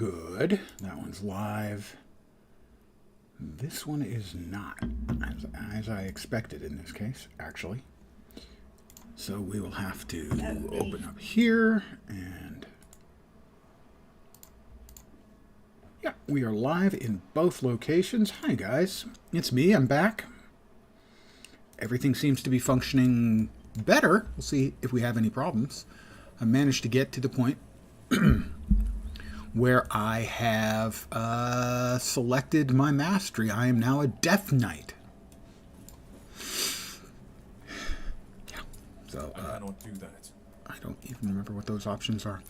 good. That one's live. This one is not, as I expected in this case, actually. So we will have to open up here, and yeah, we are live in both locations. Hi guys, it's me, I'm back. Everything seems to be functioning better. We'll see if we have any problems. I managed to get to the point where I have selected my mastery. I am now a Death Knight. Yeah. So I cannot do that. I don't even remember what those options are.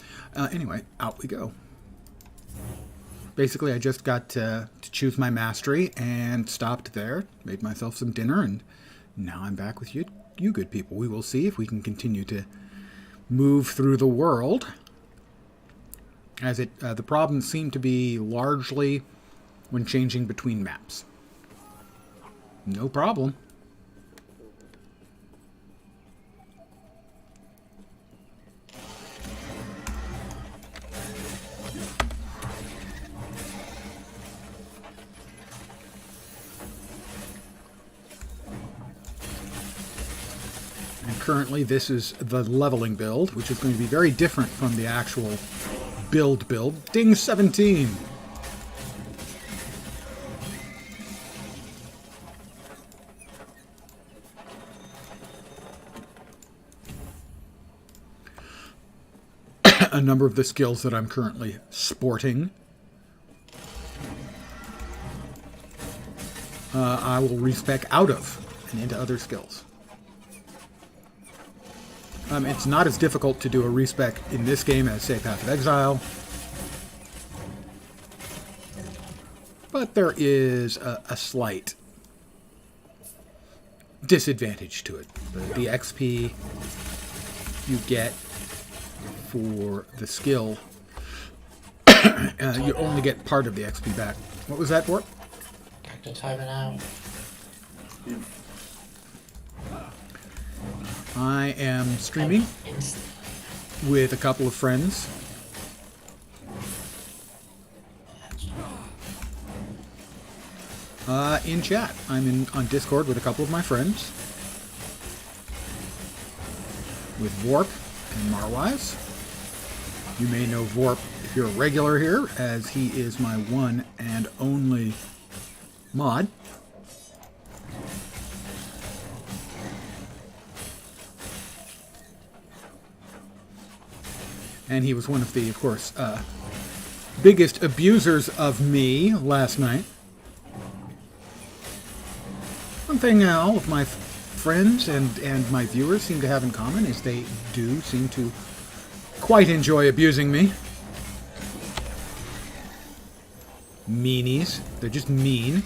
Anyway, out we go. Basically, I just got to choose my mastery and stopped there, made myself some dinner, and now I'm back with you good people. We will see if we can continue to move through the world. As the problems seem to be largely when changing between maps. No problem. And currently this is the leveling build, which is going to be very different from the actual build. Ding 17. A number of the skills that I'm currently sporting, I will respec out of and into other skills. It's not as difficult to do a respec in this game as, say, Path of Exile. But there is a slight disadvantage to it. The XP you get for the skill, you only get part of the XP back. What was that for? Character timing out. I am streaming with a couple of friends. In chat. I'm on Discord with a couple of my friends. With Vorp and Marwise. You may know Vorp if you're a regular here, as he is my one and only mod. And he was one of the, of course, biggest abusers of me last night. One thing all of my friends and my viewers seem to have in common is they do seem to quite enjoy abusing me. Meanies. They're just mean.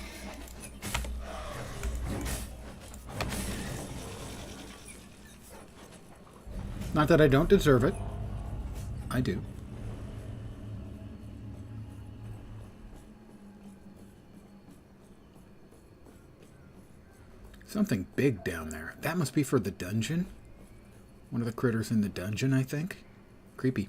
Not that I don't deserve it. I do. Something big down there. That must be for the dungeon. One of the critters in the dungeon, I think. Creepy.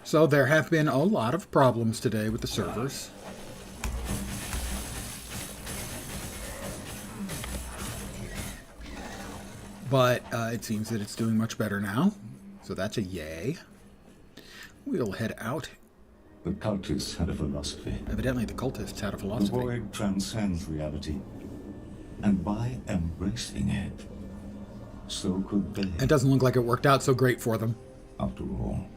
So there have been a lot of problems today with the servers. But it seems that it's doing much better now. So that's a yay. We'll head out. The cultists had a philosophy. Evidently the cultists had a The philosophy. void transcends reality. And by embracing it, so could they. It doesn't look like it worked out so great for them. After all,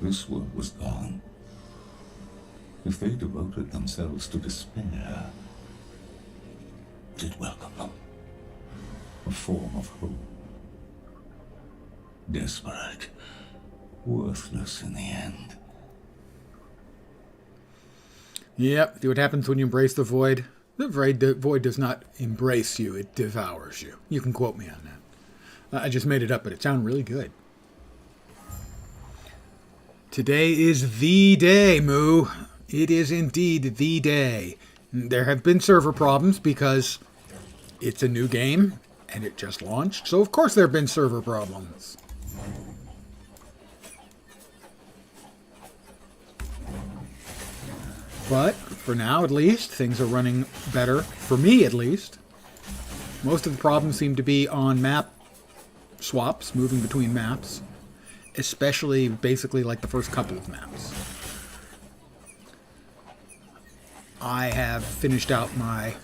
this world was gone. If they devoted themselves to despair, did welcome them. A form of hope. Desperate, worthless in the end. Yep, see what happens when you embrace the void? The void does not embrace you, it devours you. You can quote me on that. I just made it up, but it sounded really good. Today is the day, Moo. It is indeed the day. There have been server problems because it's a new game, and it just launched, so of course there have been server problems. But, for now at least, things are running better, for me at least. Most of the problems seem to be on map swaps, moving between maps. Especially, basically, like the first couple of maps. I have finished out my...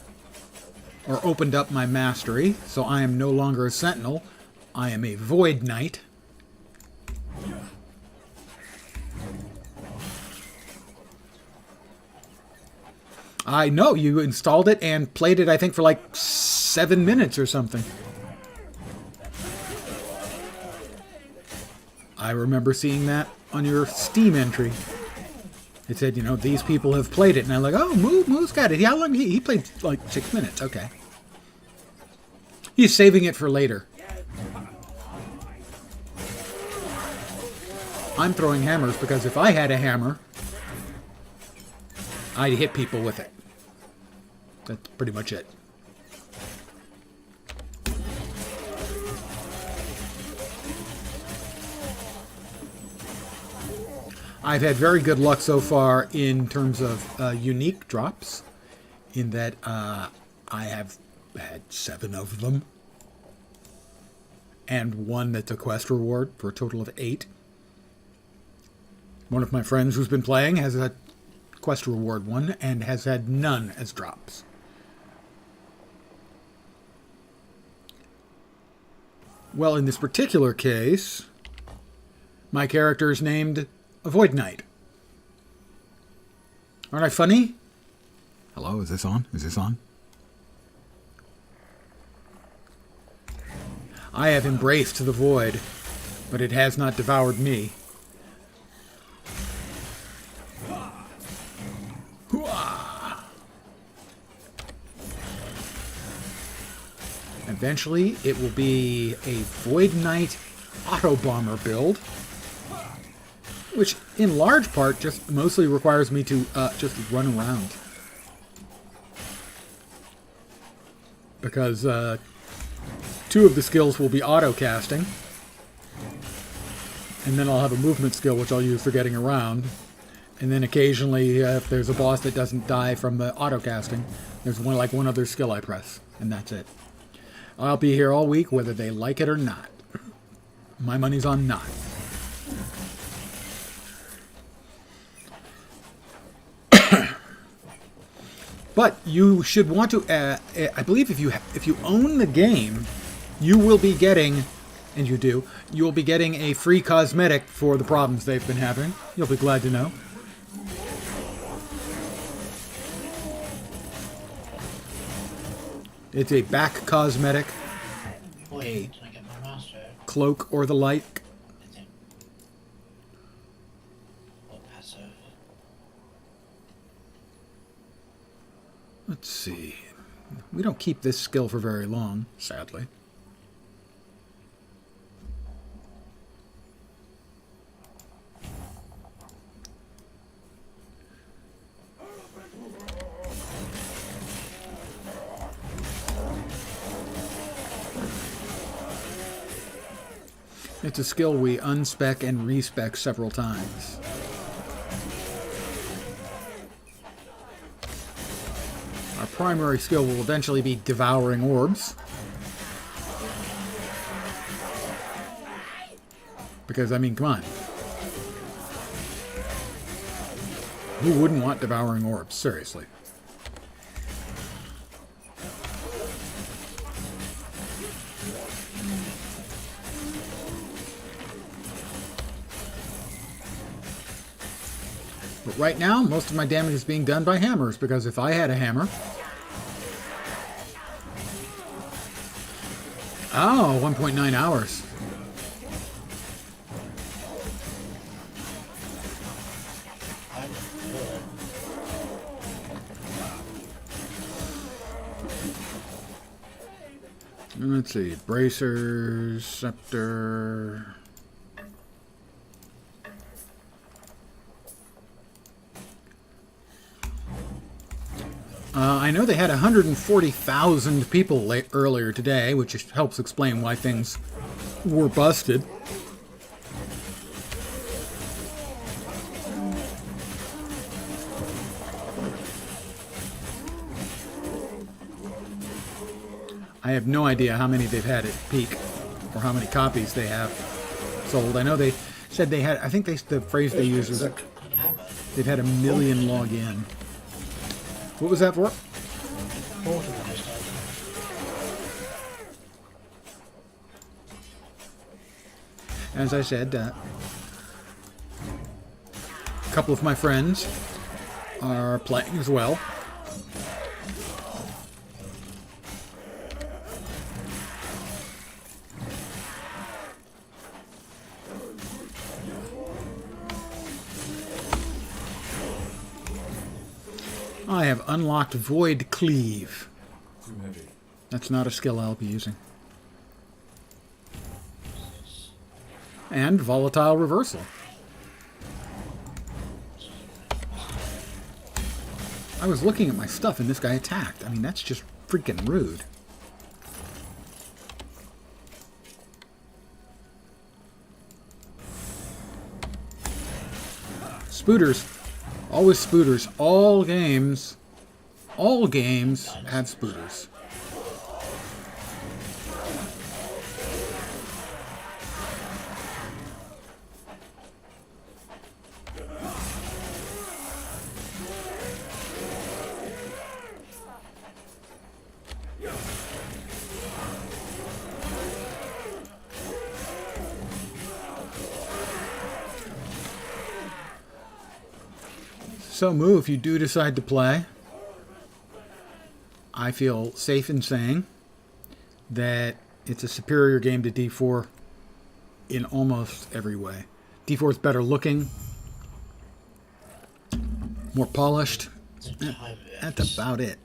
or opened up my mastery, so I am no longer a sentinel. I am a void knight. I know, you installed it and played it, I think, for like 7 minutes or something. I remember seeing that on your Steam entry. It said, you know, these people have played it. And I'm like, oh, Moo's got it. How long? He played like 6 minutes. Okay. He's saving it for later. I'm throwing hammers because if I had a hammer, I'd hit people with it. That's pretty much it. I've had very good luck so far in terms of unique drops, in that I have had 7 of them, and one that's a quest reward for a total of 8. One of my friends who's been playing has a quest reward one and has had none as drops. Well, in this particular case, my character is named a Void Knight. Aren't I funny? Hello, is this on? Is this on? I have embraced the void, but it has not devoured me. Hooah! Eventually, it will be a Void Knight Auto Bomber build, which in large part just mostly requires me to just run around. Because 2 of the skills will be auto casting, and then I'll have a movement skill which I'll use for getting around, and then occasionally if there's a boss that doesn't die from the auto casting, there's one other skill I press, and that's it. I'll be here all week whether they like it or not. My money's on not. But you should want to, I believe if you own the game, you will be getting, and you do, you will be getting a free cosmetic for the problems they've been having. You'll be glad to know. It's a back cosmetic, Wait, can I get my master? cloak, or the like. Is it? Or passive? Let's see. We don't keep this skill for very long, sadly. It's a skill we unspec and respec several times. Our primary skill will eventually be devouring orbs. Because, I mean, come on. Who wouldn't want devouring orbs? Seriously. But right now, most of my damage is being done by hammers, because if I had a hammer... Oh, 1.9 hours. Let's see, bracers, scepter. I know they had 140,000 people earlier today, which helps explain why things were busted. I have no idea how many they've had at peak or how many copies they have sold. I know they said they had, I think the phrase they used was they've had 1 million log in. What was that for? As I said, a couple of my friends are playing as well. I have unlocked Void Cleave. Too heavy. That's not a skill I'll be using. And Volatile Reversal. I was looking at my stuff and this guy attacked. I mean, that's just freaking rude. Spooters. Always spooters. All games have spooters. So, Moo, if you do decide to play, I feel safe in saying that it's a superior game to D4 in almost every way. D4 is better looking, more polished. That's about it.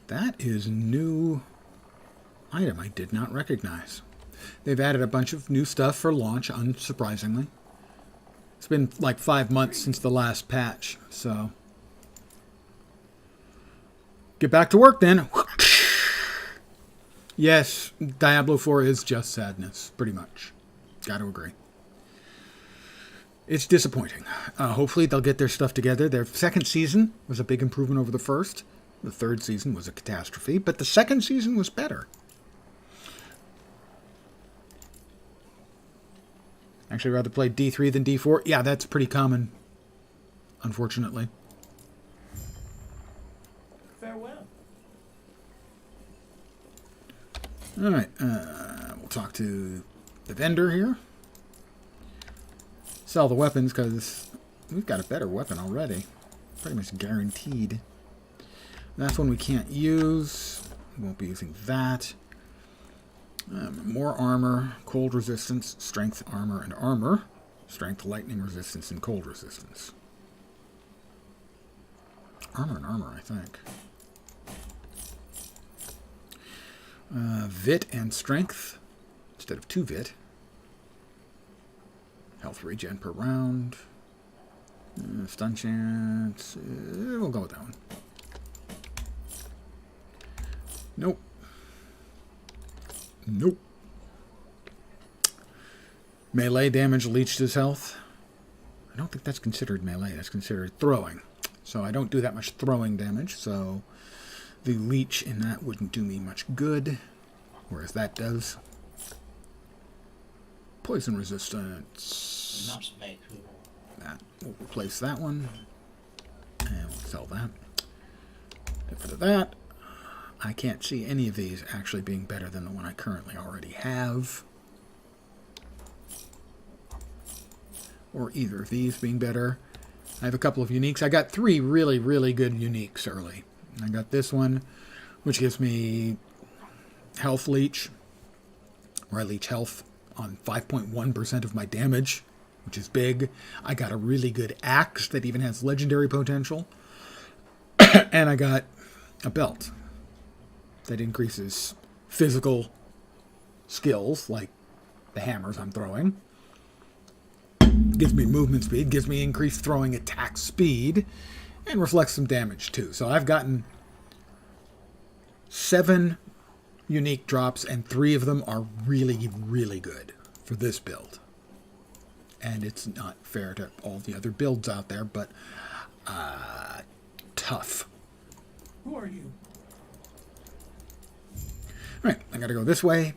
That is new item I did not recognize. They've added a bunch of new stuff for launch, unsurprisingly. It's been like 5 months since the last patch, so get back to work then. Yes, Diablo 4 is just sadness, pretty much. Gotta agree. It's disappointing. Hopefully they'll get their stuff together. Their second season was a big improvement over the first. The third season was a catastrophe, but the second season was better. Actually, I'd rather play D3 than D4. Yeah, that's pretty common, unfortunately. Farewell. All right, we'll talk to the vendor here. Sell the weapons, because we've got a better weapon already. Pretty much guaranteed. That's one we can't use. We won't be using that. More armor, cold resistance, strength, armor, and armor. Strength, lightning resistance, and cold resistance. Armor and armor, I think. Vit and strength instead of 2 vit. Health regen per round. Stun chance. We'll go with that one. Nope. Nope. Melee damage leached his health. I don't think that's considered melee. That's considered throwing. So I don't do that much throwing damage. So the leech in that wouldn't do me much good. Whereas that does. Poison resistance. Not make cool. That. We'll replace that one. And we'll sell that. Get rid of that. I can't see any of these actually being better than the one I currently already have. Or either of these being better. I have a couple of uniques. I got 3 really, really good uniques early. I got this one, which gives me health leech, where I leech health on 5.1% of my damage, which is big. I got a really good axe that even has legendary potential. And I got a belt that increases physical skills, like the hammers I'm throwing. Gives me movement speed, gives me increased throwing attack speed, and reflects some damage too. So I've gotten 7 unique drops, and 3 of them are really, really good for this build. And it's not fair to all the other builds out there, but tough. Who are you? Alright, I gotta go this way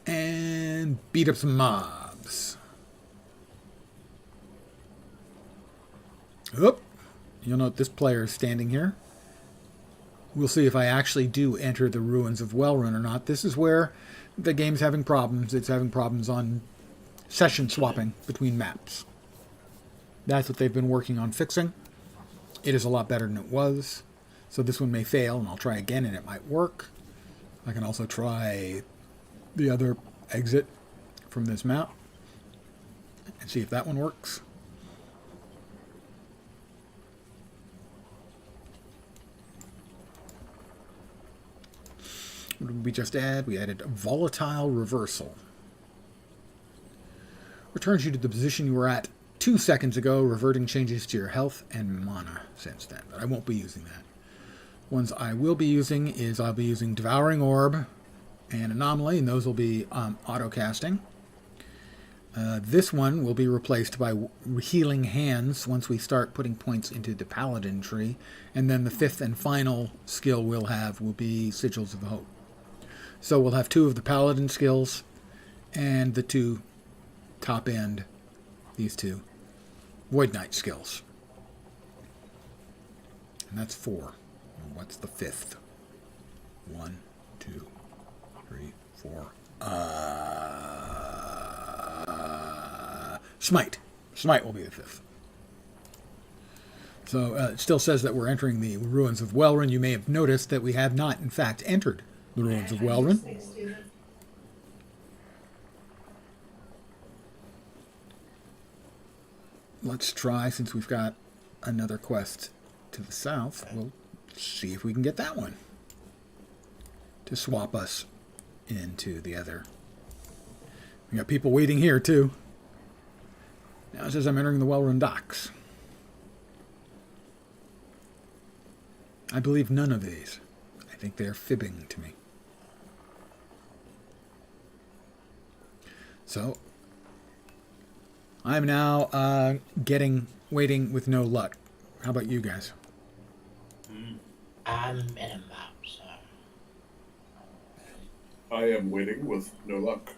and beat up some mobs. Oop. You'll note this player is standing here. We'll see if I actually do enter the ruins of Wellrun or not. This is where the game's having problems. It's having problems on session swapping between maps. That's what they've been working on fixing. It is a lot better than it was. So this one may fail, and I'll try again, and it might work. I can also try the other exit from this map and see if that one works. What did we just add? We added volatile reversal. Returns you to the position you were at 2 seconds ago, reverting changes to your health and mana since then. But I won't be using that. Ones I will be using is I'll be using Devouring Orb and Anomaly, and those will be auto-casting. This one will be replaced by Healing Hands once we start putting points into the Paladin tree. And then the 5th and final skill we'll have will be Sigils of Hope. So we'll have 2 of the Paladin skills and the 2 top end, these 2 Void Knight skills. And that's 4. And what's the 5th? 1, 2, 3, 4. Smite. Smite will be the 5th. So it still says that we're entering the ruins of Wellrun. You may have noticed that we have not, in fact, entered the ruins of Wellrun. Let's try, since we've got another quest to the south, we'll see if we can get that one to swap us into the other. We got people waiting here, too. Now it says I'm entering the Wellrun docks. I believe none of these. I think they are fibbing to me. So, I'm now waiting with no luck. How about you guys? I'm in a map, so. I am waiting with no luck.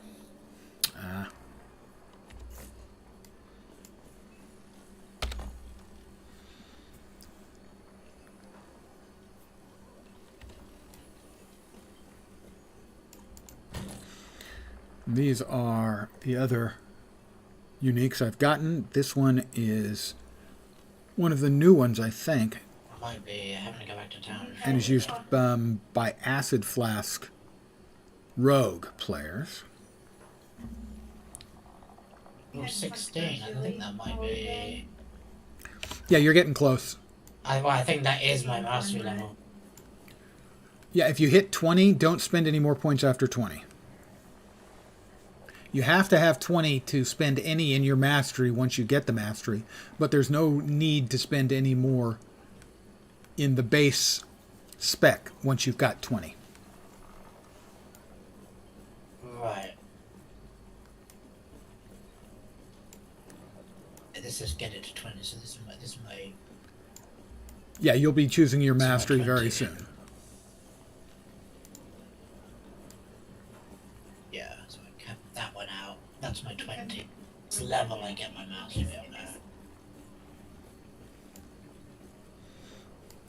These are the other uniques I've gotten. This one is one of the new ones, I think, Might be having to go back to town. and is used by Acid Flask rogue players. Rule 16, I think that might be. Yeah, you're getting close. I think that is my mastery level. Yeah, if you hit 20, don't spend any more points after 20. You have to have 20 to spend any in your mastery once you get the mastery, but there's no need to spend any more in the base spec once you've got 20. Right. This is get it to 20, so this might. Yeah, you'll be choosing your my mastery 20. very soon. Yeah, so I kept that one out. That's my 20. It's level I get my mastery on there.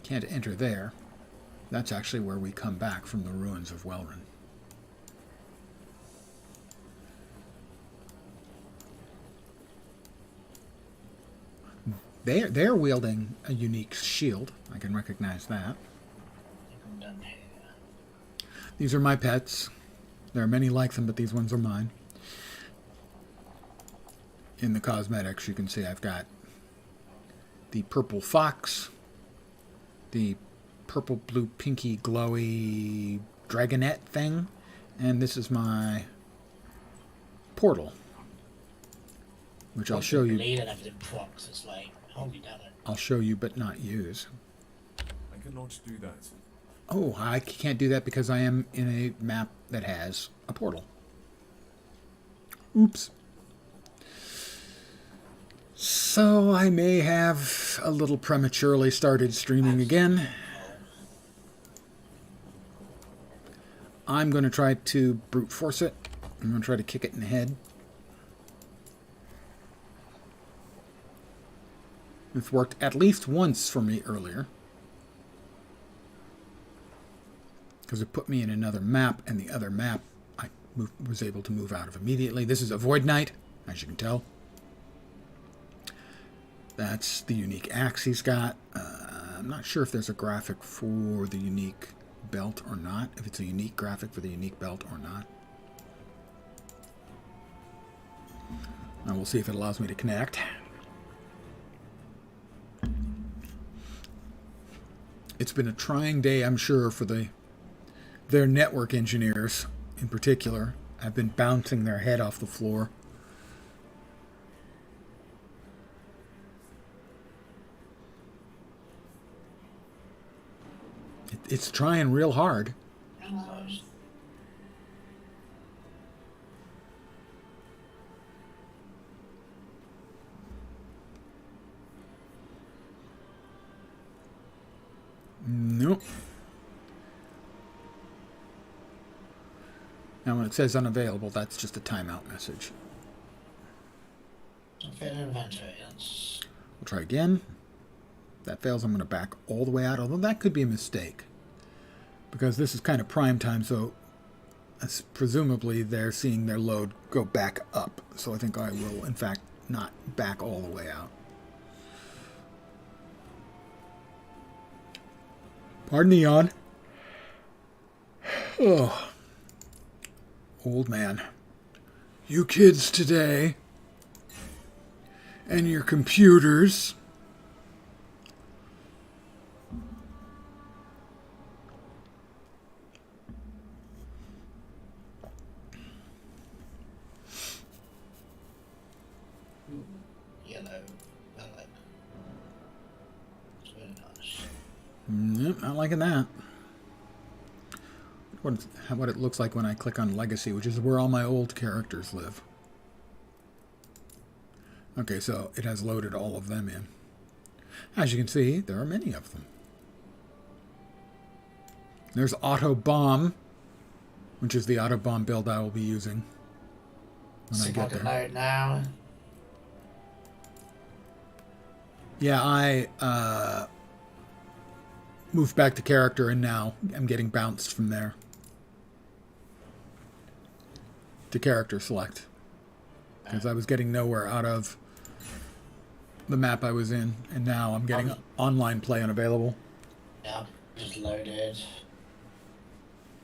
Can't enter there. That's actually where we come back from the ruins of Wellrun. They're wielding a unique shield. I can recognize that. I think I'm done here. These are my pets. There are many like them, but these ones are mine. In the cosmetics, you can see I've got the purple fox, the purple, blue, pinky, glowy dragonette thing, and this is my portal. which I'll show you. Bleed and everything procs. It's like, holy damn it. I'll show you, but not use. I cannot do that. Oh, I can't do that because I am in a map that has a portal. Oops. So I may have a little prematurely started streaming again. I'm going to try to brute force it. I'm going to try to kick it in the head. It's worked at least once for me earlier. Because it put me in another map, and the other map I was able to move out of immediately. This is a Void Knight, as you can tell. That's the unique axe he's got. I'm not sure if there's a graphic for the unique belt or not. If it's a unique graphic for the unique belt or not. Now we'll see if it allows me to connect. It's been a trying day, I'm sure, for their network engineers in particular. I've been bouncing their head off the floor. It's trying real hard. Nope. Now when it says unavailable, that's just a timeout message. Fit inventory, yes. We'll try again. If that fails, I'm going to back all the way out, although that could be a mistake. Because this is kind of prime time, so presumably they're seeing their load go back up. So I think I will, in fact, not back all the way out. Pardon the yawn. Oh. Old man. You kids today. And your computers. Yellow velvet. It's really nice. Nope, not liking that. What it looks like when I click on Legacy, which is where all my old characters live. Okay, so it has loaded all of them in. As you can see, there are many of them. There's Auto Bomb, which is the Auto Bomb build I will be using when I get there. Load now. Yeah, I moved back to character, and now I'm getting bounced from there to character select. Because I was getting nowhere out of the map I was in, and now I'm getting online play unavailable. Yeah, just loaded.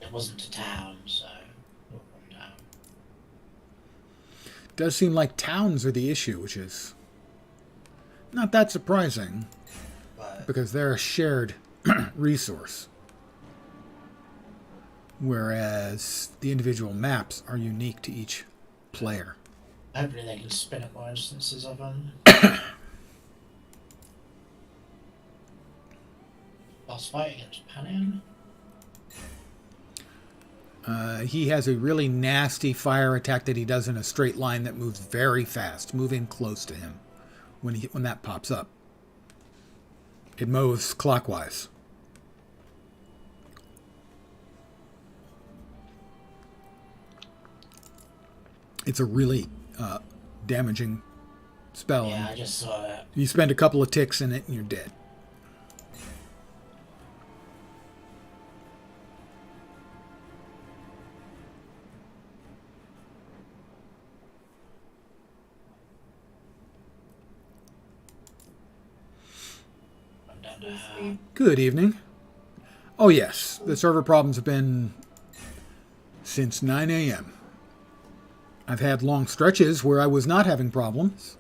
It wasn't a town, so no. Does seem like towns are the issue, which is not that surprising, But because they're a shared resource. Whereas the individual maps are unique to each player. hopefully they can spin up more instances of them. Boss fight against Panion. He has a really nasty fire attack that he does in a straight line that moves very fast. Move in close to him when that pops up. It moves clockwise. It's a really damaging spell. Yeah, I just saw it. You spend a couple of ticks in it and you're dead. I'm down to how. Good evening. Oh yes, the server problems have been since 9 a.m. I've had long stretches where I was not having problems.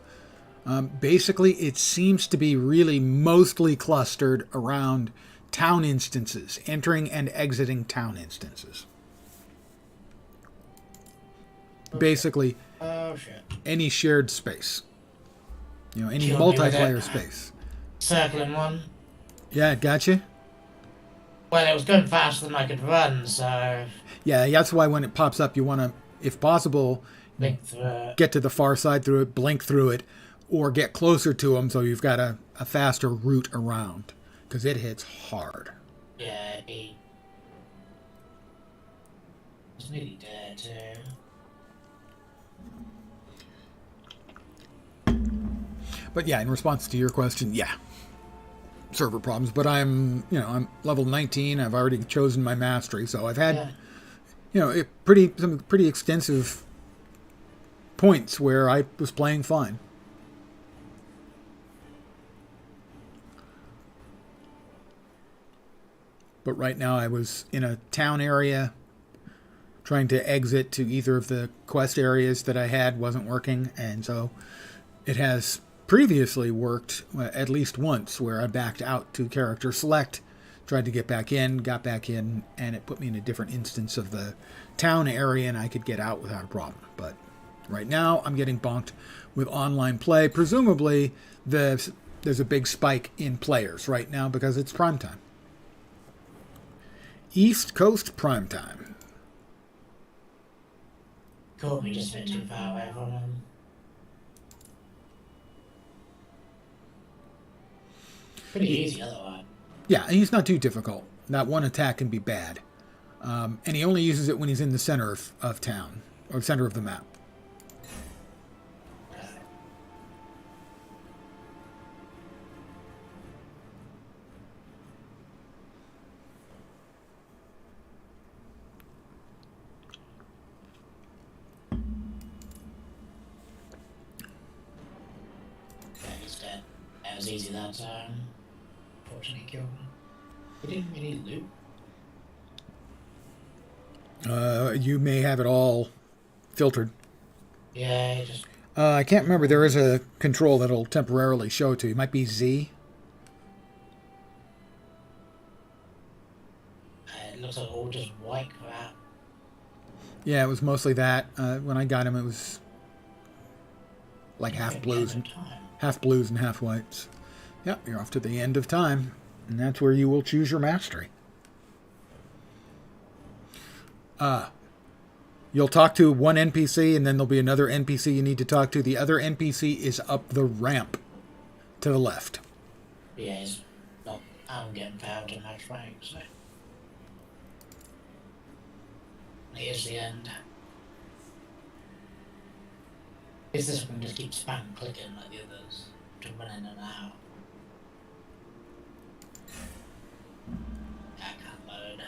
Basically, it seems to be really mostly clustered around town instances, entering and exiting town instances. Basically, Oh shit. any shared space. You know, any Kill me with multiplayer it. space. Circling one. Yeah, gotcha. Well, it was going faster than I could run, so Yeah, that's why when it pops up, you want to, if possible, blink through it. get to the far side through it, blink through it, or get closer to them so you've got a faster route around. Because it hits hard. Yeah, he was nearly dead too. But yeah, in response to your question, yeah, server problems. But I'm level 19. I've already chosen my mastery, so I've had, some pretty extensive points where I was playing fine. But right now I was in a town area trying to exit to either of the quest areas that I had wasn't working, and so it has previously worked at least once where I backed out to character select, tried to get back in, got back in, and it put me in a different instance of the town area and I could get out without a problem. But right now I'm getting bonked with online play. Presumably there's a big spike in players right now because it's prime time. East Coast prime time. Caught me just a bit too far away from him. Pretty easy otherwise. Yeah, and he's not too difficult. That one attack can be bad. And he only uses it when he's in the center of town, or center of the map. Yeah, he's dead. That was easy that time. Fortunately killed him. He didn't really loot. You may have it all filtered. Yeah, he just... I can't remember. There is a control that'll temporarily show it to you. It might be Z. It looks like all just white crap. Yeah, it was mostly that. When I got him, it was like half blues and half whites. Yep, you're off to the end of time, and that's where you will choose your mastery. You'll talk to one NPC, and then there'll be another NPC you need to talk to. The other NPC is up the ramp to the left. Yeah, he's not... I'm getting powered to max rank, so... Here's the end. Is this one just keep spam clicking like the others to run in and out? I can't load.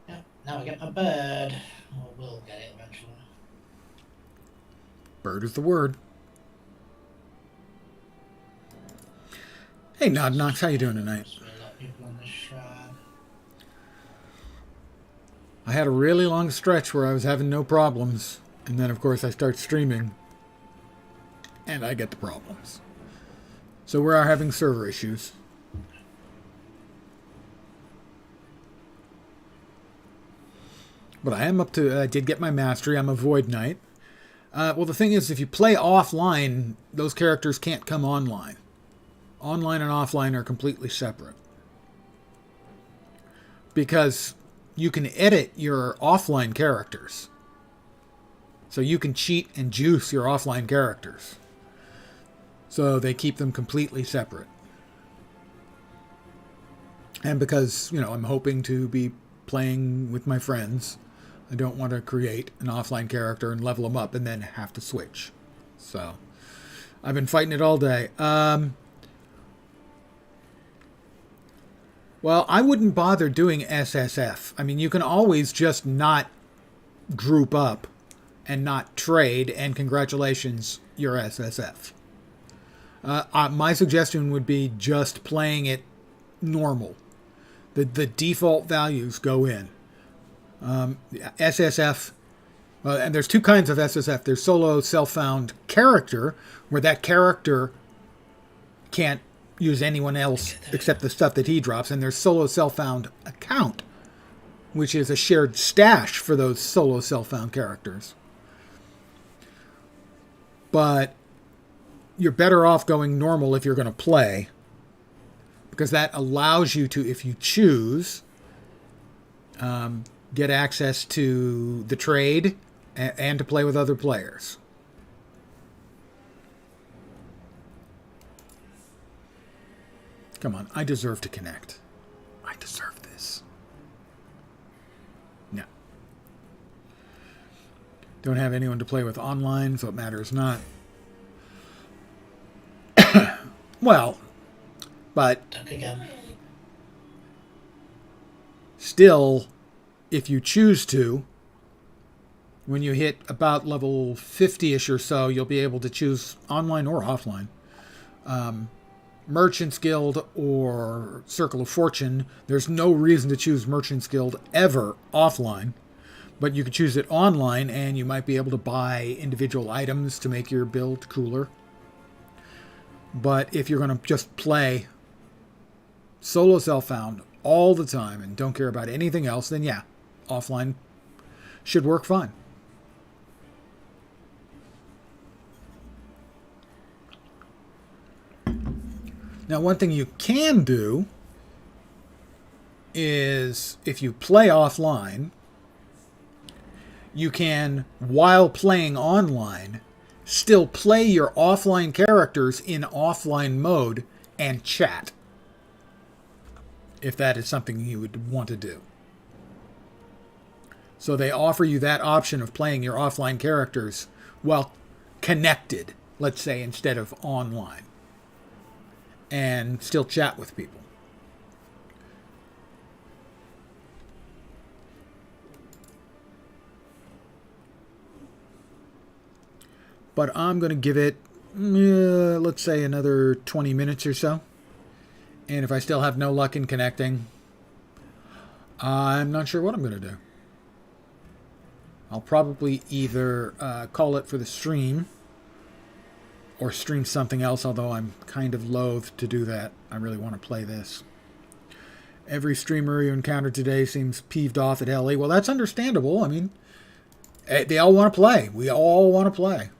Yep, now I get my bird. Or we'll get it eventually. Bird is the word. Hey, Nod Knox, how you doing tonight? There's a lot of people on this shard. I had a really long stretch where I was having no problems, and then of course I start streaming, and I get the problems. So we are having server issues. But I am up to, I did get my mastery. I'm a Void Knight. Well, the thing is, if you play offline, those characters can't come online. Online and offline are completely separate. Because you can edit your offline characters. So you can cheat and juice your offline characters. So they keep them completely separate. And because, I'm hoping to be playing with my friends, I don't want to create an offline character and level them up and then have to switch. So I've been fighting it all day. Well, I wouldn't bother doing SSF. I mean, you can always just not group up and not trade, and congratulations, you're SSF. My suggestion would be just playing it normal. The default values go in. SSF, and there's two kinds of SSF. There's solo self-found character, where that character can't use anyone else except the stuff that he drops, and there's solo self-found account, which is a shared stash for those solo self-found characters. But you're better off going normal if you're going to play, because that allows you to, if you choose, get access to the trade and to play with other players. Come on, I deserve to connect. I deserve this. No. Don't have anyone to play with online, so it matters not. Well, but Don't again. still, if you choose to, when you hit about level 50-ish or so, you'll be able to choose online or offline. Merchant's Guild or Circle of Fortune, there's no reason to choose Merchant's Guild ever offline, but you could choose it online and you might be able to buy individual items to make your build cooler. But if you're going to just play solo self-found all the time and don't care about anything else, then yeah, offline should work fine. Now, one thing you can do is, if you play offline, you can, while playing online, still play your offline characters in offline mode and chat, if that is something you would want to do. So they offer you that option of playing your offline characters while connected, let's say, instead of online, and still chat with people. But I'm going to give it, let's say, another 20 minutes or so. And if I still have no luck in connecting, I'm not sure what I'm going to do. I'll probably either call it for the stream or stream something else, although I'm kind of loath to do that. I really want to play this. Every streamer you encounter today seems peeved off at LA. Well, that's understandable. I mean, they all want to play. We all want to play.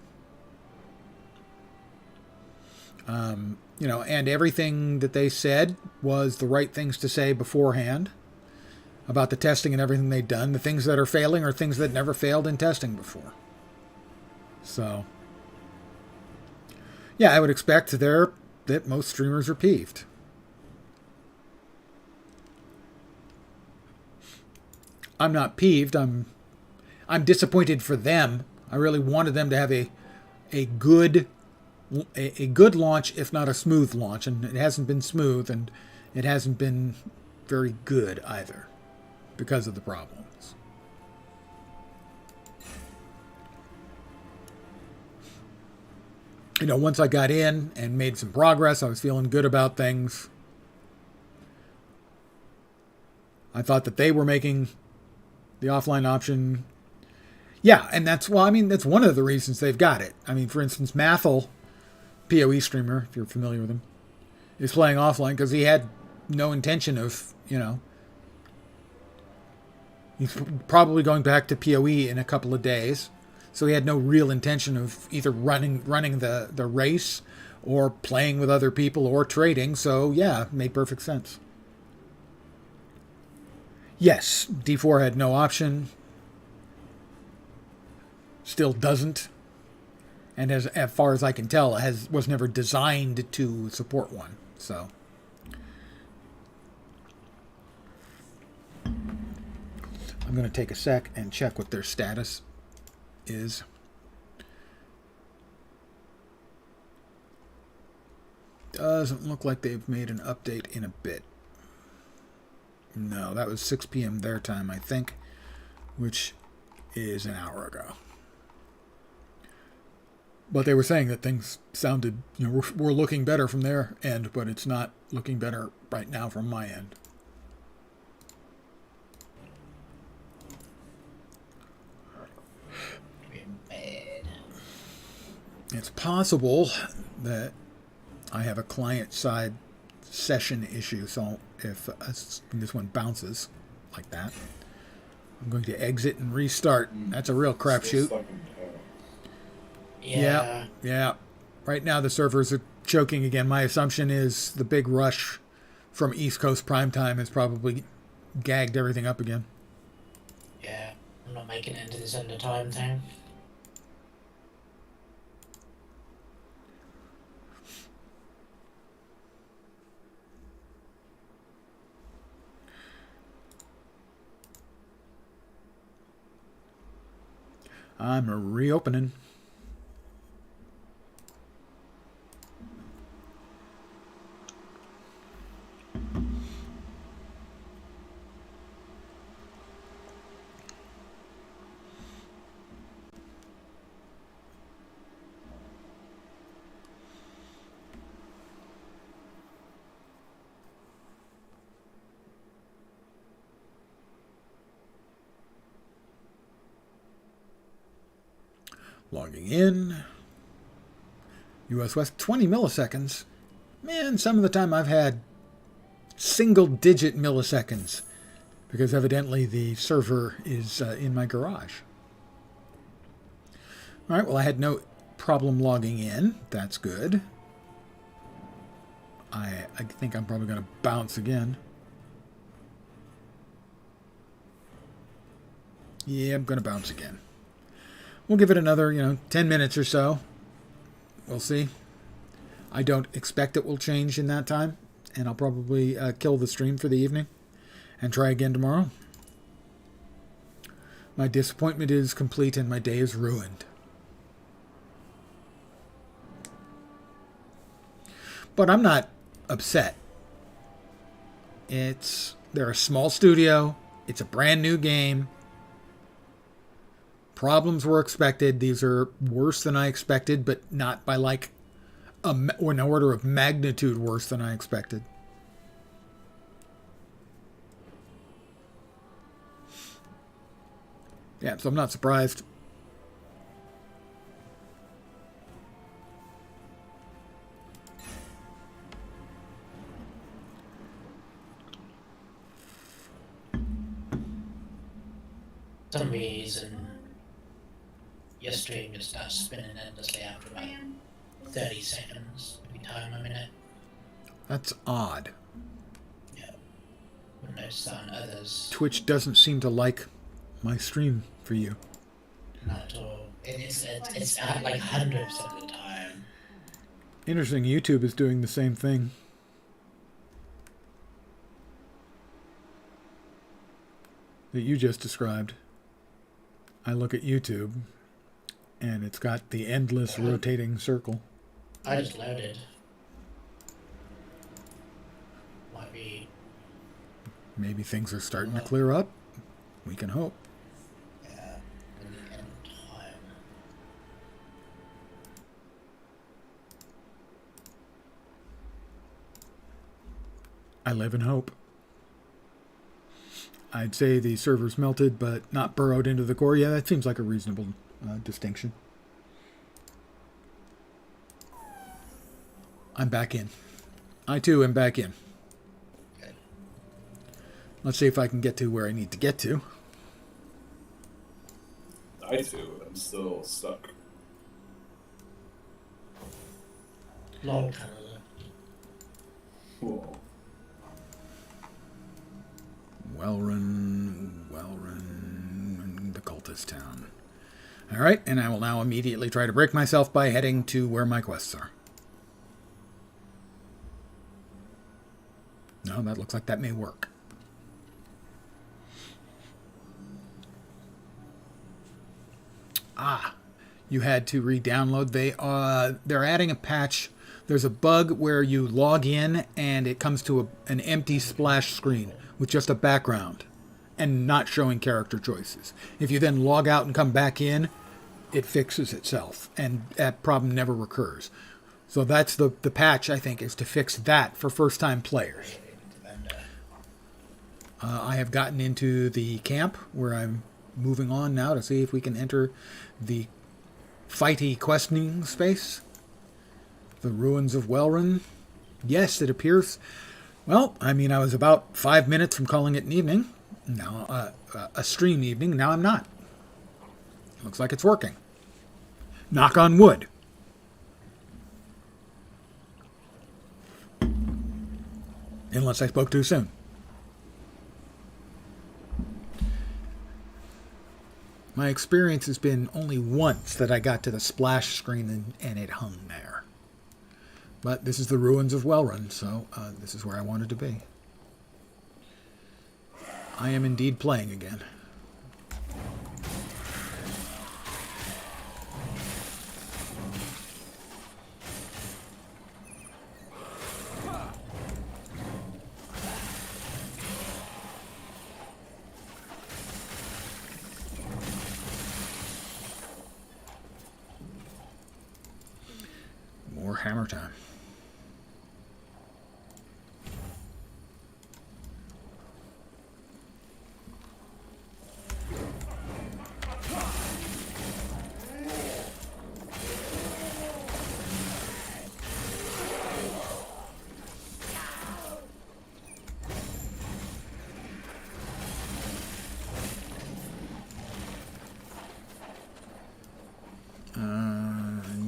And everything that they said was the right things to say beforehand about the testing and everything they'd done. The things that are failing are things that never failed in testing before. So, yeah, I would expect that most streamers are peeved. I'm not peeved. I'm disappointed for them. I really wanted them to have a good launch, if not a smooth launch, and it hasn't been smooth, and it hasn't been very good either because of the problems. Once I got in and made some progress, I was feeling good about things. I thought that they were making the offline option. Yeah, and that's one of the reasons they've got it. I mean, for instance, Mathel, PoE streamer, if you're familiar with him, is playing offline because he had no intention of, he's probably going back to PoE in a couple of days. So he had no real intention of either running the race or playing with other people or trading. So yeah, it made perfect sense. Yes, D4 had no option. Still doesn't. And as far as I can tell, was never designed to support one. So I'm going to take a sec and check what their status is. Doesn't look like they've made an update in a bit. No, that was 6 p.m. their time, I think, which is an hour ago. But they were saying that things sounded, we're looking better from their end, but it's not looking better right now from my end. It's possible that I have a client-side session issue, so if this one bounces like that, I'm going to exit and restart. That's a real Still crapshoot. stuck in hell. Yeah. Yeah. Right now the servers are choking again. My assumption is the big rush from East Coast primetime has probably gagged everything up again. Yeah. I'm not making it into this end of time thing. I'm reopening. Logging in. US West, 20 milliseconds. Man, some of the time I've had single-digit milliseconds because evidently the server is in my garage. All right, well, I had no problem logging in. That's good. I think I'm probably going to bounce again. Yeah, I'm going to bounce again. We'll give it another, 10 minutes or so. We'll see. I don't expect it will change in that time, and I'll probably kill the stream for the evening and try again tomorrow. My disappointment is complete and my day is ruined. But I'm not upset. They're a small studio. It's a brand new game. Problems were expected. These are worse than I expected, but not by like an order of magnitude worse than I expected. Yeah, so I'm not surprised. For some reason, your stream just starts spinning endlessly after about 30 seconds every time I'm in it. That's odd. Yeah. I've noticed that on others. Twitch doesn't seem to like my stream for you. Not at all. It's like 100% of the time. Interesting, YouTube is doing the same thing. That you just described. I look at YouTube, and it's got the endless rotating circle. I just loaded. Might be. Maybe things are starting to clear up. We can hope. Yeah. In the end time. I live in hope. I'd say the server's melted, but not burrowed into the core. Yeah, that seems like a reasonable distinction. I'm back in. I too am back in. Good. Let's see if I can get to where I need to get to. I too am still stuck. Long Canada. Cool. Wellrun, the cultist town. All right, and I will now immediately try to break myself by heading to where my quests are. No, that looks like that may work. Ah, you had to re-download. They're adding a patch. There's a bug where you log in and it comes to an empty splash screen with just a background and not showing character choices. If you then log out and come back in, it fixes itself, and that problem never recurs. So that's the patch, I think, is to fix that for first-time players. I have gotten into the camp where I'm moving on now to see if we can enter the fighty questing space. The ruins of Wellrun. Yes, it appears. Well, I mean, I was about 5 minutes from calling it an evening. Now, a stream evening. Now I'm not. Looks like it's working. Knock on wood. Unless I spoke too soon. My experience has been only once that I got to the splash screen and it hung there. But this is the ruins of Wellrun, so this is where I wanted to be. I am indeed playing again. More hammer time.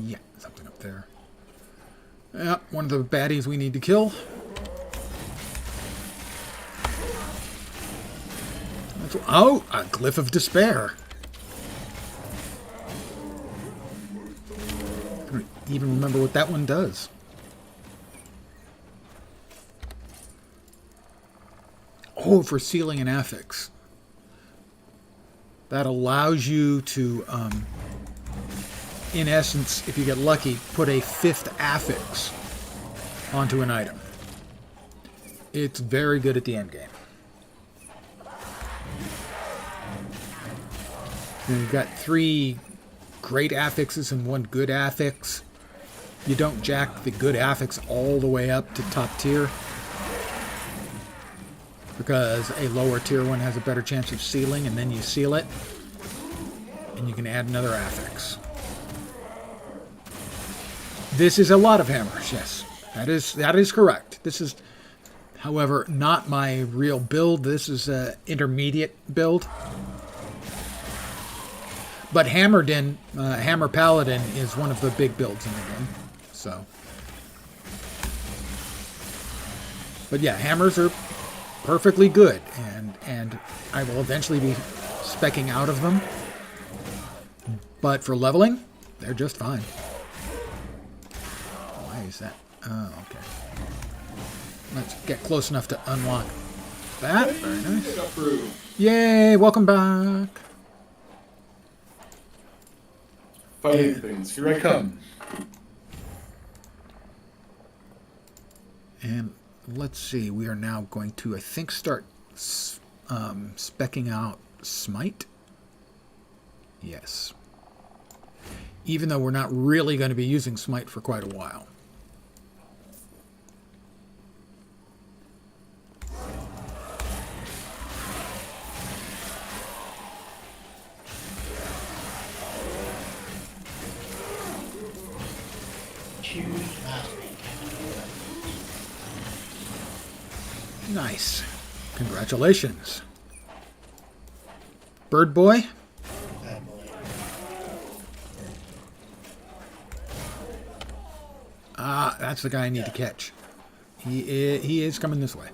Yeah, something up there. Yeah, one of the baddies we need to kill. Oh, a glyph of despair. I don't even remember what that one does. Oh, for sealing an affix. That allows you to, in essence, if you get lucky, put a 5th affix onto an item. It's very good at the end game. And you've got 3 great affixes and 1 good affix. You don't jack the good affix all the way up to top tier, because a lower tier one has a better chance of sealing, and then you seal it, and you can add another affix. This is a lot of hammers, yes. That is correct. This is, however, not my real build. This is an intermediate build. But Hammerden, Hammer Paladin, is one of the big builds in the game. So, but yeah, hammers are perfectly good, and I will eventually be speccing out of them. But for leveling, they're just fine. Why is that? Oh, okay. Let's get close enough to unlock that. Very nice. Yay! Welcome back. Fighting things. Here I come. And let's see. We are now going to, I think, start speccing out Smite. Yes. Even though we're not really going to be using Smite for quite a while. Nice. Congratulations. Bird Boy? Ah, that's the guy I need to catch. He is coming this way.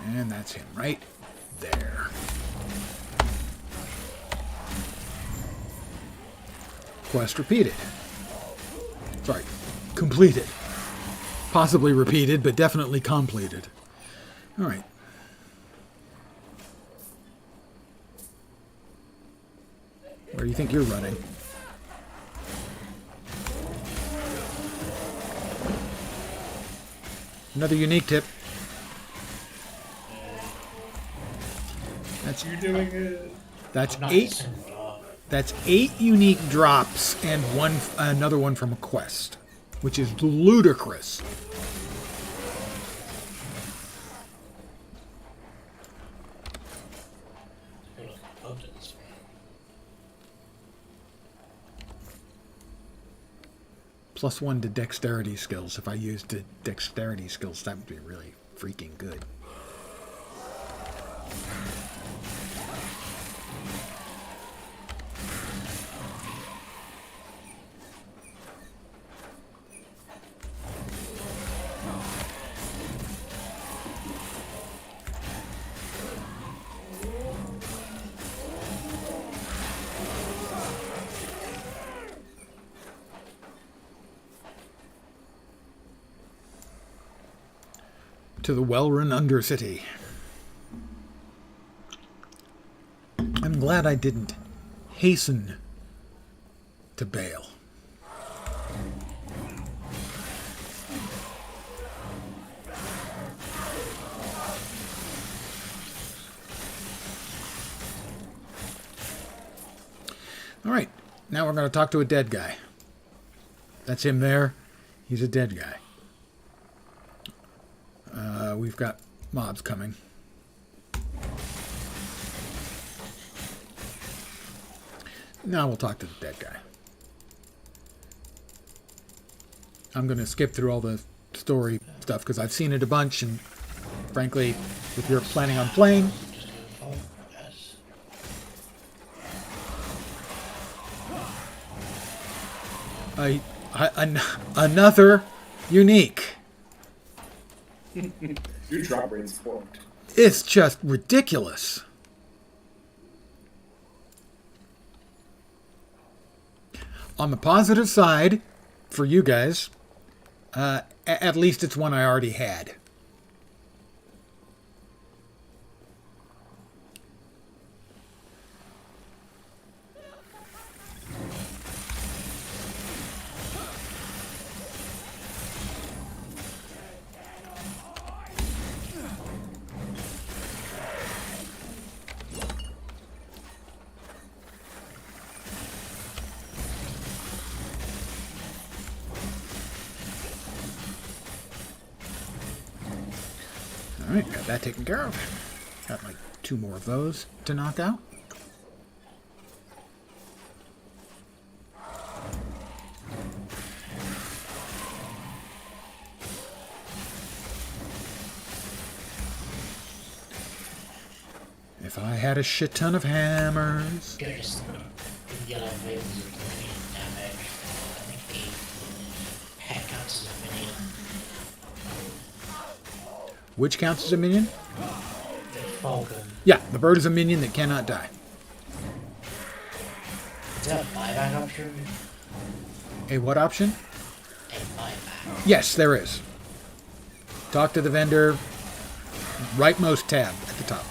And that's him right there. Quest repeated. Sorry, completed. Possibly repeated, but definitely completed. All right. Where do you think you're running? Another unique tip. That's You're doing it. that's 8. That's 8 unique drops and another one from a quest, which is ludicrous. +1 to dexterity skills. If I used the dexterity skills, that would be really freaking good. To the well-run Undercity. I'm glad I didn't hasten to bail. All right, now we're going to talk to a dead guy. That's him there. He's a dead guy. We've got mobs coming. Now we'll talk to the dead guy. I'm going to skip through all the story stuff because I've seen it a bunch, and frankly, if you're planning on playing, another unique. Your drop rate's forked. It's just ridiculous. On the positive side, for you guys, at least it's one I already had. Alright, got that taken care of. Got like 2 more of those to knock out. If I had a shit ton of hammers. Curious, the yellow wheels are doing damage. I think the head counts as a minion. Which counts as a minion? The Falcon. Yeah, the bird is a minion that cannot die. Is that a buyback option? A what option? A buyback. Yes, there is. Talk to the vendor. Rightmost tab at the top.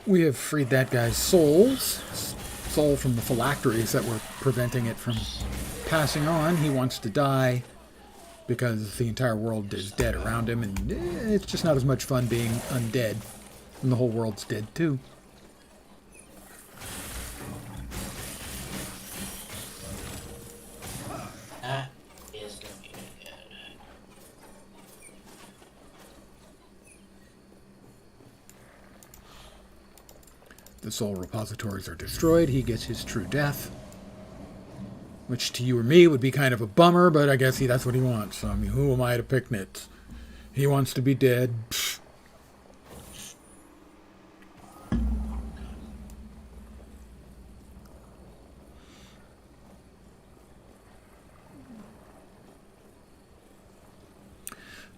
We have freed that guy's soul from the phylacteries that were preventing it from passing on. He wants to die because the entire world is dead around him, and it's just not as much fun being undead when the whole world's dead too. That is going to be good. The soul repositories are destroyed. He gets his true death. Which to you or me would be kind of a bummer, but I guess that's what he wants. So, I mean, who am I to pick nits? He wants to be dead. Pfft.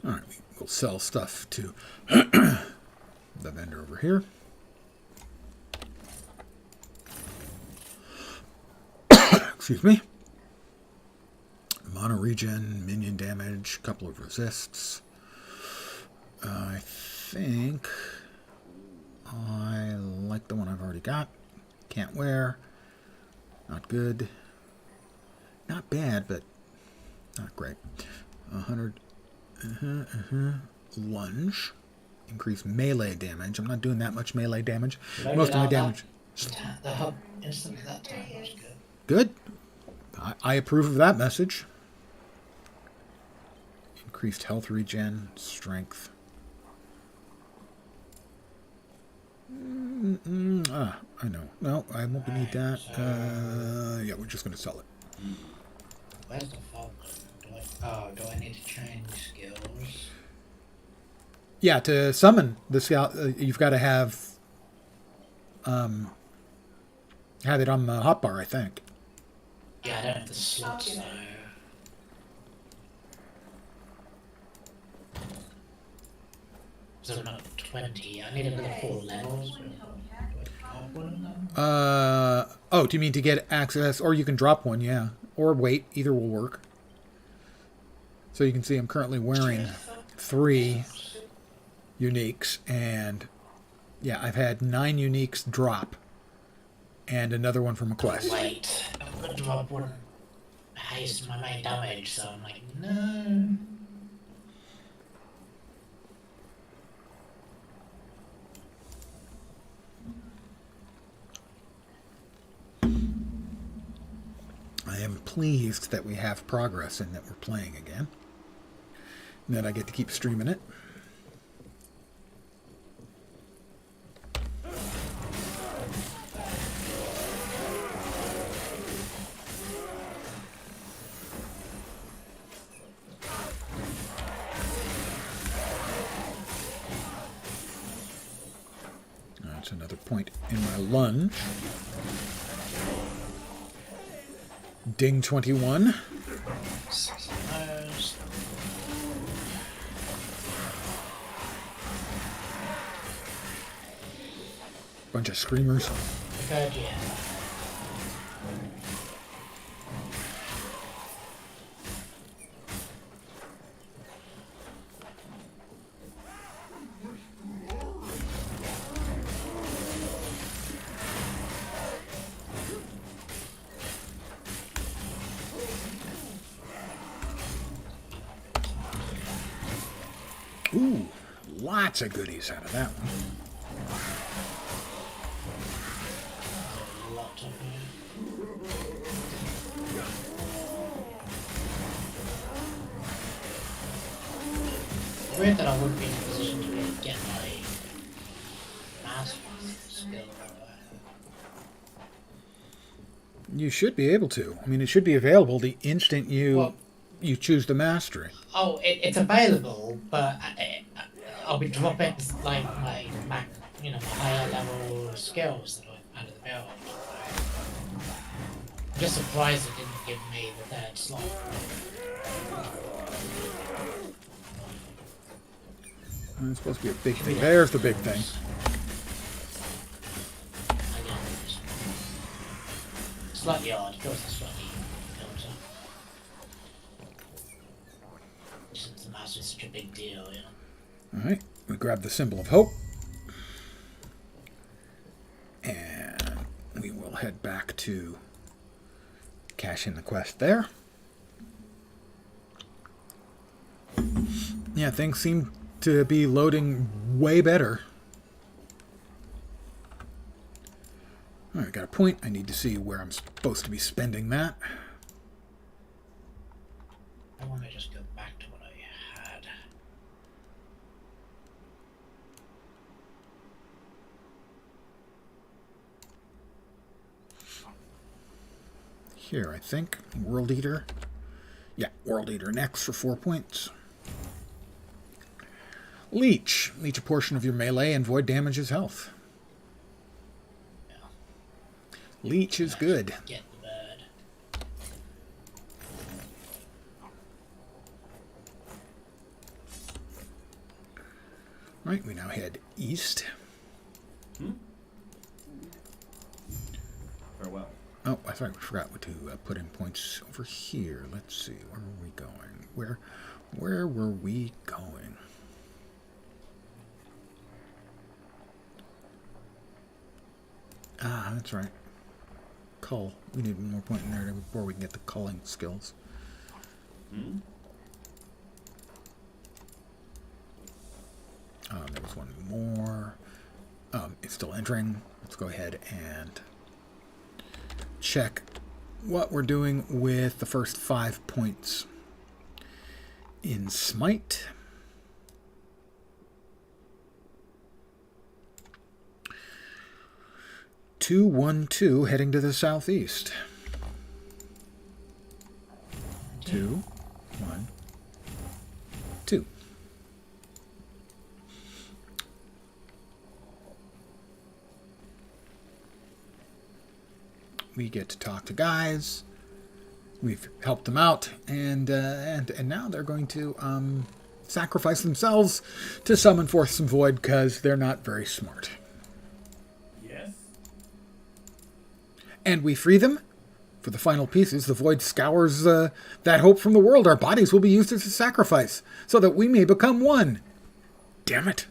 Alright, we'll sell stuff to the vendor over here. Excuse me. Mono regen, minion damage, couple of resists. I think I like the one I've already got. Can't wear. Not good. Not bad, but not great. 100. Lunge. Increase melee damage. I'm not doing that much melee damage. Most of my damage. The hub instantly that time was good. Good. I approve of that message. increased health regen, strength. I know. No, I won't need that. Yeah, we're just going to sell it. Where's the falcon? Do I need to change skills? Yeah, to summon the scout, you've got to have it on the hotbar, I think. Yeah, I don't have the slots though. So I'm not 20. I need another 4 levels. Do I drop one of them? Oh, do you mean to get access? Or you can drop one, yeah. Or wait, either will work. So you can see I'm currently wearing 3 uniques, and yeah, I've had 9 uniques drop, and another one from a quest. Wait, I'm gonna drop one. Haste my main damage, so I'm like, no. I am pleased that we have progress and that we're playing again. And that I get to keep streaming it. That's another point in my lunge. Ding 21. Bunch of screamers. Good, yeah. Ooh, lots of goodies out of that one. A lot of weird that I wouldn't be in a position to really get my master skill. You should be able to. I mean, it should be available the instant you choose the mastery. Oh, it's available, but I'll be dropping like my higher level skills that are under the belt. I'm just surprised it didn't give me the 3rd slot. It's supposed to be a big thing. There's the big thing. Slightly odd, feels slightly filter. Since the master is such a big deal, you know. Alright, we grab the symbol of hope. And we will head back to cash in the quest there. Yeah, things seem to be loading way better. Alright, got a point. I need to see where I'm supposed to be spending that. I want to just go back to what I had. Here, I think. World Eater. Yeah, World Eater next for 4 points. Leech. Leech a portion of your melee and void damages health. Yeah. Leech is good. Get the bird. Right, we now head east. Farewell. Oh, I thought we forgot to put in points over here. Let's see, where were we going? Where were we going? Ah, that's right. Cull. We need one more point in there before we can get the culling skills. There was one more. It's still entering. Let's go ahead and check what we're doing with the first 5 points. in Smite. Two, 1, 2, heading to the southeast. 2, 1, 2. We get to talk to guys. We've helped them out, and now they're going to sacrifice themselves to summon forth some void because they're not very smart. Yes. And we free them. For the final pieces, the void scours that hope from the world. Our bodies will be used as a sacrifice, so that we may become one. Damn it.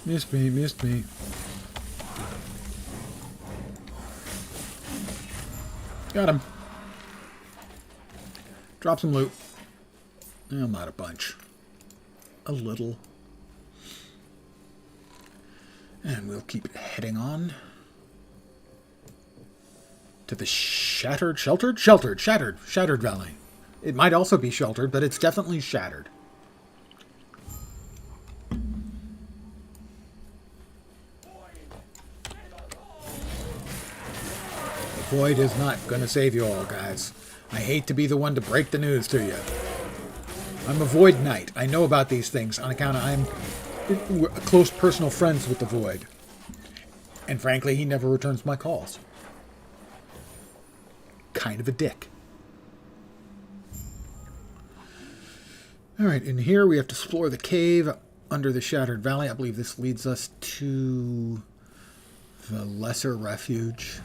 Missed me, missed me. Got him. Drop some loot. Well, not a bunch. A little. And we'll keep heading on to the shattered valley. It might also be sheltered, but it's definitely shattered. The void is not going to save you all, guys. I hate to be the one to break the news to you. I'm a void knight. I know about these things on account of I'm close personal friends with the void. And frankly, he never returns my calls. Kind of a dick. Alright, in here we have to explore the cave under the Shattered Valley. I believe this leads us to the Lesser Refuge.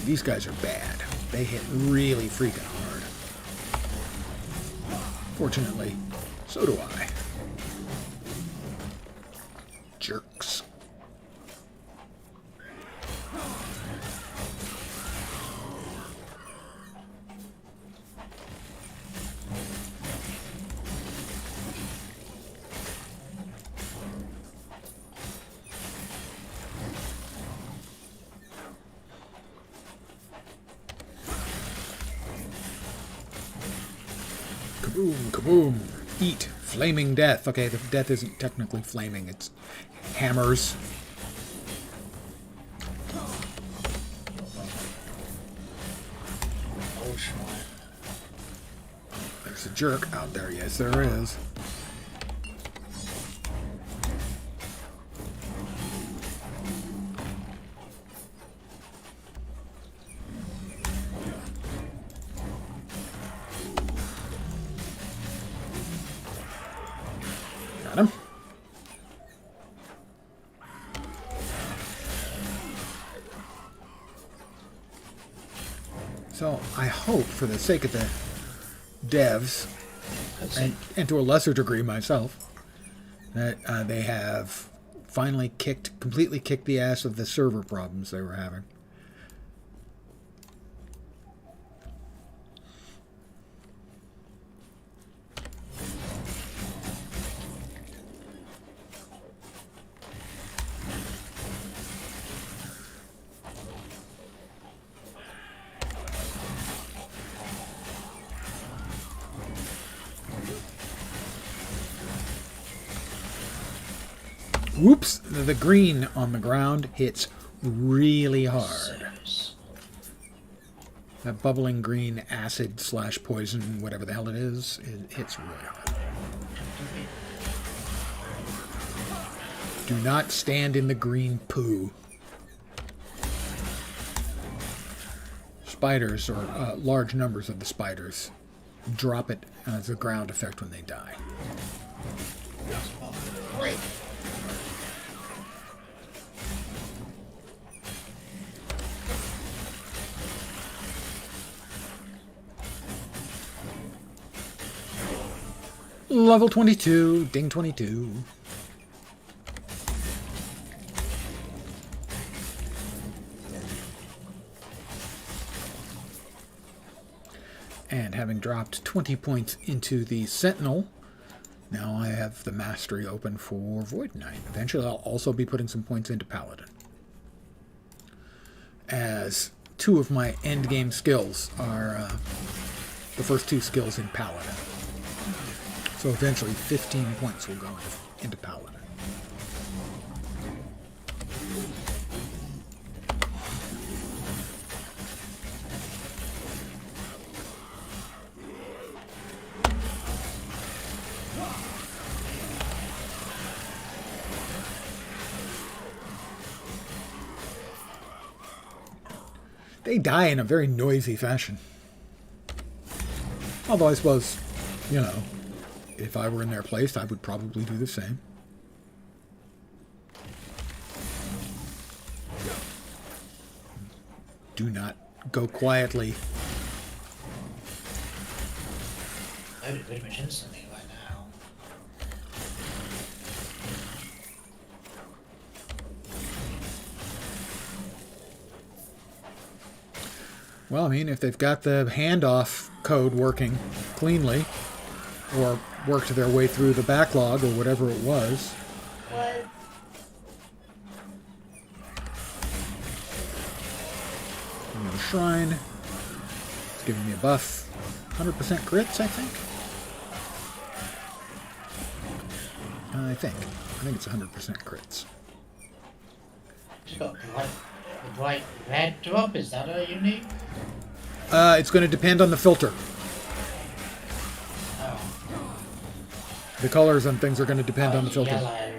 These guys are bad. They hit really freaking hard. Fortunately, so do I. Jerks. Kaboom, kaboom. Eat. Flaming death. Okay, the death isn't technically flaming. It's hammers. There's a jerk out there. Yes, there is. Got him. So I hope, for the sake of the devs, and to a lesser degree myself, that they have finally completely kicked the ass of the server problems they were having. Whoops! The green on the ground hits really hard. That bubbling green acid / poison, whatever the hell it is, it hits really hard. Do not stand in the green poo. Spiders, or large numbers of the spiders, drop it as a ground effect when they die. Level 22. Ding 22. And having dropped 20 points into the Sentinel, now I have the mastery open for Void Knight. Eventually I'll also be putting some points into Paladin, as two of my endgame skills are the first two skills in Paladin. So eventually 15 points will go into Paladin. They die in a very noisy fashion. Although I suppose, you know, if I were in their place, I would probably do the same. Do not go quietly. I would pretty much instantly right now. Well, I mean, if they've got the handoff code working cleanly, or worked their way through the backlog, or whatever it was. What? Another shrine. It's giving me a buff. 100% crits, I think. I think it's 100% crits. Just got the bright red drop, is that all you need? It's going to depend on the filter. Oh. The colors on things are going to depend on the filter. Yellow.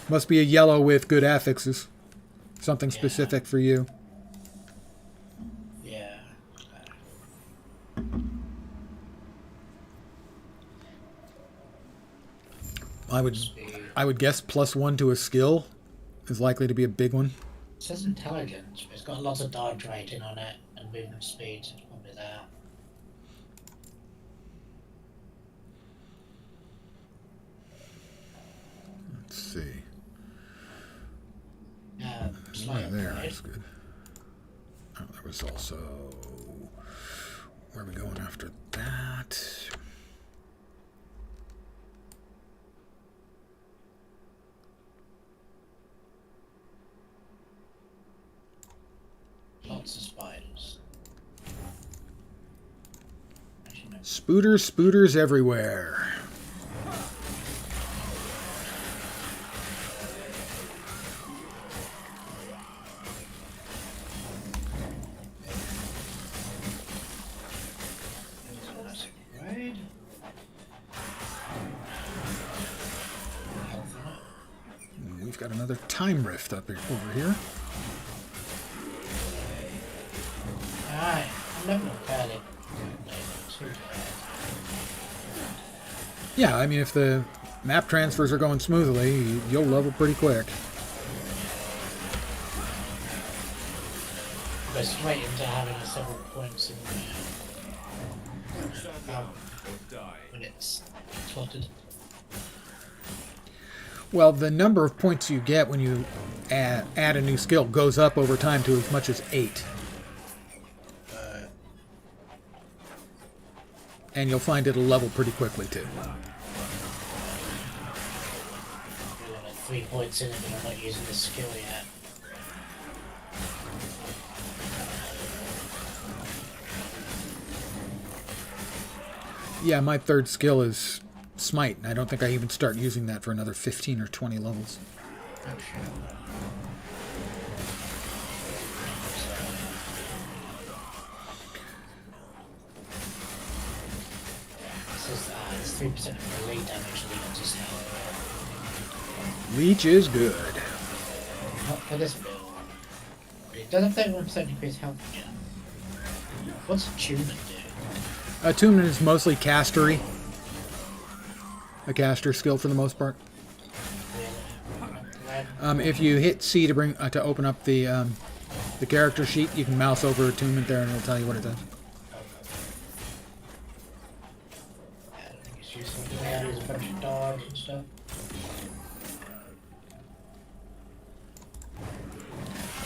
Must be a yellow with good affixes. Something specific for you. Yeah. I would guess +1 to a skill is likely to be a big one. It says intelligence, but it's got lots of dodge rating on it and movement speed, so it's probably that. Let's see. Slight There, upgrade. that's good. Oh, there was also... Where are we going after that? Lots of spiders. Actually, no. Spooters everywhere. Nice upgrade. Health on it. We've got another time rift over here. Alright, I'm level fairly too bad. Yeah, I mean, if the map transfers are going smoothly, you'll level pretty quick. Go straight into having several points in when it's plotted. Well, the number of points you get when you add a new skill goes up over time to as much as 8. And you'll find it'll level pretty quickly, too. We're like 3 points in it, but I'm not using the skill yet. Yeah, my third skill is Smite, and I don't think I even start using that for another 15 or 20 levels. Oh, sure. It's 3% of melee damage leads us now. Leech is good. Not for this build. But it does have 31% increased health again. What's Attunement do? Attunement is mostly castery. A caster skill for the most part. If you hit C to bring to open up the character sheet, you can mouse over Attunement there and it'll tell you what it does. I don't think it's useful. You may use a bunch of dodge and stuff.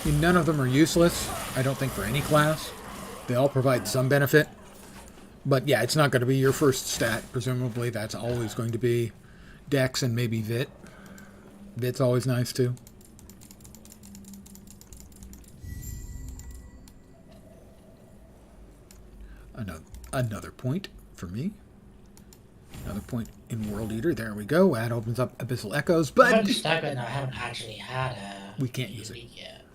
I mean, none of them are useless, I don't think, for any class. They all provide some benefit. But yeah, it's not going to be your first stat. Presumably, that's always going to be Dex and maybe Vit. Vit's always nice, too. Another point for me. Another point in World Eater. There we go. That opens up Abyssal Echoes, but I'm stuck and I haven't actually had a... we can't use it. Yet.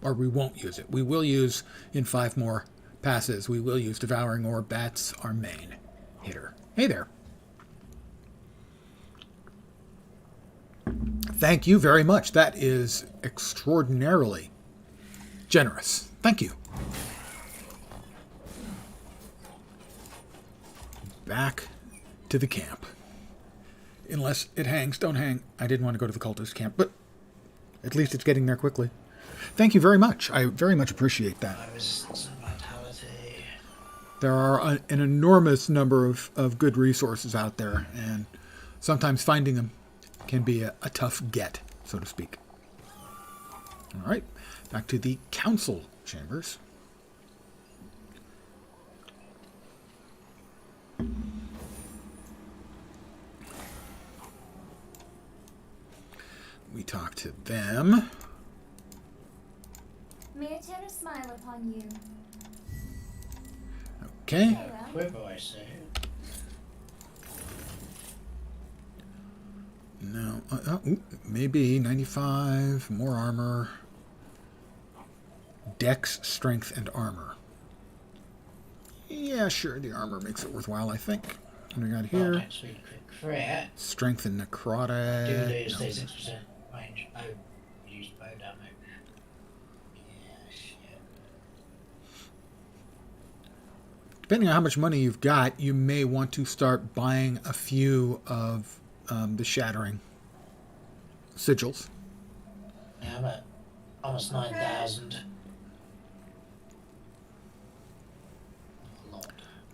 Or we won't use it. We will use, in 5 more passes, we will use Devouring Orb. That's our main hitter. Hey there. Thank you very much. That is extraordinarily generous. Thank you. Back to the camp. Unless it hangs, don't hang. I didn't want to go to the cultist camp, but at least it's getting there quickly. Thank you very much. I very much appreciate that. Resistance and vitality. There are an enormous number of good resources out there, and sometimes finding them can be a tough get, so to speak. All right, back to the council chambers. We talk to them. May Terra smile upon you. Okay. Quick voice, No. Maybe 95, more armor. Dex, strength, and armor. Yeah, sure. The armor makes it worthwhile, I think. What do we got here? Next week, quick threat. Strength and necrotic. Do lose 36% range. Oh, use bow damage. Yeah, shit. Depending on how much money you've got, you may want to start buying a few of the shattering sigils. Yeah, I'm at almost 9,000.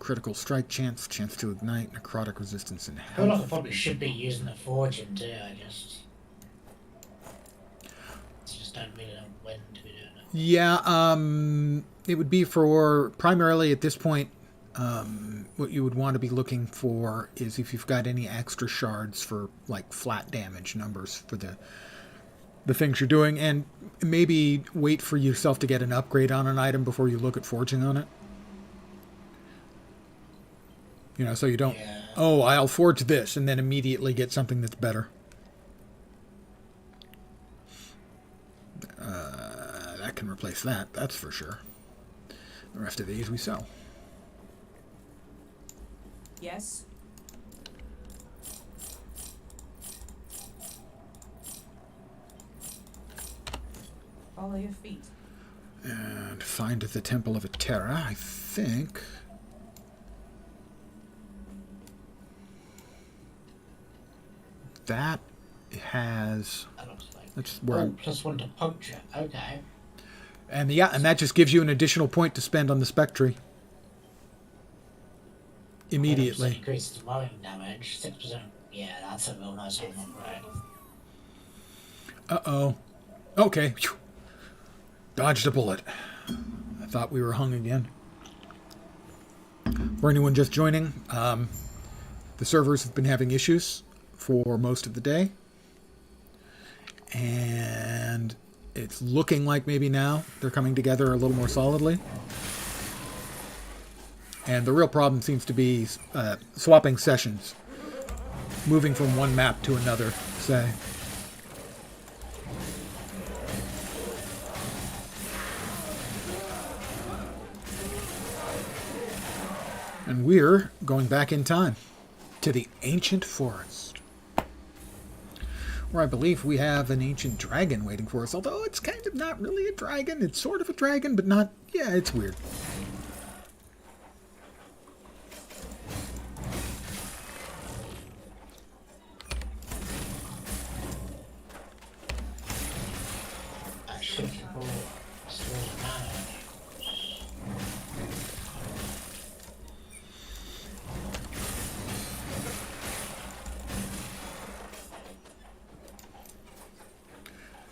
Critical strike chance to ignite, necrotic resistance, and I feel like I health. probably should be using the fortune too. I just don't really know when to be doing it. Yeah, it would be for primarily at this point. What you would want to be looking for is if you've got any extra shards for like flat damage numbers for the things you're doing, and maybe wait for yourself to get an upgrade on an item before you look at forging on it. You know, so you don't, oh, I'll forge this and then immediately get something that's better. That can replace that, that's for sure. The rest of these we sell. Yes. Follow your feet. And find the Temple of Terra, I think. That has... That looks like. That's where I'm, +1 to puncture. Okay. and yeah, and that just gives you an additional point to spend on the Spectre. Immediately. Increases mowing damage. 6%. Yeah, that's a real nice one, right? Uh-oh. Okay. Phew. Dodged a bullet. I thought we were hung again. For anyone just joining, the servers have been having issues for most of the day. And it's looking like maybe now they're coming together a little more solidly. And the real problem seems to be swapping sessions. Moving from one map to another, say. And we're going back in time to the ancient forest, where I believe we have an ancient dragon waiting for us, although it's kind of not really a dragon. It's sort of a dragon, but not... Yeah, it's weird.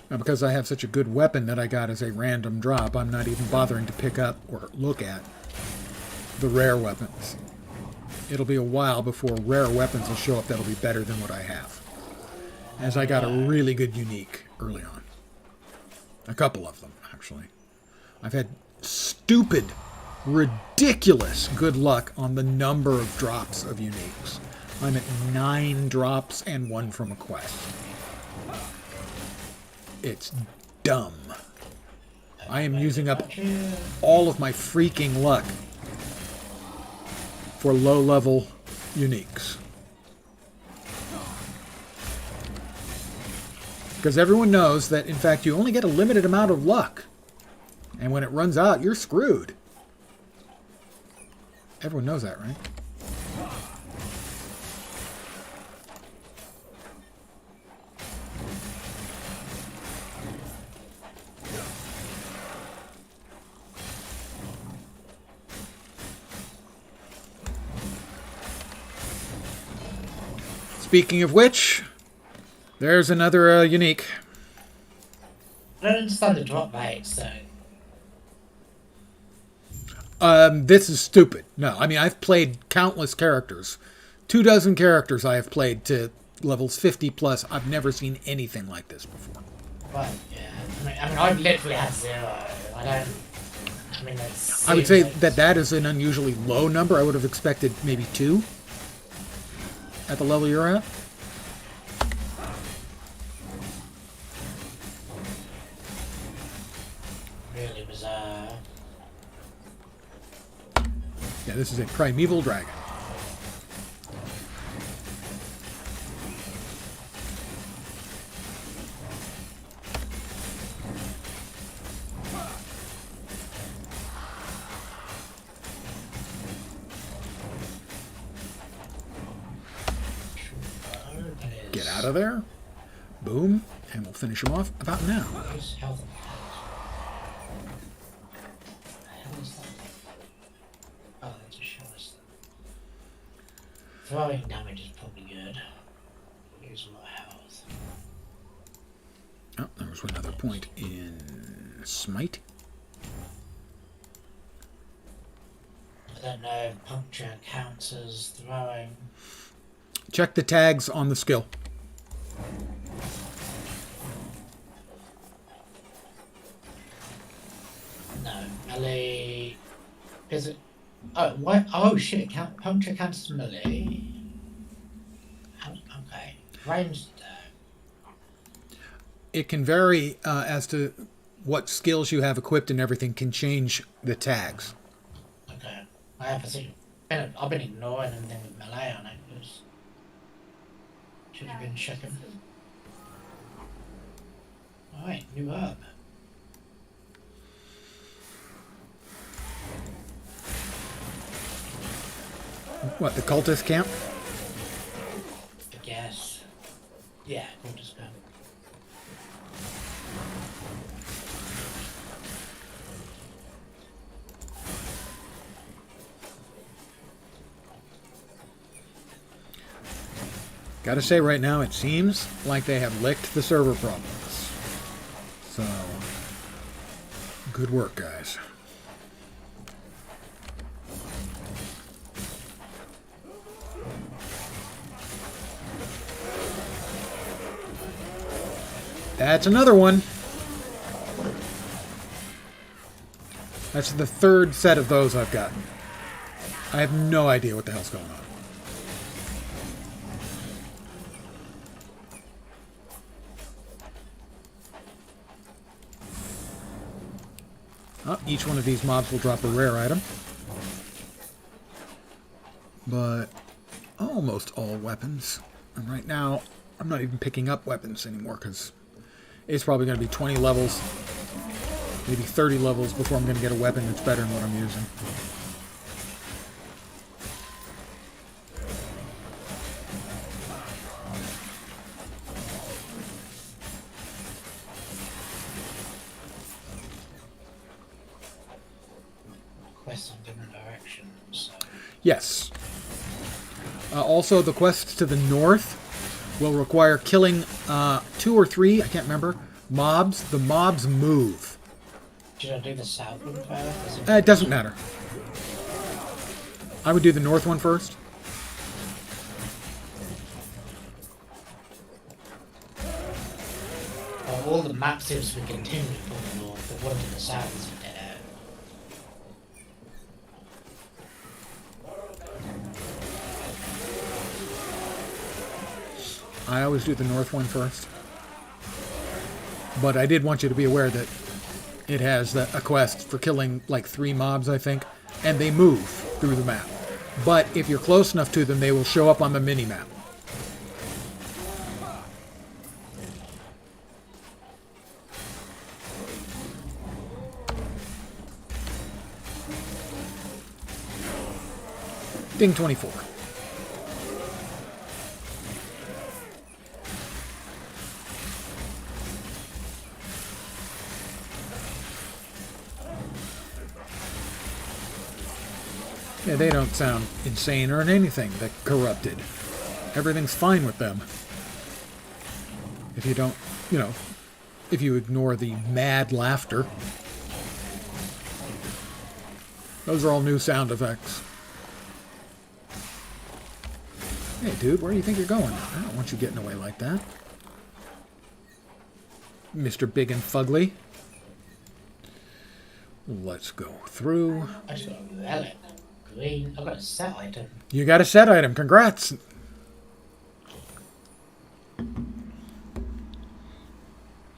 Now, because I have such a good weapon that I got as a random drop, I'm not even bothering to pick up or look at the rare weapons. It'll be a while before rare weapons will show up that'll be better than what I have. As I got a really good unique early on. A couple of them, actually. I've had stupid, ridiculous good luck on the number of drops of uniques. I'm at 9 drops and 1 from a quest. It's dumb. I am using up all of my freaking luck for low-level uniques. Because everyone knows that, in fact, you only get a limited amount of luck. And when it runs out, you're screwed. Everyone knows that, right? Speaking of which, there's another unique. I don't understand the drop rate, so... This is stupid. No, I mean, I've played countless characters. 24 characters I have played to levels 50 plus. I've never seen anything like this before. Well, yeah. I mean, I've literally had 0. I don't... I mean, that's... I would say that is an unusually low number. I would have expected maybe 2 at the level you're at. Really bizarre. Yeah, this is a primeval dragon. Get out of there. Boom. And we'll finish him off about now. Where's health and the hell is that? Oh, that just shows us that. Throwing damage is probably good. Use a lot of health. Oh, there was another point in Smite. I don't know if puncture counts as throwing. Check the tags on the skill. No, melee. Is it? Oh, what? Oh shit! Puncture counts as melee. Okay, ranged. It can vary as to what skills you have equipped, and everything can change the tags. Okay, I haven't seen. I've been ignoring anything with melee on it. Because should have been checking. All right, new herb. What, the cultist camp? I guess. Yeah, we'll just go. Gotta say, right now, it seems like they have licked the server problems. So, good work, guys. That's another one. That's the 3rd set of those I've gotten. I have no idea what the hell's going on. Oh, each one of these mobs will drop a rare item. But almost all weapons. And right now, I'm not even picking up weapons anymore because it's probably going to be 20 levels, maybe 30 levels before I'm going to get a weapon that's better than what I'm using. Quests in different directions. So. Yes. Also, the quests to the north will require killing 2 or 3, I can't remember, The mobs move. Should I do the south one first? It doesn't matter. I would do the north one first. Well, all the map seems to be continuing from the north, but one to the south is dead out. I always do the north one first. But I did want you to be aware that it has a quest for killing like 3 mobs, I think, and they move through the map. But if you're close enough to them, they will show up on the mini-map. Ding 24. Yeah, they don't sound insane or anything. They're corrupted. Everything's fine with them. If you don't, if you ignore the mad laughter. Those are all new sound effects. Hey, dude, where do you think you're going? I don't want you getting away like that. Mr. Big and Fugly. Let's go through. I just got a relic. Green. I've got a set item. You got a set item. Congrats.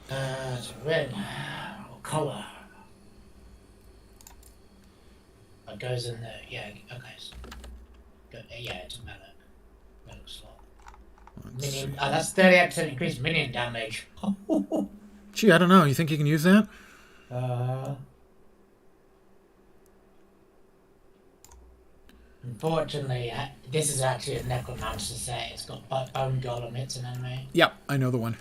It's red. What colour? It goes in there. Yeah, okay. So, yeah, it's a relic. Relic slot. Minion. Oh, that's 38% increased minion damage. Gee, I don't know. You think you can use that? Unfortunately, this is actually a necromancer set. It's got bone golem. It's an enemy. Yep, I know the one.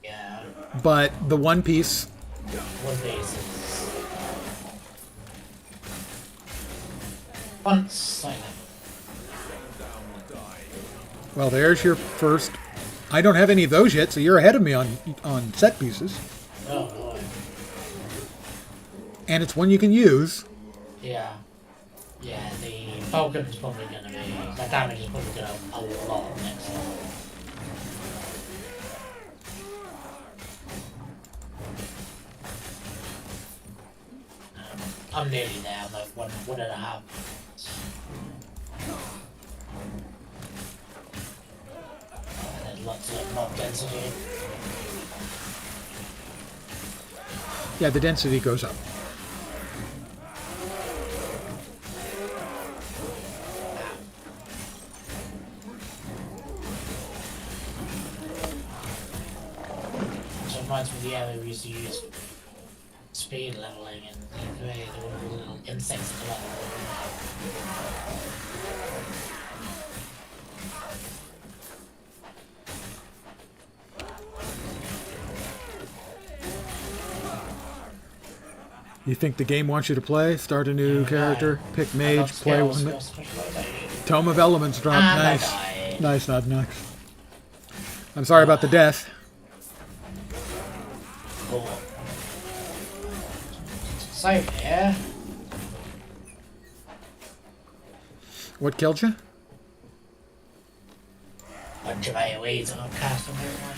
Yeah. But the one piece. One piece is once like that. Well, there's your first. I don't have any of those yet, so you're ahead of me on set pieces. Oh boy. And it's one you can use. Yeah. Yeah, the Falcon's probably going to be... The damage is probably going to a lot next time. I'm nearly there. I'm like one and a half. And there's lots of mob density. Yeah, the density goes up. Reminds me of the area we used to use speed leveling and create all the little insects to level. You think the game wants you to play? Start a new character, pick mage, play one. Tome of Elements drop. Nice. Nice, not nice. I'm sorry about the death. Cool. So, yeah. What killed you? Bunch of AoEs that I've cast on everyone.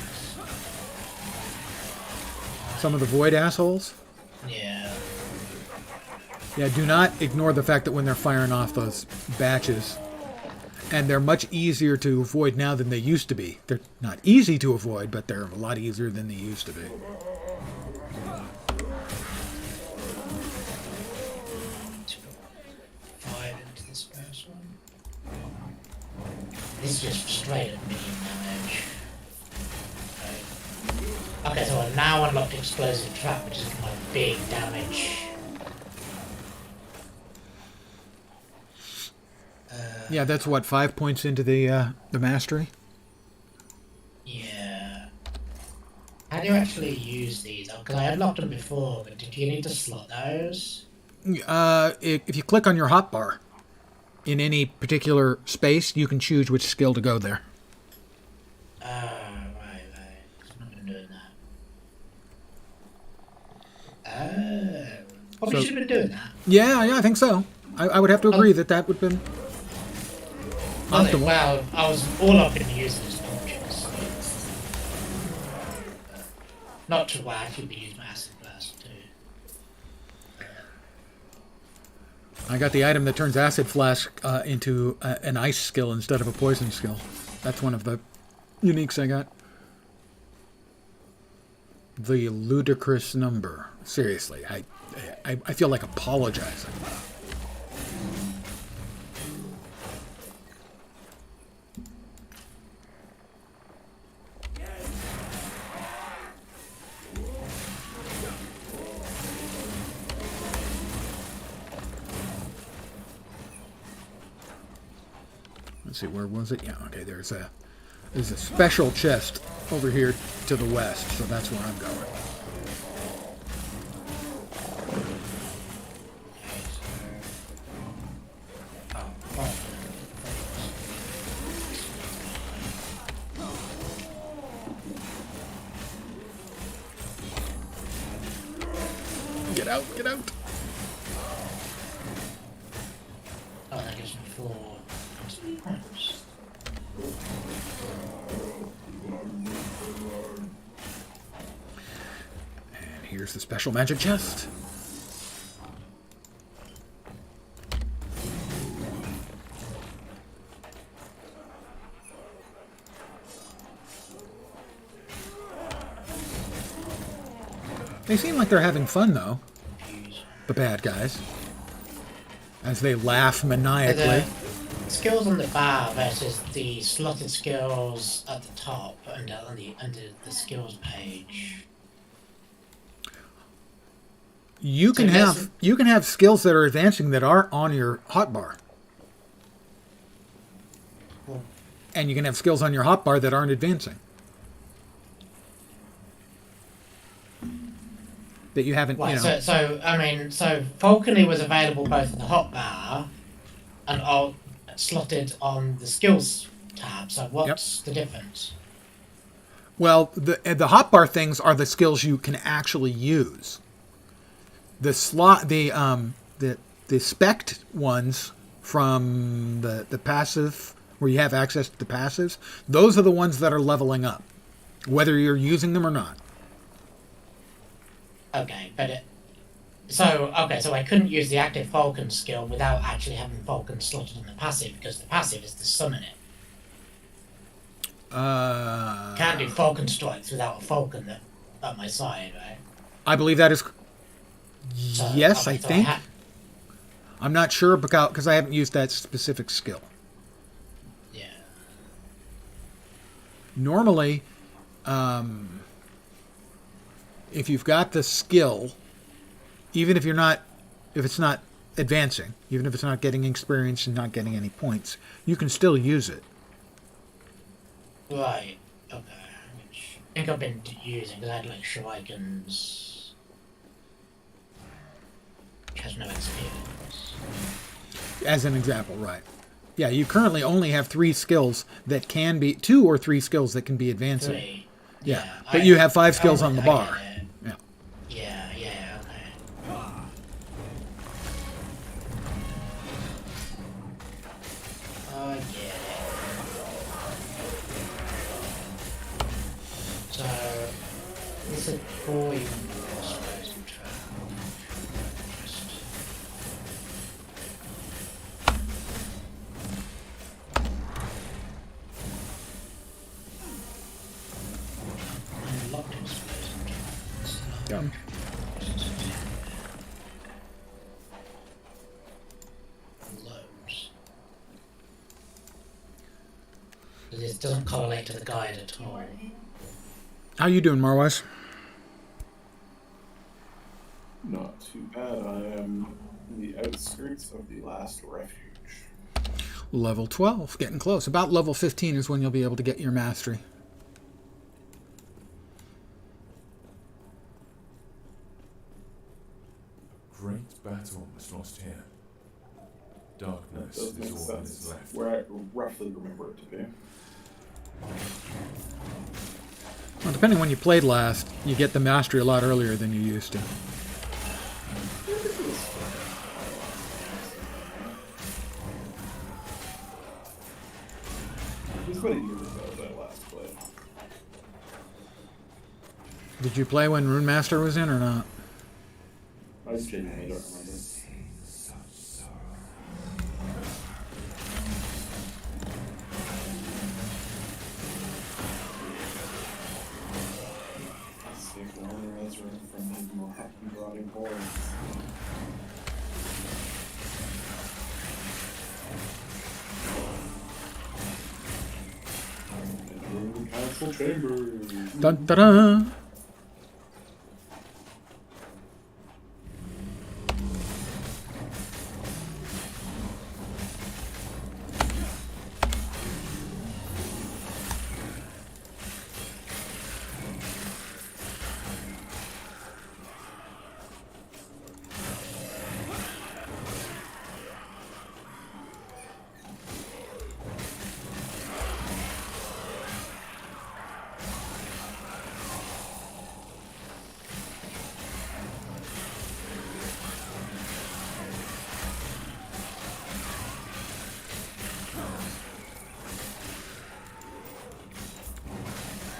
Some of the void assholes? Yeah. Yeah, do not ignore the fact that when they're firing off those batches, and they're much easier to avoid now than they used to be. They're not easy to avoid, but they're a lot easier than they used to be. Into this first one. This is just straight at medium damage. Okay, so I've now unlocked Explosive Trap, which is my big damage. Yeah, that's what, 5 points into the mastery? Yeah. How do you actually use these? Because I unlocked them before, but did you need to slot those? If you click on your hotbar in any particular space, you can choose which skill to go there. Right. I'm not been doing Probably So- should have been doing that. Yeah, I think so. I would have to agree that would have been optimal. Well, I was all up in using his torches. Not to where I could be using my acid blast too. I got the item that turns acid flash into an ice skill instead of a poison skill. That's one of the uniques I got. The ludicrous number. Seriously, I feel like apologizing. Let's see, where was it? Yeah, okay, there's a special chest over here to the west, so that's where I'm going. Get out, get out. Oh, that gives me 4 constant points. And here's the special magic chest. They seem like they're having fun, though, the bad guys, as they laugh maniacally. The skills on the bar versus the slotted skills at the top under the skills page. You can have skills that are advancing that aren't on your hotbar, and you can have skills on your hotbar that aren't advancing. That you haven't, Right, you know. so falconry was available both in the hotbar and all slotted on the skills tab. So what's the difference? Well, the hotbar things are the skills you can actually use. The spect ones from the passive, where you have access to the passives, those are the ones that are leveling up, whether you're using them or not. Okay, so I couldn't use the active falcon skill without actually having falcon slotted on the passive, because the passive is to summon it. Can't do falcon strikes without a falcon at my side, right? I believe that is. So, Yes, okay, I so think. I'm not sure because I haven't used that specific skill. Yeah. Normally, if you've got the skill, even if it's not advancing, even if it's not getting experience and not getting any points, you can still use it. Right. Okay. Which I think I've been using because I had like Shurikens, which has no experience. As an example, right. Yeah, you currently only have 3 skills that can be 2 or 3 skills that can be advancing. 3. Yeah, but you have 5 skills on the bar. Yeah. Yeah. Okay. I get it. So this is before you Done. Loads. This doesn't correlate to the guide at all. How you doing, Marwise? Not too bad. I am in the outskirts of the last refuge. Level 12, getting close. About level 15 is when you'll be able to get your mastery. Great battle was lost here. That Darkness does make is all that is sense. left. Where I roughly remember it to be. Well, depending when you played last, you get the mastery a lot earlier than you used to. about a year ago that I last played. Did you play when Rune Master was in or not? I genuinely don't remember. Sick Warner Ezra from his marauding hordes. Entering the council chambers. Dun dun dun!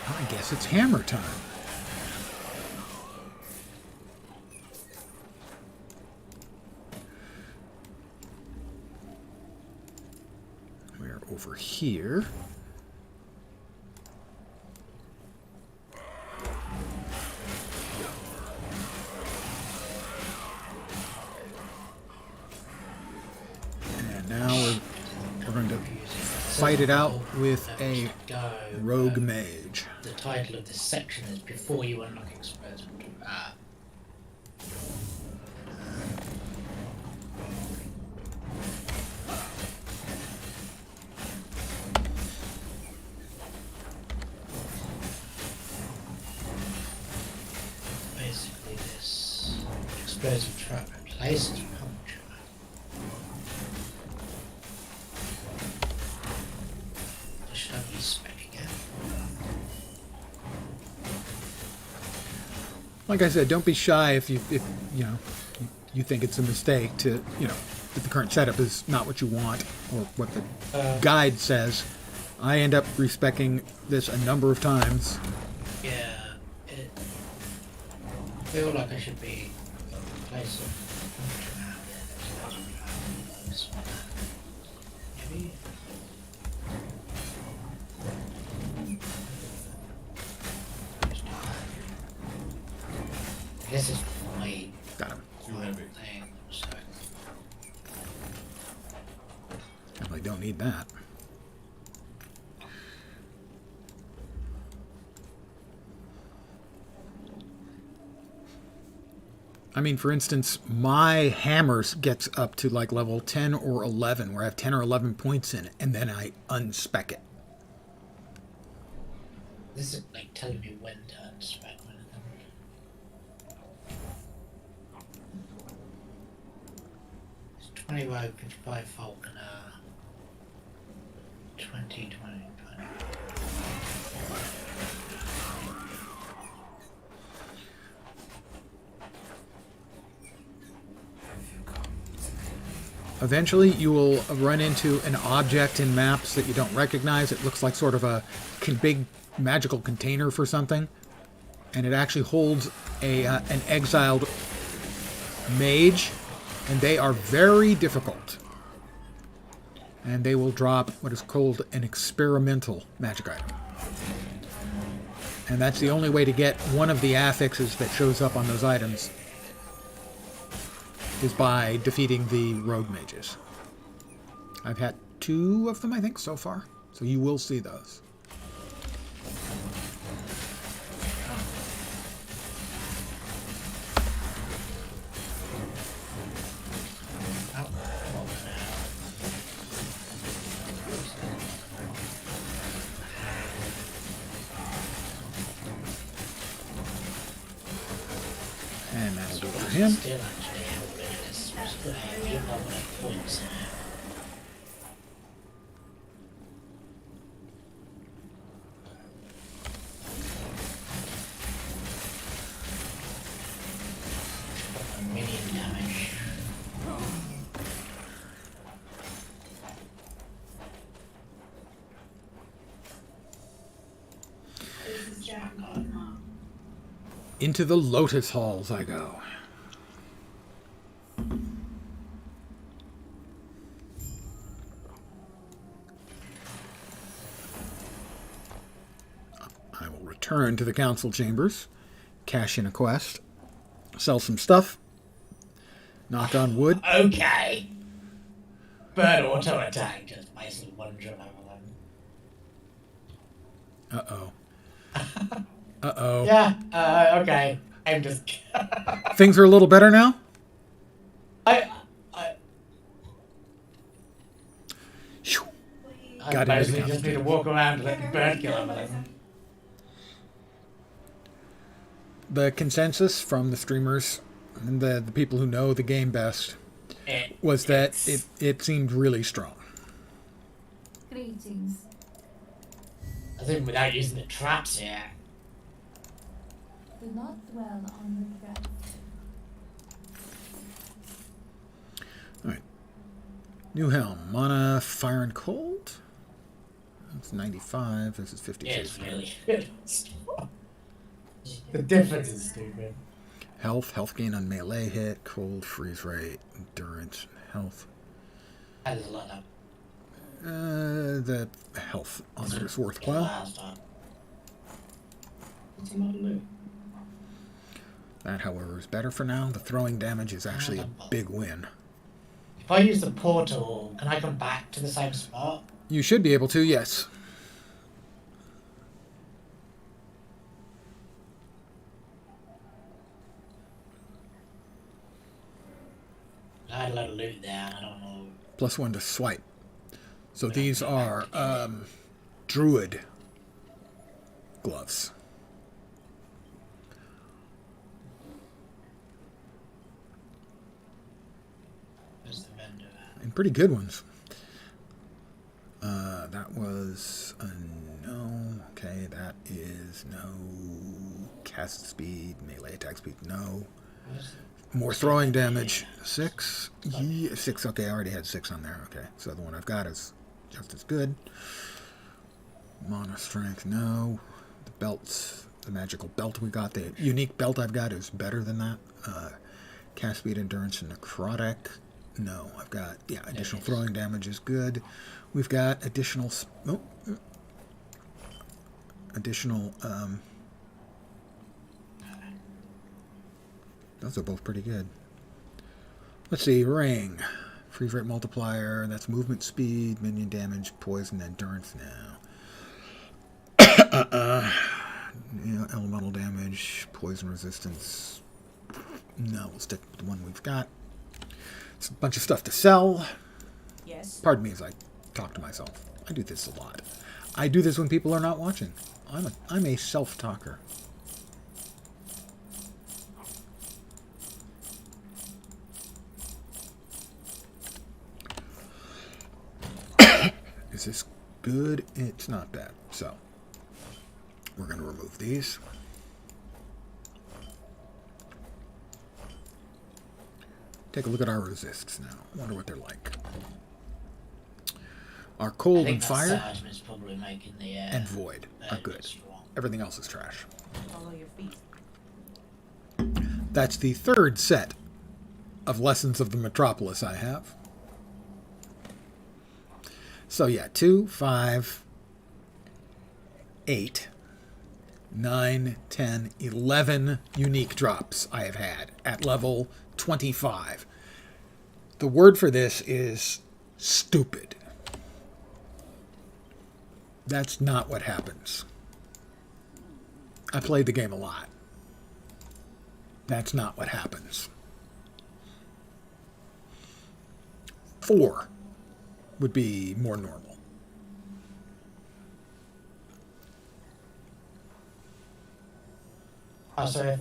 I guess it's hammer time. We're over here. And now we're going to fight it out with a rogue mage. The title of this section is Before You Unlock Explosive. Basically, this explosive trap replaces puncture. The shiny spec again. Like I said, don't be shy if you think it's a mistake to that the current setup is not what you want or what the guide says. I end up respecing this a number of times. Yeah, I feel like I should be replacing puncture now. Maybe. This is my Got him. Too heavy. thing, so Definitely don't need that. I mean, for instance, my hammers gets up to like level 10 or 11, where I have 10 or 11 points in it, and then I unspec it. this is like telling me when to unspec when it It's 20 by 55 Falconer. 20. Eventually, you will run into an object in maps that you don't recognize. It looks like sort of a big magical container for something, and it actually holds an exiled mage, and they are very difficult. And they will drop what is called an experimental magic item. And that's the only way to get one of the affixes that shows up on those items, is by defeating the rogue mages. I've had 2 of them, I think, so far. So you will see those. And that'll do it for him. Still actually have a bit of this. Still have you know what points in it. Minion damage. Into the Lotus Halls I go. I will return to the council chambers, cash in a quest, sell some stuff, knock on wood. Okay. Bird auto attack, just basically one drum over them. Uh-oh. Uh-oh. Yeah, okay. I'm just... Things are a little better now? I Phew. Got into the basically council just need to chambers. walk around and let the bird kill everything. The consensus from the streamers and the people who know the game best was that it seemed really strong. Greetings. I think without using the traps here. Do not dwell on regret. Alright. New Helm. Mana, Fire and Cold? That's 95. This is 52. It's really good. The difference is stupid. Health gain on melee hit, cold, freeze rate, endurance, health. That is a lot of... The health on it is worthwhile. Last time. What's another loot? That, however, is better for now. The throwing damage is actually a big win. If I use the portal, can I come back to the same spot? You should be able to, yes. I had a lot of loot there, and I don't know. +1 to swipe. So these are druid gloves. Where's the vendor at? And pretty good ones. That was a no. Okay, that is no. Cast speed, melee attack speed, no. More throwing damage, 6. Yeah, 6, okay, I already had 6 on there. Okay, so the one I've got is just as good. Mana strength, no. The belts, the magical belt we got, the unique belt I've got is better than that. Cast speed, endurance, and necrotic. No, I've got, yeah, additional throwing damage is good. We've got additional, those are both pretty good. Let's see, ring. Freeze rate multiplier, that's movement speed, minion damage, poison, endurance now. Elemental damage, poison resistance. No, we'll stick with the one we've got. It's a bunch of stuff to sell. Yes. Pardon me as I talk to myself. I do this a lot. I do this when people are not watching. I'm a self-talker. Is this good? It's not bad. So, we're going to remove these. Take a look at our resists now. Wonder what they're like. Our cold and fire Seismic is probably making the and void are good. strong. Everything else is trash. Follow your feet. That's the third set of Lessons of the Metropolis I have. So yeah, 2, 5, 8, 9, 10, 11 unique drops I have had at level 25. The word for this is stupid. That's not what happens. I played the game a lot. That's not what happens. 4 would be more normal. Oh, so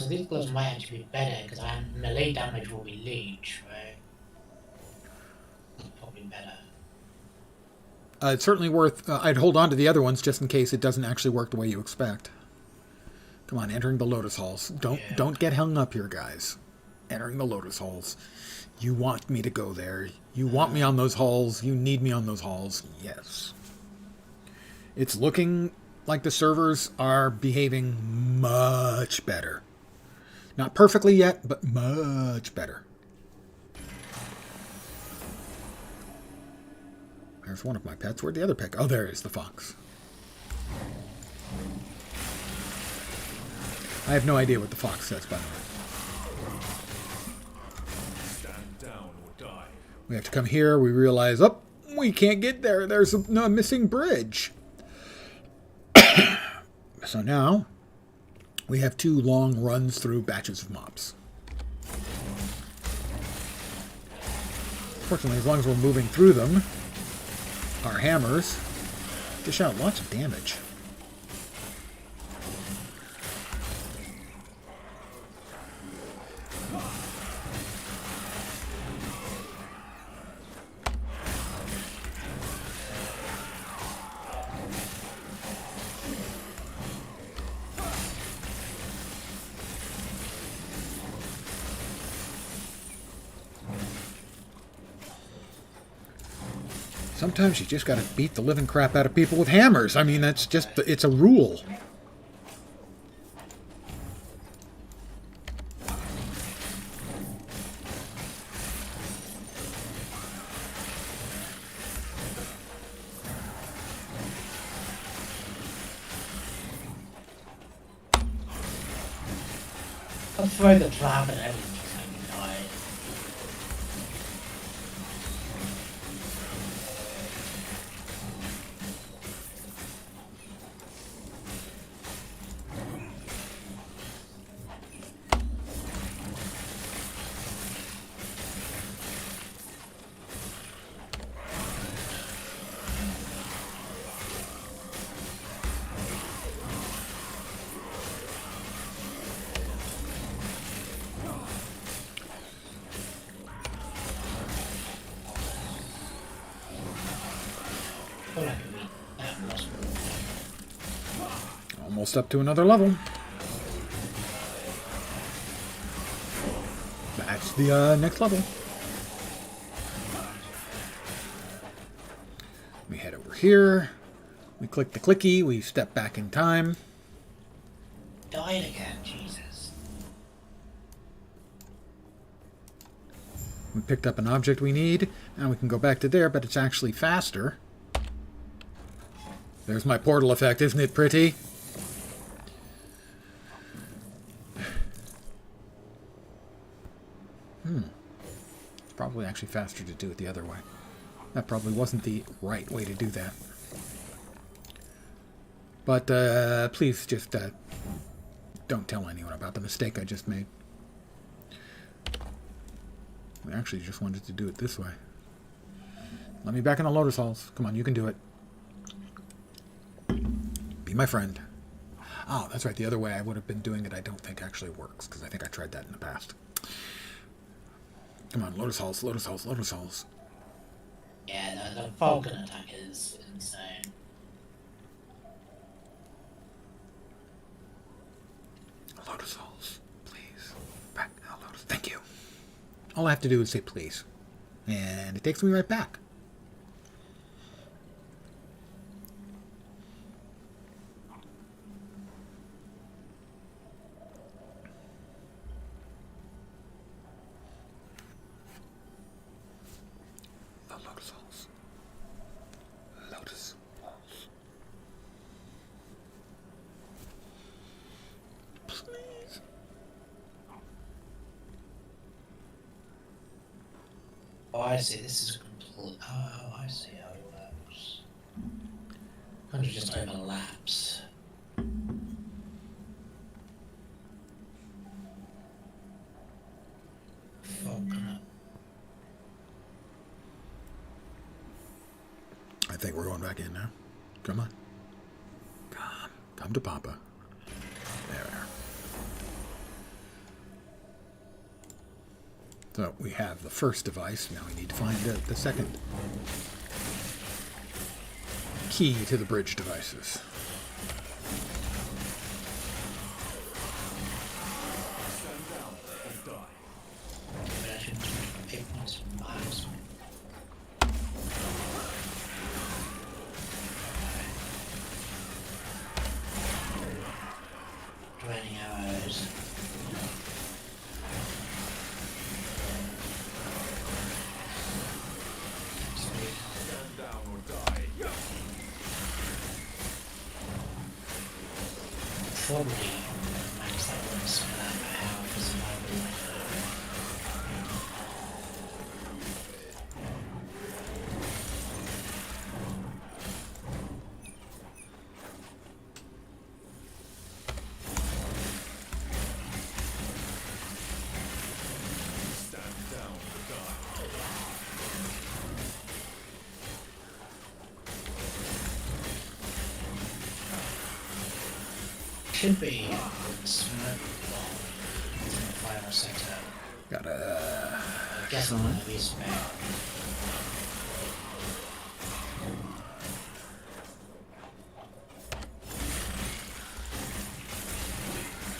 these gloves might actually be better because melee damage will be leech, right? Probably better. It's certainly worth... I'd hold on to the other ones just in case it doesn't actually work the way you expect. Come on, entering the Lotus Halls. Don't get hung up here, guys. Entering the Lotus Halls. You want me to go there. You want me on those halls. You need me on those halls. Yes. It's looking like the servers are behaving much better. Not perfectly yet, but much better. There's one of my pets. Where'd the other pet go? Oh, there is the fox. I have no idea what the fox says, by the way. Stand down or die. We have to come here. We realize, oh, we can't get there. There's a missing bridge. So now we have 2 long runs through batches of mobs. Fortunately, as long as we're moving through them, our hammers dish out lots of damage. Sometimes you just gotta beat the living crap out of people with hammers. I mean, that's just, it's a rule. I'll throw the trap and everything can die. Feel like we that lost. Almost up to another level. That's the next level. We head over here. We click the clicky. We step back in time. Died again, Jesus. We picked up an object we need. Now we can go back to there, but it's actually faster. There's my portal effect. Isn't it pretty? It's probably actually faster to do it the other way. That probably wasn't the right way to do that. But please just don't tell anyone about the mistake I just made. We actually just wanted to do it this way. Let me back in the Lotus Halls. Come on, you can do it. Be my friend. Oh, that's right. The other way I would have been doing it I don't think actually works, because I think I tried that in the past. Come on, Lotus Halls, Lotus Halls, Lotus Halls. Yeah, the Falcon attack is insane. Lotus Halls, please. Back now, Lotus. Thank you. All I have to do is say please. And it takes me right back. The Lotus Halls. Lotus Halls. Please. Oh, I see. This is a complete. Oh, I see how it works. And it just overlaps. Falcon. I think we're going back in now. Come on. Come to Papa. There. So we have the first device. Now we need to find the second key to the bridge devices. Stand down or die. But I should pick points from miles. probably makes that one spin out of how because of my will. Stand down or die. Should be smoke bomb in the final sector. Gotta. I guess I'm gonna be spare.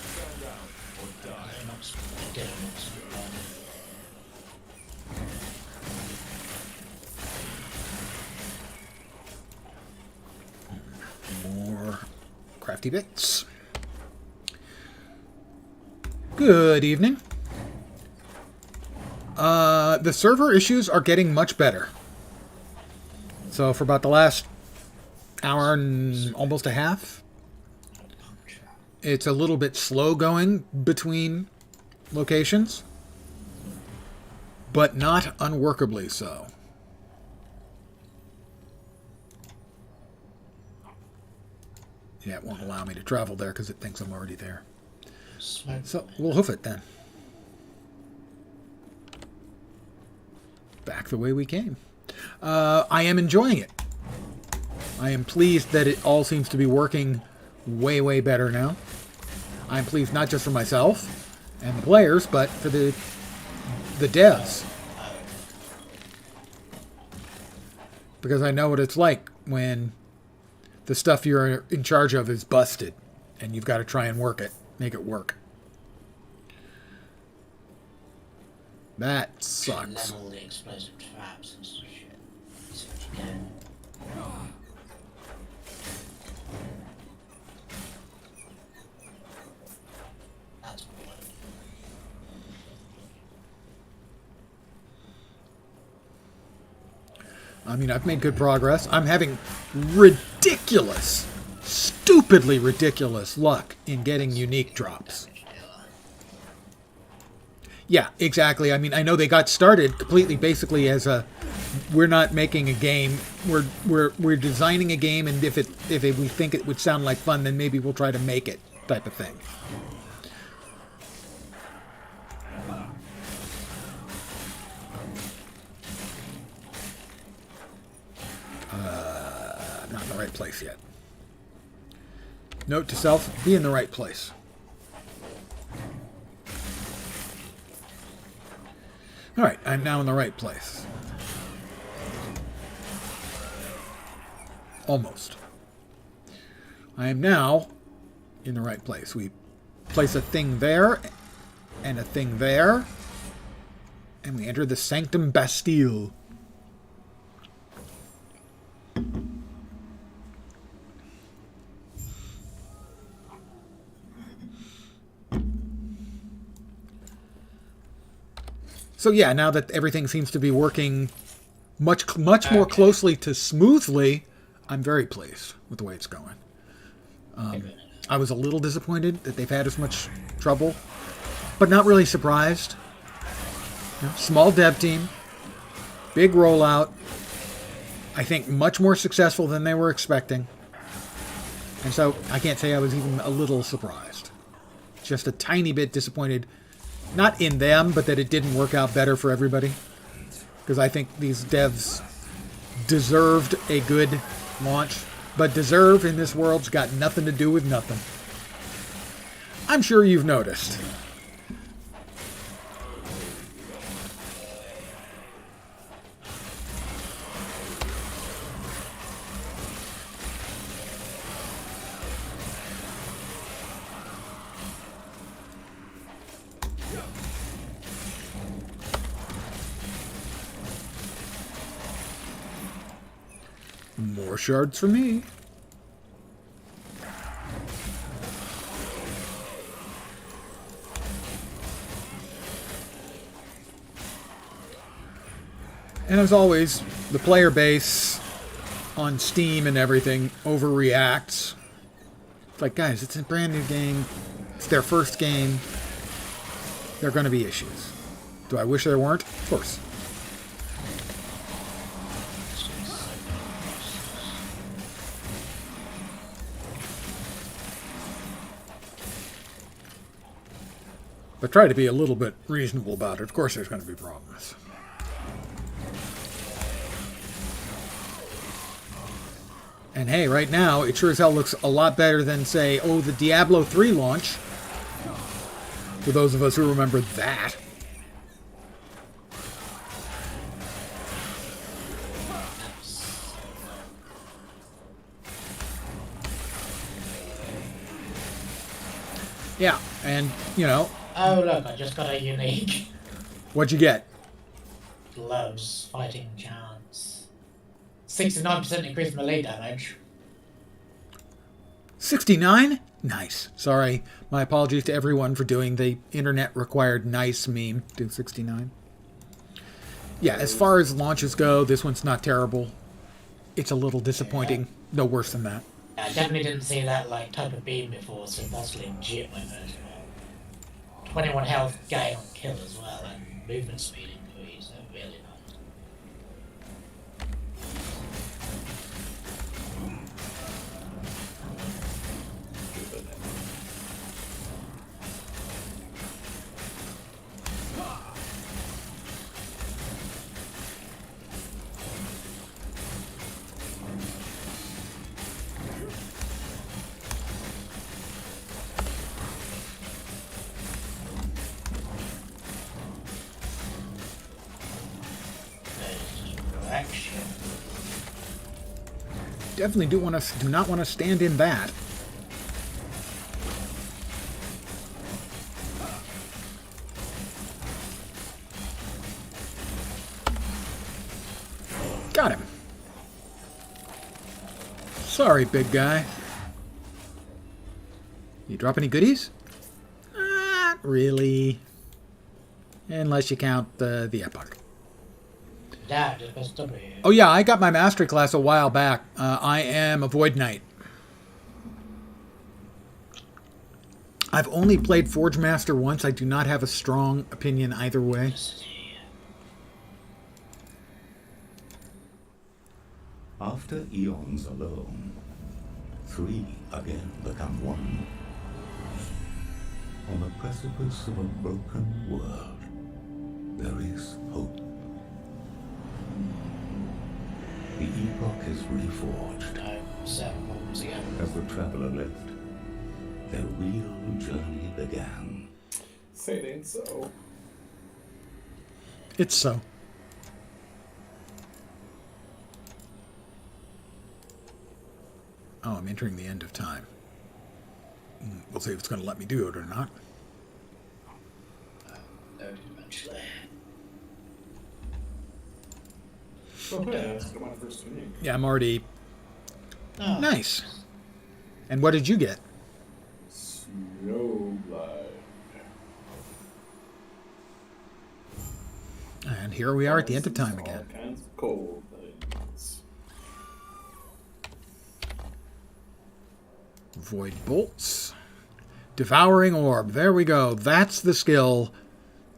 Stand down or die. I'm not I did not smoke bomb. More crafty bits. Good evening. The server issues are getting much better. So for about the last hour and almost a half, it's a little bit slow going between locations, but not unworkably so. Yeah, it won't allow me to travel there because it thinks I'm already there. Smoke So we'll hoof it then. Back the way we came. I am enjoying it. I am pleased that it all seems to be working way, way better now. I'm pleased not just for myself and the players, but for the devs. Because I know what it's like when the stuff you're in charge of is busted and you've got to try and work it, make it work. That sucks. level the explosive traps and such shit. See what you can. That's good. I mean, I've made good progress. I'm having ridiculous, stupidly ridiculous luck in getting unique drops. Yeah, exactly. I mean, I know they got started completely basically as a we're not making a game. We're designing a game, and if we think it would sound like fun, then maybe we'll try to make it type of thing. I'm not in the right place yet. Note to self, be in the right place. All right, I'm now in the right place. Almost. I am now in the right place. We place a thing there and a thing there, and we enter the Sanctum Bastille. So yeah, now that everything seems to be working much more closely to smoothly, I'm very pleased with the way it's going. I was a little disappointed that they've had as much trouble, but not really surprised. You know, small dev team, big rollout. I think much more successful than they were expecting. And so I can't say I was even a little surprised. Just a tiny bit disappointed. Not in them, but that it didn't work out better for everybody. Because I think these devs deserved a good launch. But deserve in this world's got nothing to do with nothing. I'm sure you've noticed. More shards for me. And as always, the player base on Steam and everything overreacts. It's like, guys, it's a brand new game. It's their first game. There are going to be issues. Do I wish there weren't? Of course. But try to be a little bit reasonable about it. Of course there's going to be problems. And hey, right now, it sure as hell looks a lot better than, say, the Diablo 3 launch. For those of us who remember that. Yeah, and, you know... Oh, look, I just got a unique. What'd you get? Gloves, fighting chance. 69% increased melee damage. 69? Nice. Sorry. My apologies to everyone for doing the internet-required nice meme. Do 69. Yeah, as far as launches go, this one's not terrible. It's a little disappointing. No worse than that. I definitely didn't see that like type of beam before, so that's legit my first one. 21 health gain on kill as well, and movement speed increase. They're really nice. Action. Definitely do not want to stand in that. Got him. Sorry, big guy. You drop any goodies? Not really. Unless you count the Epoch. Yeah, just press W. Oh yeah, I got my mastery class a while back. I am a Void Knight. I've only played Forge Master once. I do not have a strong opinion either way. After eons alone, three again become one. On the precipice of a broken world, there is hope. The epoch is reforged. No, 7 months ago. As the traveler left, their real journey began. Say it ain't so. It's so. Oh, I'm entering the end of time. We'll see if it's going to let me do it or not. Loaded eventually. Oh, yeah, that's my first unique. Yeah, I'm already... Oh, Nice. And what did you get? Snowblind. And here we are at the end of time All again. kinds of cold things. Void bolts. Devouring orb. There we go. That's the skill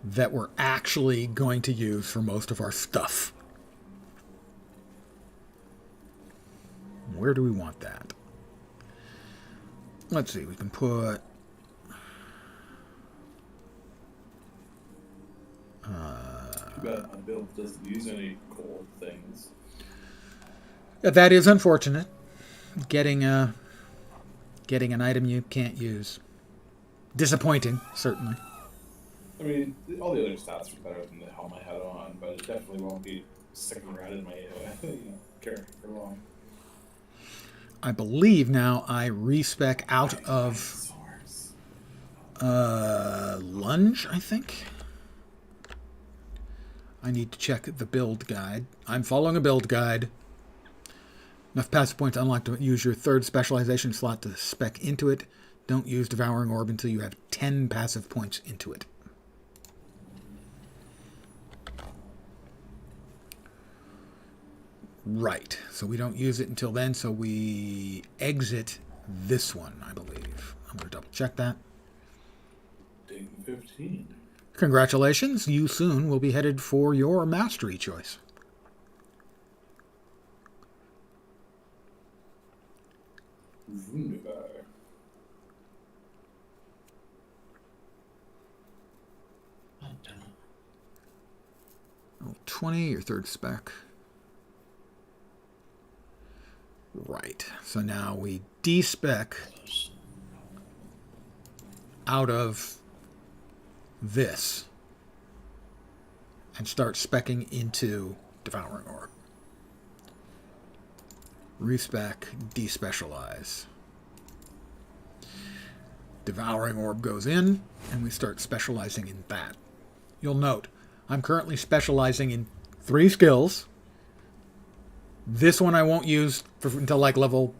that we're actually going to use for most of our stuff. Where do we want that? Let's see. We can put... Too bad my build doesn't use any cold things. That is unfortunate. Getting an item you can't use. Disappointing, certainly. I mean, all the other stats are better than the helm I had on, but it definitely won't be sticking around in my character for long. I believe now I respec out of Swords. lunge, I think. I need to check the build guide. I'm following a build guide. Enough passive points unlocked to use your third specialization slot to spec into it. Don't use Devouring Orb until you have 10 passive points into it. Right, so we don't use it until then, so we exit this one, I believe. I'm going to double check that. Ding 15. Congratulations, you soon will be headed for your mastery choice. Wunderbar. I don't know. 20, your third spec. Right. So now we despec Close. out of this and start specking into Devouring Orb. Respec, despecialize. Devouring Orb goes in, and we start specializing in that. You'll note, I'm currently specializing in 3 skills. This one I won't use until like level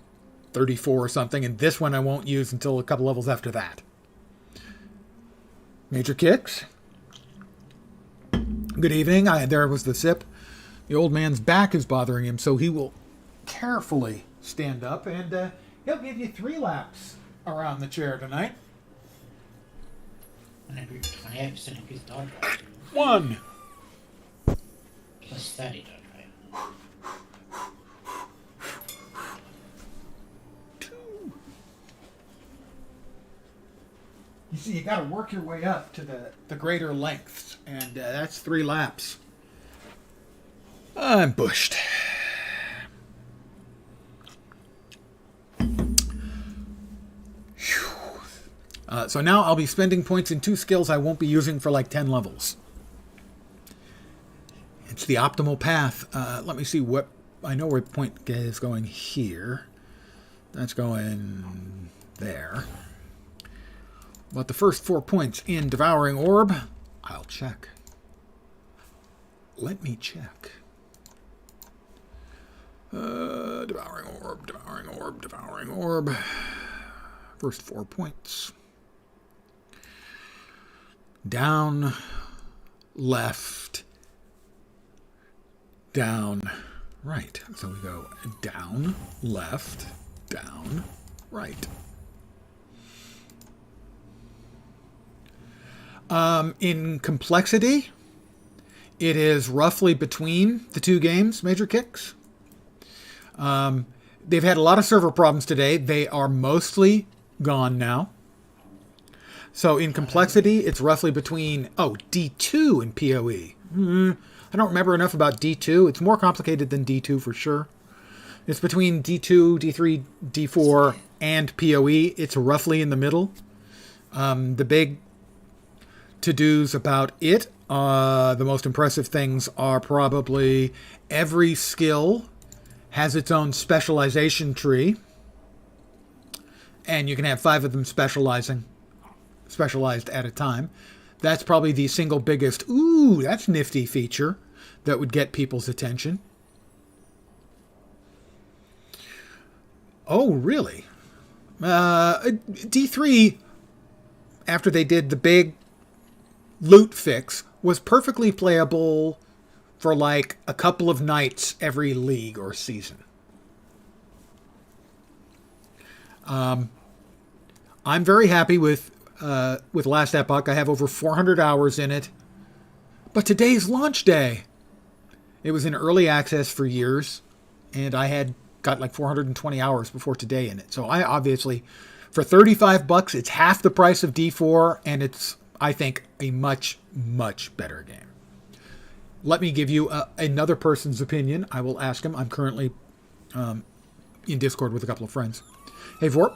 34 or something, and this one I won't use until a couple levels after that. Major Kicks. Good evening. There was the sip. The old man's back is bothering him, so he will carefully stand up, and he'll give you 3 laps around the chair tonight. And every 28% increase dodge rate. 1. Plus 30 dodge rate. 2. You see, you got to work your way up to the greater lengths, and that's 3 laps. I'm bushed. So now I'll be spending points in 2 skills I won't be using for like 10 levels. It's the optimal path. Let me see what... I know where point is going here. That's going there. But the first 4 points in Devouring Orb, I'll check. Let me check. Devouring Orb, Devouring Orb, Devouring Orb. First 4 points. Down, left, down, right. So we go down, left, down, right. In complexity, it is roughly between the 2 games, Major Kicks. They've had a lot of server problems today. They are mostly gone now. So in complexity, it's roughly between, D2 and PoE. I don't remember enough about D2. It's more complicated than D2 for sure. It's between D2, D3, D4, and PoE. It's roughly in the middle. The big to-dos about it, the most impressive things are probably every skill has its own specialization tree. And you can have 5 of them specialized at a time. That's probably the single biggest, ooh, that's nifty feature that would get people's attention. Oh, really? D3, after they did the big loot fix, was perfectly playable for like a couple of nights every league or season. I'm very happy with Last Epoch. I have over 400 hours in it. But today's launch day. It was in early access for years, and I had got like 420 hours before today in it. So I obviously, for $35, it's half the price of D4, and it's, I think, a much, much better game. Let me give you another person's opinion. I will ask him. I'm currently in Discord with a couple of friends. Hey, Vorp.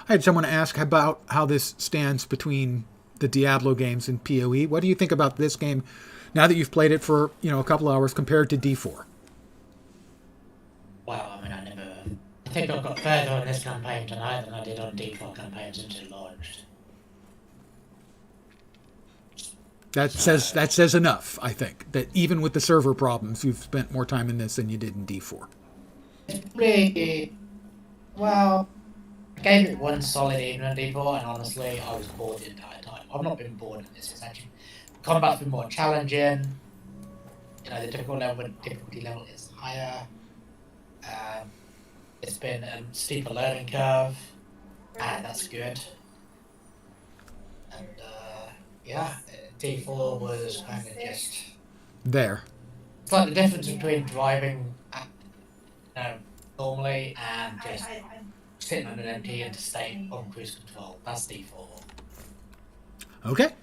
I had someone ask about how this stands between the Diablo games and PoE. What do you think about this game now that you've played it for, a couple hours compared to D4? Wow, I mean, I think I've got further on this campaign tonight than I did on D4 campaigns until it launched. That says enough, I think. That even with the server problems, you've spent more time in this than you did in D4. It's pretty... Well, I gave it one solid evening on D4, and honestly, I was bored the entire time. I've not been bored in this. It's actually... Combat's been more challenging. The difficulty level is higher. It's been a steeper learning curve, and that's good. And yeah, D4 was kind of just. There. It's like the difference between driving, normally and just sitting on an empty interstate on cruise control. That's D4. Okay. Not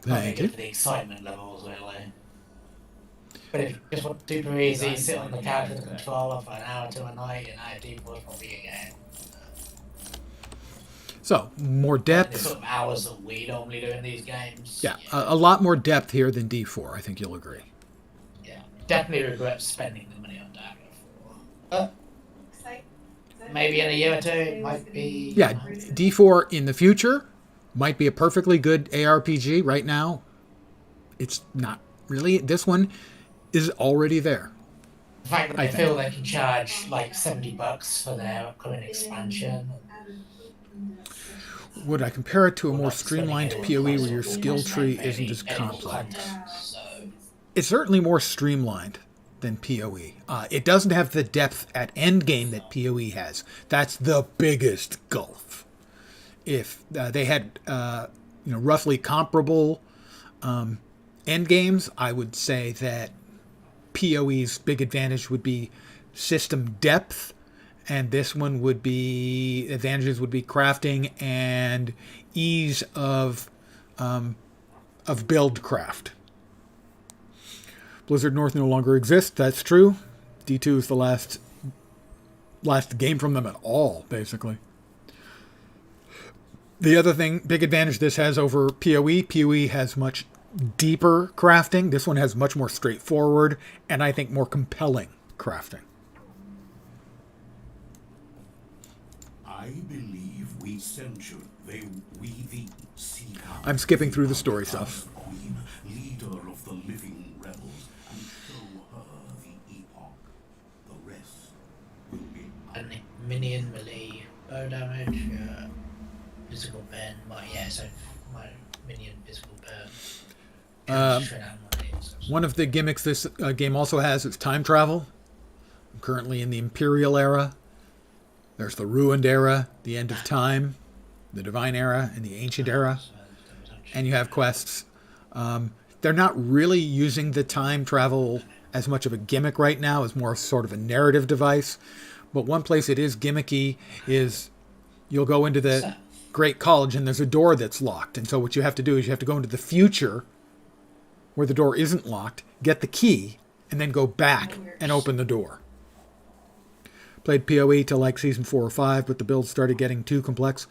very Thank good you. for the excitement levels, really. But if you just want super easy, sit on the couch with the controller for an hour to a night, and D4 is probably a game. So, more The depth. sort of hours that we normally do in these games. Yeah, a lot more depth here than D4, I think you'll agree. Yeah. Definitely regret spending the money on Dagger 4. But maybe in a year or two, it might be. Yeah, D4 in the future might be a perfectly good ARPG. Right now, it's not really. This one is already there. The fact that I they think. feel they can charge like $70 for their upcoming expansion. Would I compare it to a more Well, that's streamlined spending PoE where it your on skill almost tree like isn't maybe as edible complex? content, so It's certainly more streamlined than PoE. It doesn't have the depth at endgame that PoE has. That's the biggest gulf. If they had roughly comparable endgames, I would say that PoE's big advantage would be system depth, and this one would be advantages would be crafting and ease of build craft. Blizzard North no longer exists. That's true. D2 is the last game from them at all, basically. The other thing, big advantage this has over PoE. PoE has much deeper crafting. This one has much more straightforward and I think more compelling crafting. I believe we censured we the sea. I'm skipping through the story stuff. Queen, leader of the living rebels, and show her the epoch. The rest will be and minion melee bow damage, physical burn. So my minion physical burn. One of the gimmicks this game also has is time travel. I'm currently in the Imperial era. There's the Ruined era, the End of Time, the Divine era, and the Ancient era. And you have quests. They're not really using the time travel as much of a gimmick right now, as more sort of a narrative device. But one place it is gimmicky is you'll go into the Great College and there's a door that's locked. And so what you have to do is you have to go into the future where the door isn't locked, get the key, and then go back and open the door. Played PoE till like season 4 or 5, but the builds started getting too complex.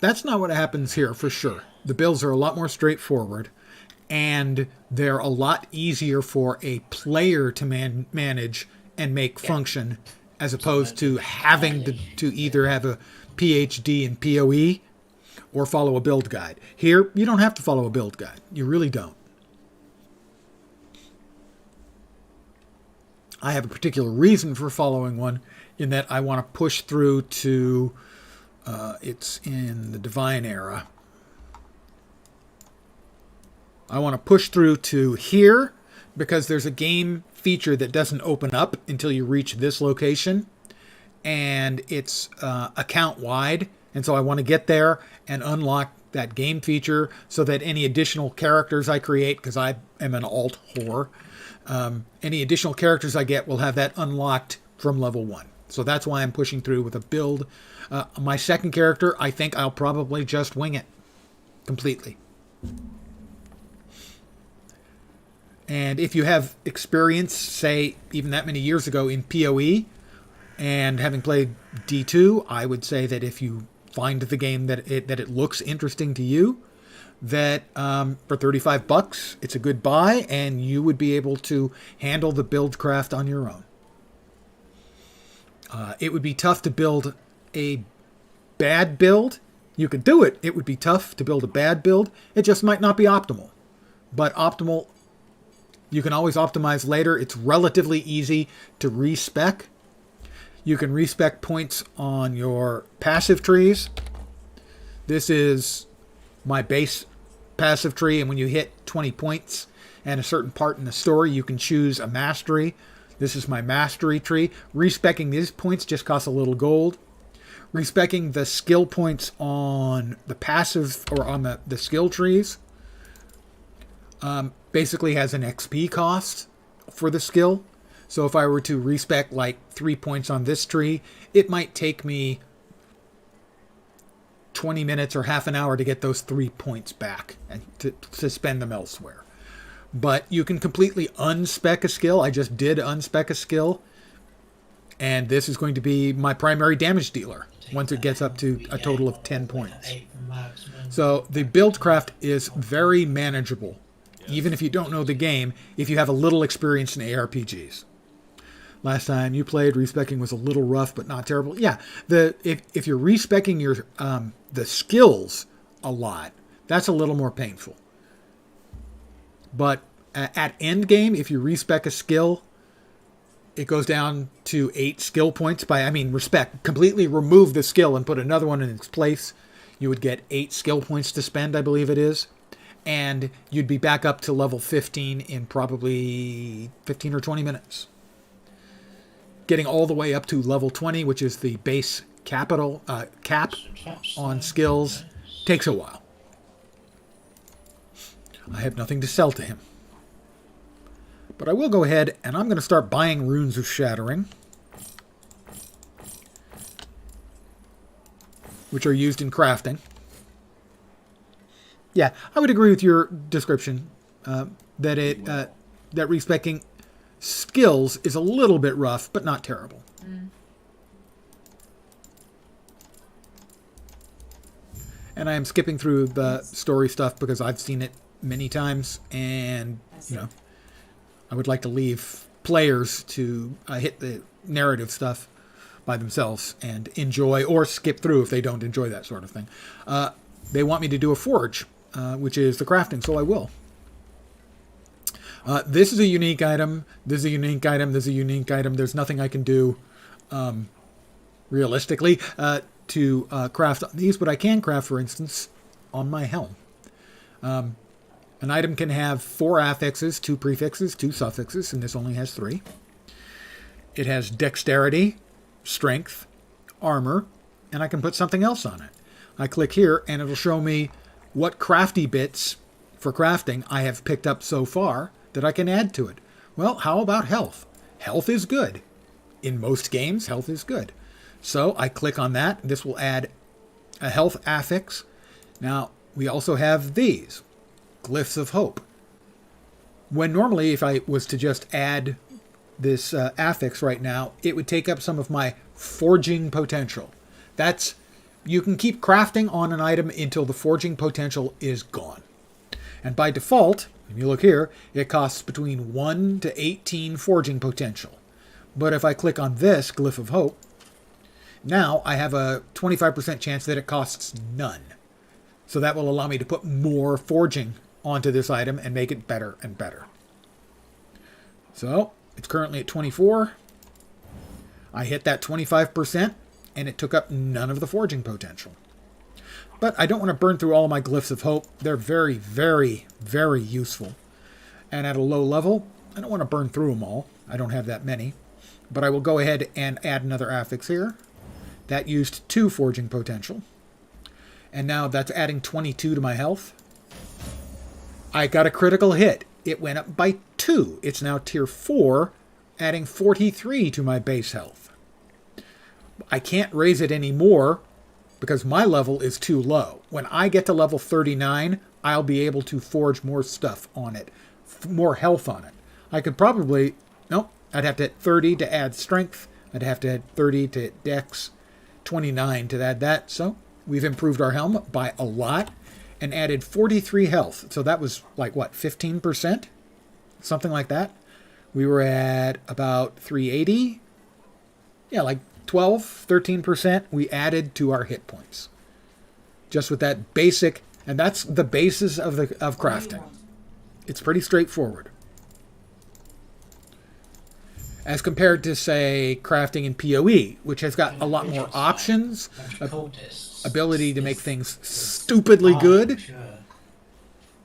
That's not what happens here for sure. The builds are a lot more straightforward, and they're a lot easier for a player to manage and make function, as opposed to having to either have a PhD in PoE or follow a build guide. Here, you don't have to follow a build guide. You really don't. I have a particular reason for following one, in that I want to push through to, it's in the Divine era. I want to push through to here because there's a game feature that doesn't open up until you reach this location, and it's account wide, and so I want to get there and unlock that game feature so that any additional characters I create, because I am an alt whore, any additional characters I get will have that unlocked from level 1. So that's why I'm pushing through with a build. My second character, I think I'll probably just wing it completely. And if you have experience, say, even that many years ago in PoE, and having played D2, I would say that if you find the game that it looks interesting to you, that for $35, it's a good buy, and you would be able to handle the build craft on your own. It would be tough to build a bad build. You could do it. It would be tough to build a bad build. It just might not be optimal. But optimal, you can always optimize later. It's relatively easy to respec. You can respec points on your passive trees. This is my base passive tree, and when you hit 20 points and a certain part in the story, you can choose a mastery This is my mastery tree. Respecking these points just costs a little gold. Respecting the skill points on the passive or on the skill trees basically has an XP cost for the skill. So if I were to respec like 3 points on this tree, it might take me 20 minutes or half an hour to get those 3 points back and to spend them elsewhere. But you can completely unspec a skill. I just did unspec a skill. And this is going to be my primary damage dealer once it gets up to a total of 10 points. So the build craft is very manageable, even if you don't know the game, if you have a little experience in ARPGs. Last time you played, respecking was a little rough, but not terrible. Yeah, if you're respecking your the skills a lot, that's a little more painful. But at end game, if you respec a skill, it goes down to 8 skill points. Respect. Completely remove the skill and put another one in its place. You would get 8 skill points to spend, I believe it is. And you'd be back up to level 15 in probably 15 or 20 minutes. Getting all the way up to level 20, which is the base cap on skills, takes a while. I have nothing to sell to him. But I will go ahead and I'm going to start buying runes of shattering, which are used in crafting. Yeah, I would agree with your description that respecing skills is a little bit rough, but not terrible. And I am skipping through the story stuff because I've seen it many times, and I would like to leave players to hit the narrative stuff by themselves and enjoy, or skip through if they don't enjoy that sort of thing. They want me to do a forge, which is the crafting, so I will. This is a unique item. This is a unique item. This is a unique item. There's nothing I can do realistically to craft on these, but I can craft, for instance, on my helm. An item can have 4 affixes, 2 prefixes, 2 suffixes, and this only has 3. It has dexterity, strength, armor, and I can put something else on it. I click here, and it'll show me what crafty bits for crafting I have picked up so far that I can add to it. Well, how about health? Health is good. In most games, health is good. So I click on that. This will add a health affix. Now, we also have these. Glyphs of Hope. When normally, if I was to just add this affix right now, it would take up some of my forging potential. You can keep crafting on an item until the forging potential is gone. And by default, when you look here, it costs between 1 to 18 forging potential. But if I click on this, Glyph of Hope, now I have a 25% chance that it costs none. So that will allow me to put more forging onto this item and make it better and better. So it's currently at 24. I hit that 25% and it took up none of the forging potential. But I don't want to burn through all of my Glyphs of Hope. They're very, very, very useful. And at a low level, I don't want to burn through them all. I don't have that many. But I will go ahead and add another affix here. That used 2 forging potential. And now that's adding 22 to my health. I got a critical hit. It went up by 2. It's now tier 4, adding 43 to my base health. I can't raise it anymore because my level is too low. When I get to level 39, I'll be able to forge more stuff on it, more health on it. I could probably, nope, I'd have to hit 30 to add strength. I'd have to add 30 to dex, 29 to add that. So we've improved our helm by a lot and added 43 health. So that was like, what, 15%? Something like that. We were at about 380. Yeah, like 13% we added to our hit points. Just with that basic, and that's the basis of crafting. It's pretty straightforward. As compared to, say, crafting in PoE, which has got a lot more options, ability to make things stupidly good.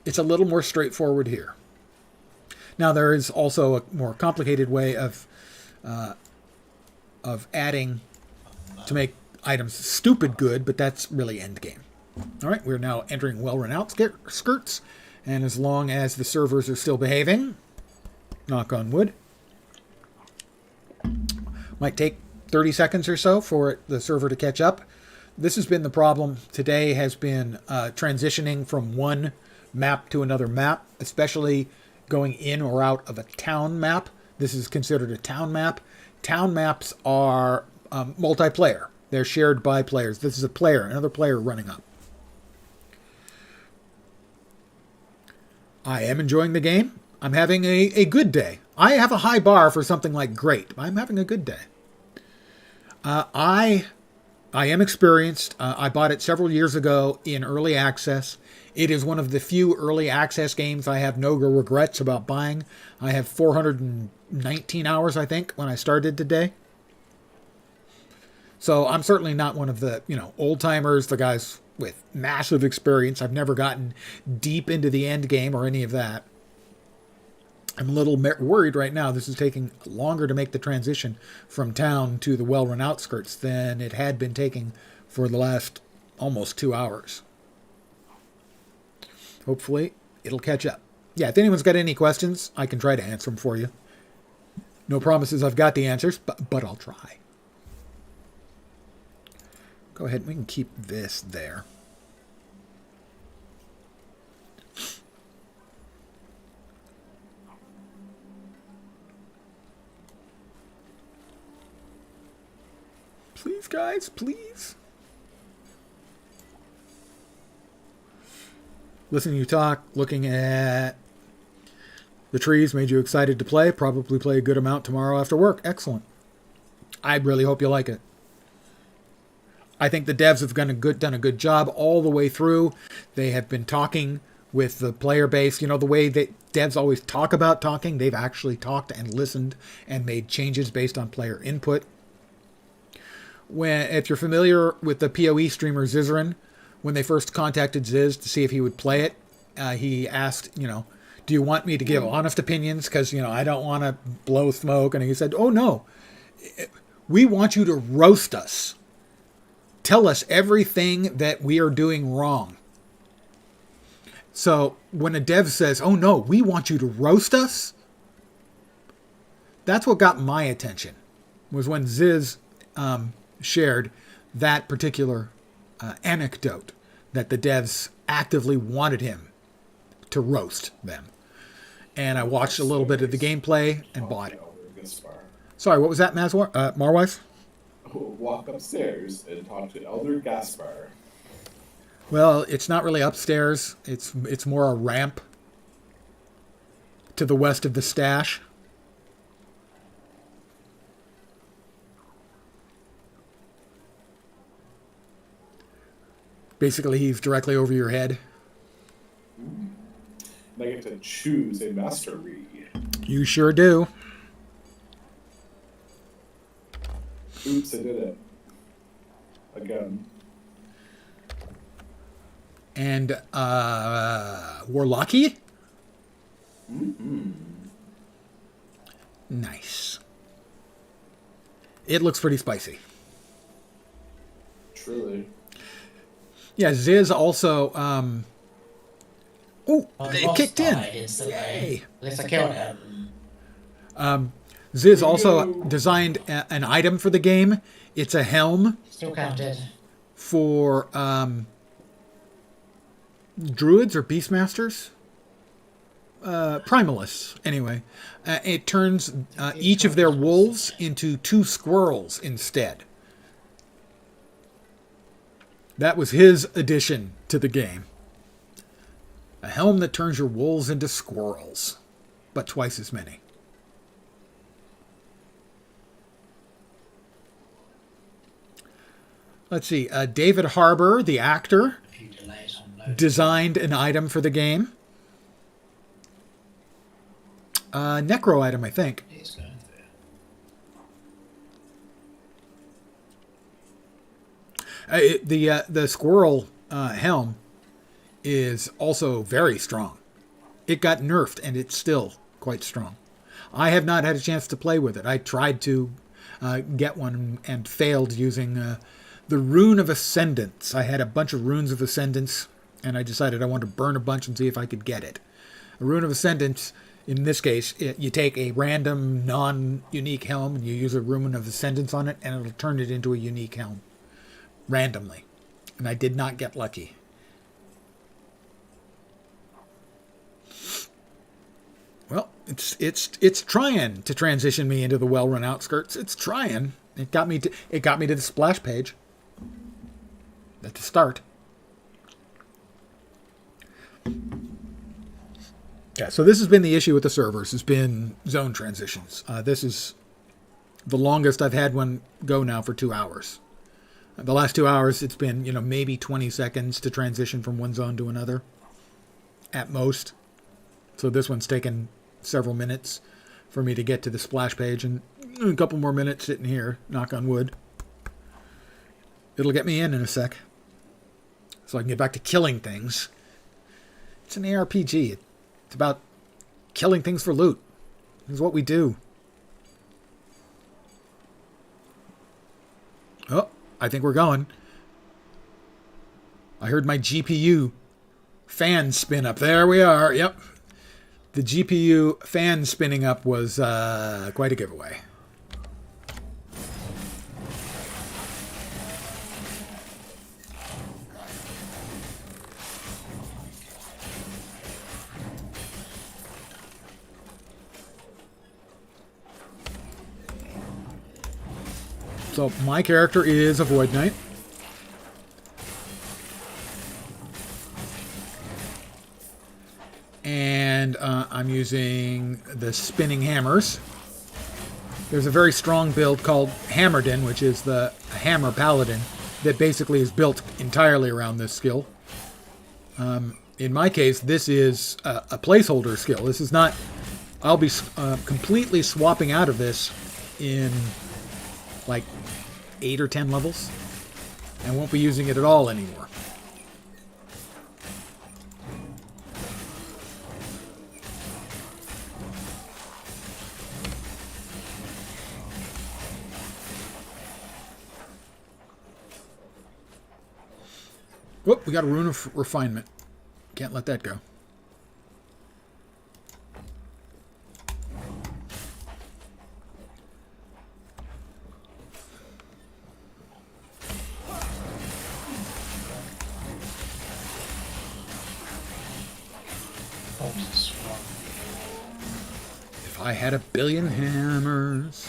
It's a little more straightforward here. Now, there is also a more complicated way of of adding to make items stupid good, but that's really end game. All right, we're now entering well-renowned skirts, and as long as the servers are still behaving, knock on wood, might take 30 seconds or so for the server to catch up. This has been the problem today, has been transitioning from one map to another map, especially going in or out of a town map. This is considered a town map. Town maps are multiplayer. They're shared by players. This is a player, another player running up. I am enjoying the game. I'm having a good day. I have a high bar for something like great. I'm having a good day. I am experienced. I bought it several years ago in early access. It is one of the few early access games I have no regrets about buying. I have 419 hours, I think, when I started today. So I'm certainly not one of the, old timers, the guys with massive experience. I've never gotten deep into the end game or any of that. I'm a little worried right now. This is taking longer to make the transition from town to the well-run outskirts than it had been taking for the last almost 2 hours. Hopefully, it'll catch up. Yeah, if anyone's got any questions, I can try to answer them for you. No promises I've got the answers, but I'll try. Go ahead, we can keep this there. Please, guys, please. Listening to you talk, looking at the trees made you excited to play. Probably play a good amount tomorrow after work. Excellent. I really hope you like it. I think the devs have done a good job all the way through. They have been talking with the player base. The way that devs always talk about talking, they've actually talked and listened and made changes based on player input. If you're familiar with the PoE streamer Zizarin, when they first contacted Ziz to see if he would play it, he asked, do you want me to give honest opinions? Because, I don't want to blow smoke. And he said, oh, no, we want you to roast us. Tell us everything that we are doing wrong. So when a dev says, oh, no, we want you to roast us, that's what got my attention, was when Ziz shared that particular anecdote that the devs actively wanted him to roast them. And I watched a little bit of the gameplay and bought it. Sorry, what was that, Marwise? Walk upstairs and talk to Elder Gaspar. Well, it's not really upstairs. It's more a ramp to the west of the stash. Basically, he's directly over your head. And I get to choose a mastery. You sure do. Oops, I did it. Again. And, Warlocky? Mm-hmm. Nice. It looks pretty spicy. Truly. Yeah, Ziz also, it kicked in. Yay. At least I killed him. Ziz also designed an item for the game. It's a helm. Still counted. For druids or beastmasters? Primalists, anyway. It turns each of their wolves into 2 squirrels instead. That was his addition to the game. A helm that turns your wolves into squirrels, but twice as many. Let's see. David Harbour, the actor, designed an item for the game. Necro item, I think. The squirrel helm is also very strong. It got nerfed, and it's still quite strong. I have not had a chance to play with it. I tried to get one and failed using the Rune of Ascendance. I had a bunch of Runes of Ascendance, and I decided I wanted to burn a bunch and see if I could get it. A Rune of Ascendance, in this case, you take a random non-unique helm and you use a Rune of Ascendance on it, and it'll turn it into a unique helm randomly. And I did not get lucky. Well, it's trying to transition me into the well-run outskirts. It's trying. It got me to the splash page at the start. Yeah, so this has been the issue with the servers. Has been zone transitions. This is the longest I've had one go now for 2 hours. The last 2 hours, it's been maybe 20 seconds to transition from one zone to another, at most. So this one's taken several minutes for me to get to the splash page, and a couple more minutes sitting here, knock on wood. It'll get me in a sec, so I can get back to killing things. It's an ARPG. It's about killing things for loot. It's what we do. Oh, I think we're going. I heard my GPU fan spin up. There we are. Yep. The GPU fan spinning up was quite a giveaway. So my character is a Void Knight. And I'm using the spinning hammers. There's a very strong build called Hammerdin, which is the hammer paladin that basically is built entirely around this skill. In my case, this is a placeholder skill. This is not... I'll be completely swapping out of this in like 8 or 10 levels. I won't be using it at all anymore. Whoop, we got a Rune of Refinement. Can't let that go. If I had 1,000,000,000 hammers...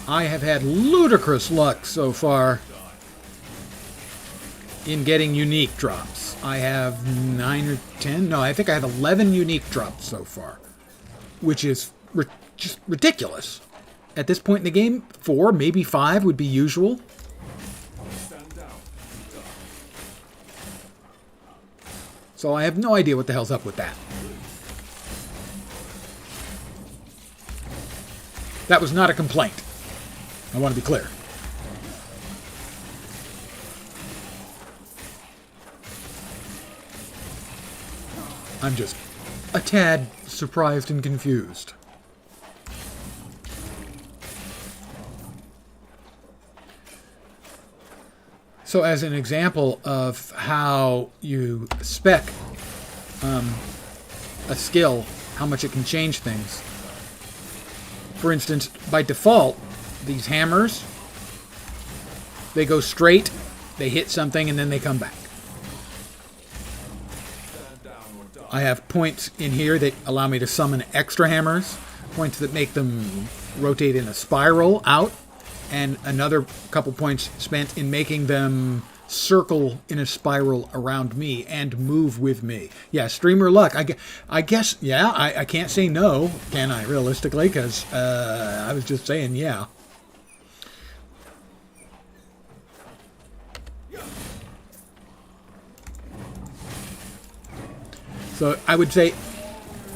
I have had ludicrous luck so far in getting unique drops. I have 9 or 10. No, I think I have 11 unique drops so far, which is just ridiculous. At this point in the game, 4, maybe 5 would be usual. So I have no idea what the hell's up with that. That was not a complaint. I want to be clear. I'm just a tad surprised and confused. So as an example of how you spec a skill, how much it can change things. For instance, by default, these hammers, they go straight, they hit something, and then they come back. I have points in here that allow me to summon extra hammers, points that make them rotate in a spiral out, and another couple points spent in making them circle in a spiral around me and move with me. Yeah, streamer luck. I guess, yeah, I can't say no, can I, realistically, because I was just saying yeah. So I would say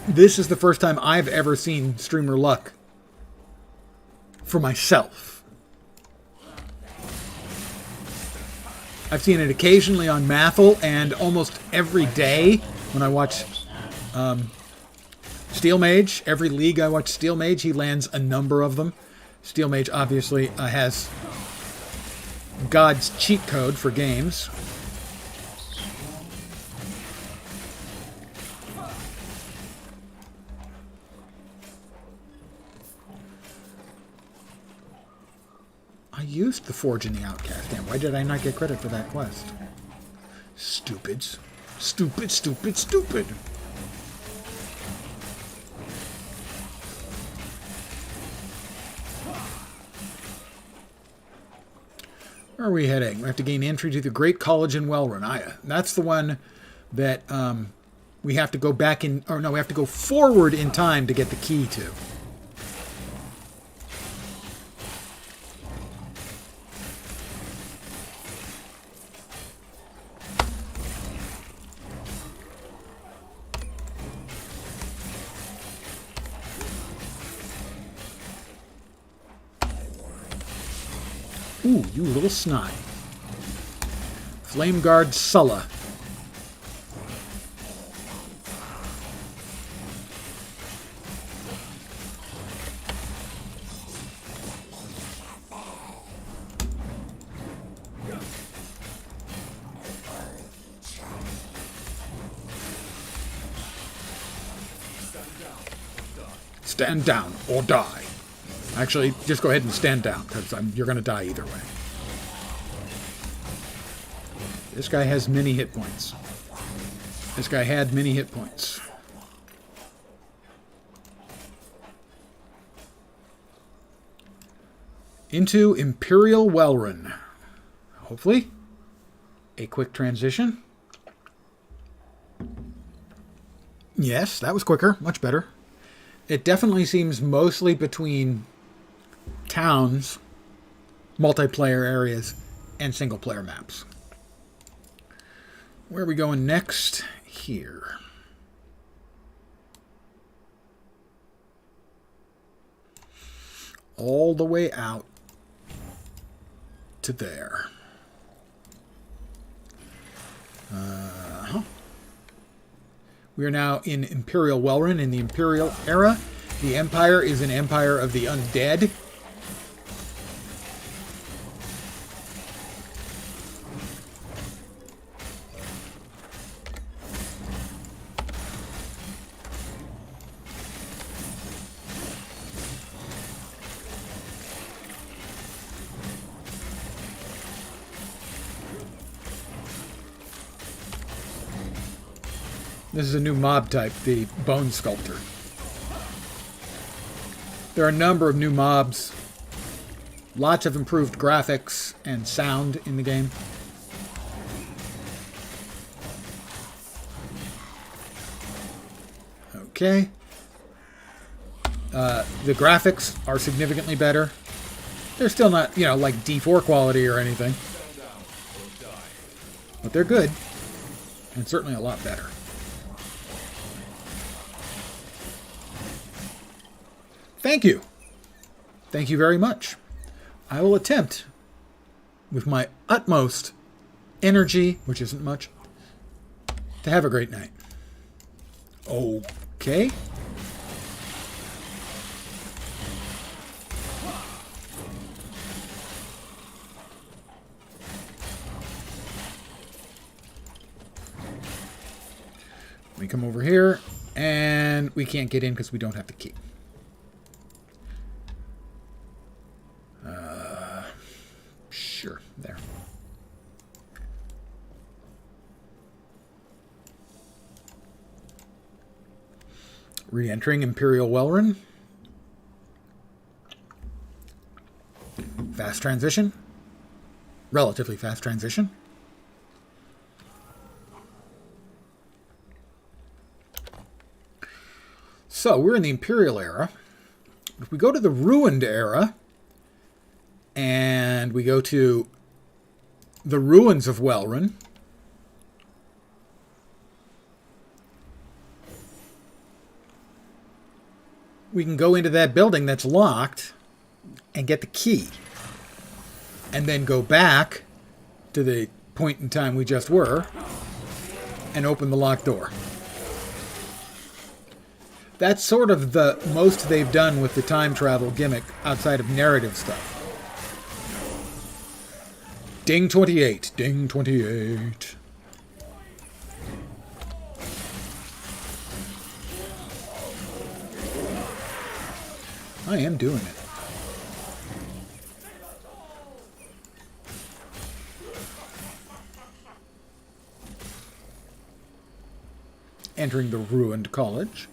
this is the first time I've ever seen streamer luck for myself. I've seen it occasionally on Mathel and almost every day when I watch Steel Mage. Every league I watch Steel Mage, he lands a number of them. Steel Mage obviously has God's cheat code for games. I used the Forge in the Outcast. Damn, why did I not get credit for that quest? Stupids. Stupid, stupid, stupid. Where are we heading? We have to gain entry to the Great College in Welrun. That's the one that we have to go back in... Or no, we have to go forward in time to get the key to. Ooh, you little snot. Flame Guard Sulla. Stand down or die. Actually, just go ahead and stand down, because you're going to die either way. This guy has many hit points. This guy had many hit points. Into Imperial Welrun. Hopefully, a quick transition. Yes, that was quicker. Much better. It definitely seems mostly between towns, multiplayer areas, and single-player maps. Where are we going next? Here. All the way out to there. We are now in Imperial Welrun, in the Imperial era. The Empire is an empire of the undead. This is a new mob type, the Bone Sculptor. There are a number of new mobs. Lots of improved graphics and sound in the game. Okay. The graphics are significantly better. They're still not, like D4 quality or anything. But they're good. And certainly a lot better. Thank you. Thank you very much. I will attempt, with my utmost energy, which isn't much, to have a great night. Okay. We come over here, and we can't get in because we don't have the key. Sure, there. Re-entering Imperial Welrun. Fast transition. Relatively fast transition. So, we're in the Imperial era. If we go to the Ruined era, and we go to the ruins of Welrun, we can go into that building that's locked and get the key. And then go back to the point in time we just were and open the locked door. That's sort of the most they've done with the time travel gimmick outside of narrative stuff. Ding 28. Ding 28. I am doing it. Entering the ruined college.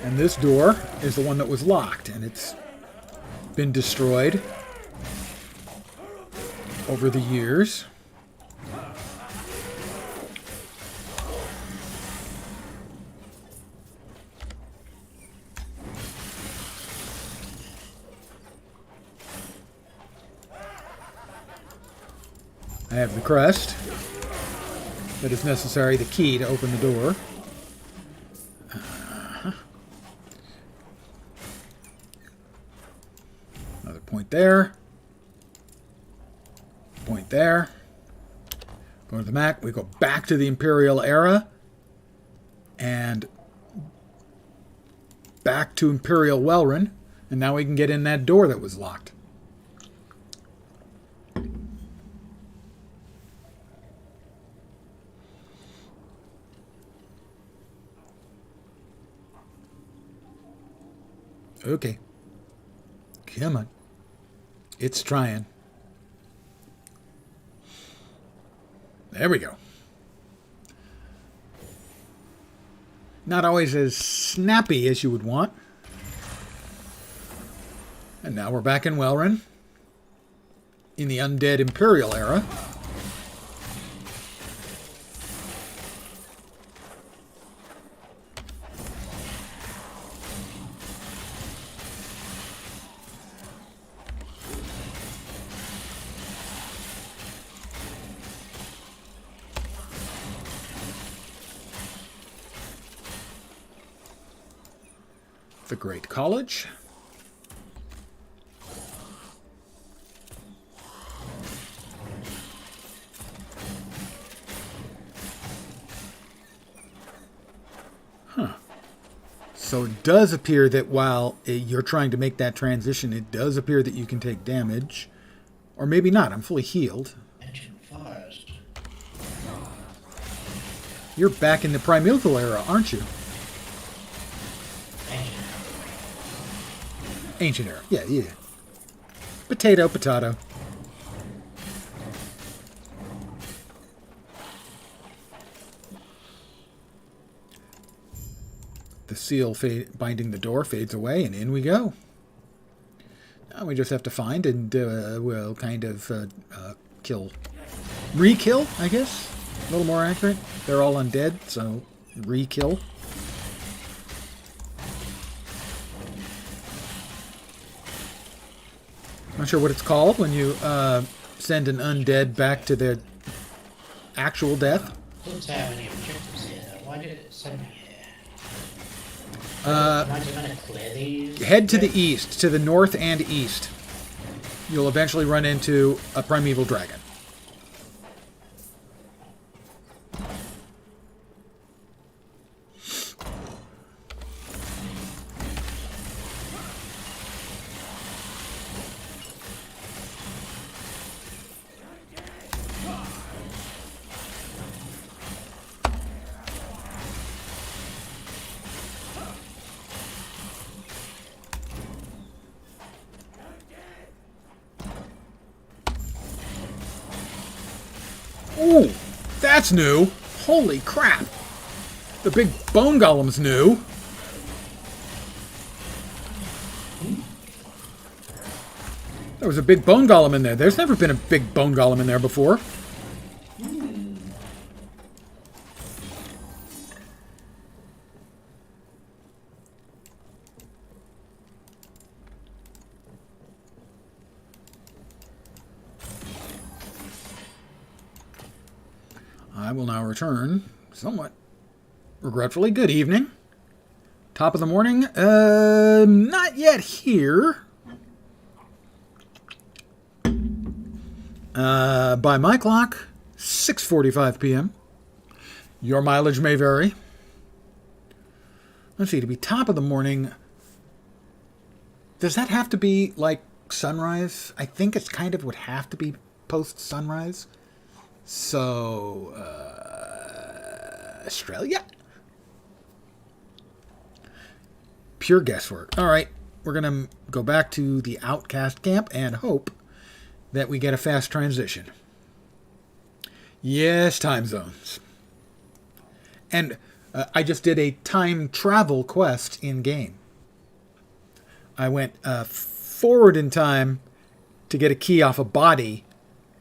And this door is the one that was locked, and it's been destroyed over the years. I have the crest that is necessary, the key to open the door. Another point there. Point there. Go to the map. We go back to the Imperial era. And back to Imperial Wellrun. And now we can get in that door that was locked. Okay. Come on. It's trying. There we go. Not always as snappy as you would want. And now we're back in Wellrun. In the undead Imperial era. The Great College. Huh. So it does appear that while you're trying to make that transition, it does appear that you can take damage. Or maybe not. I'm fully healed. Ancient forest. You're back in the Primeval era, aren't you? Ancient era. Yeah, yeah. Potato, potato. The seal binding the door fades away, and in we go. Now we just have to find and we'll kind of kill. Re-kill, I guess? A little more accurate. They're all undead, so re-kill. Not sure what it's called when you send an undead back to their actual death. Doesn't say how many objectives here. Why did it send me here? Am I just going to clear these? Head to the east, to the north and east. You'll eventually run into a primeval dragon. Ooh, that's new. Holy crap. The big bone golem's new. There was a big bone golem in there. There's never been a big bone golem in there before. I will now return, somewhat regretfully. Good evening. Top of the morning. Not yet here. By my clock, 6:45 p.m. Your mileage may vary. Let's see, to be top of the morning, does that have to be like sunrise? I think it's kind of would have to be post-sunrise. So, Australia? Pure guesswork. All right, we're going to go back to the Outcast camp and hope that we get a fast transition. Yes, time zones. And I just did a time travel quest in-game. I went forward in time to get a key off a body,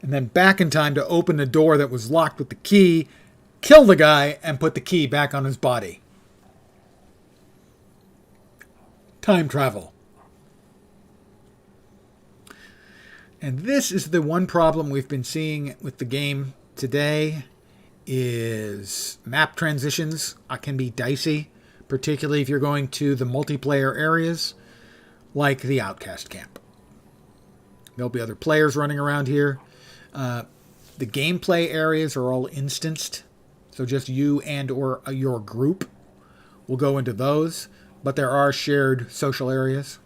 and then back in time to open the door that was locked with the key, kill the guy, and put the key back on his body. Time travel. And this is the one problem we've been seeing with the game today, is map transitions can be dicey, particularly if you're going to the multiplayer areas like the Outcast camp. There'll be other players running around here. The gameplay areas are all instanced, so just you and or your group will go into those, but there are shared social areas.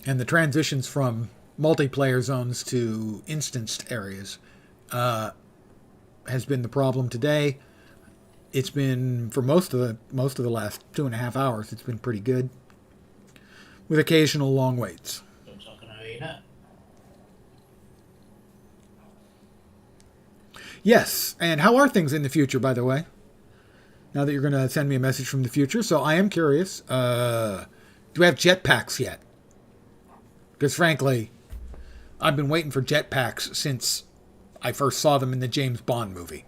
And the transitions from multiplayer zones to instanced areas has been the problem today. It's been, for most of the last 2.5 hours, it's been pretty good, with occasional long waits. Looks like an arena. Yes, and how are things in the future, by the way? Now that you're going to send me a message from the future, so I am curious. Do we have jetpacks yet? Because frankly, I've been waiting for jetpacks since I first saw them in the James Bond movie.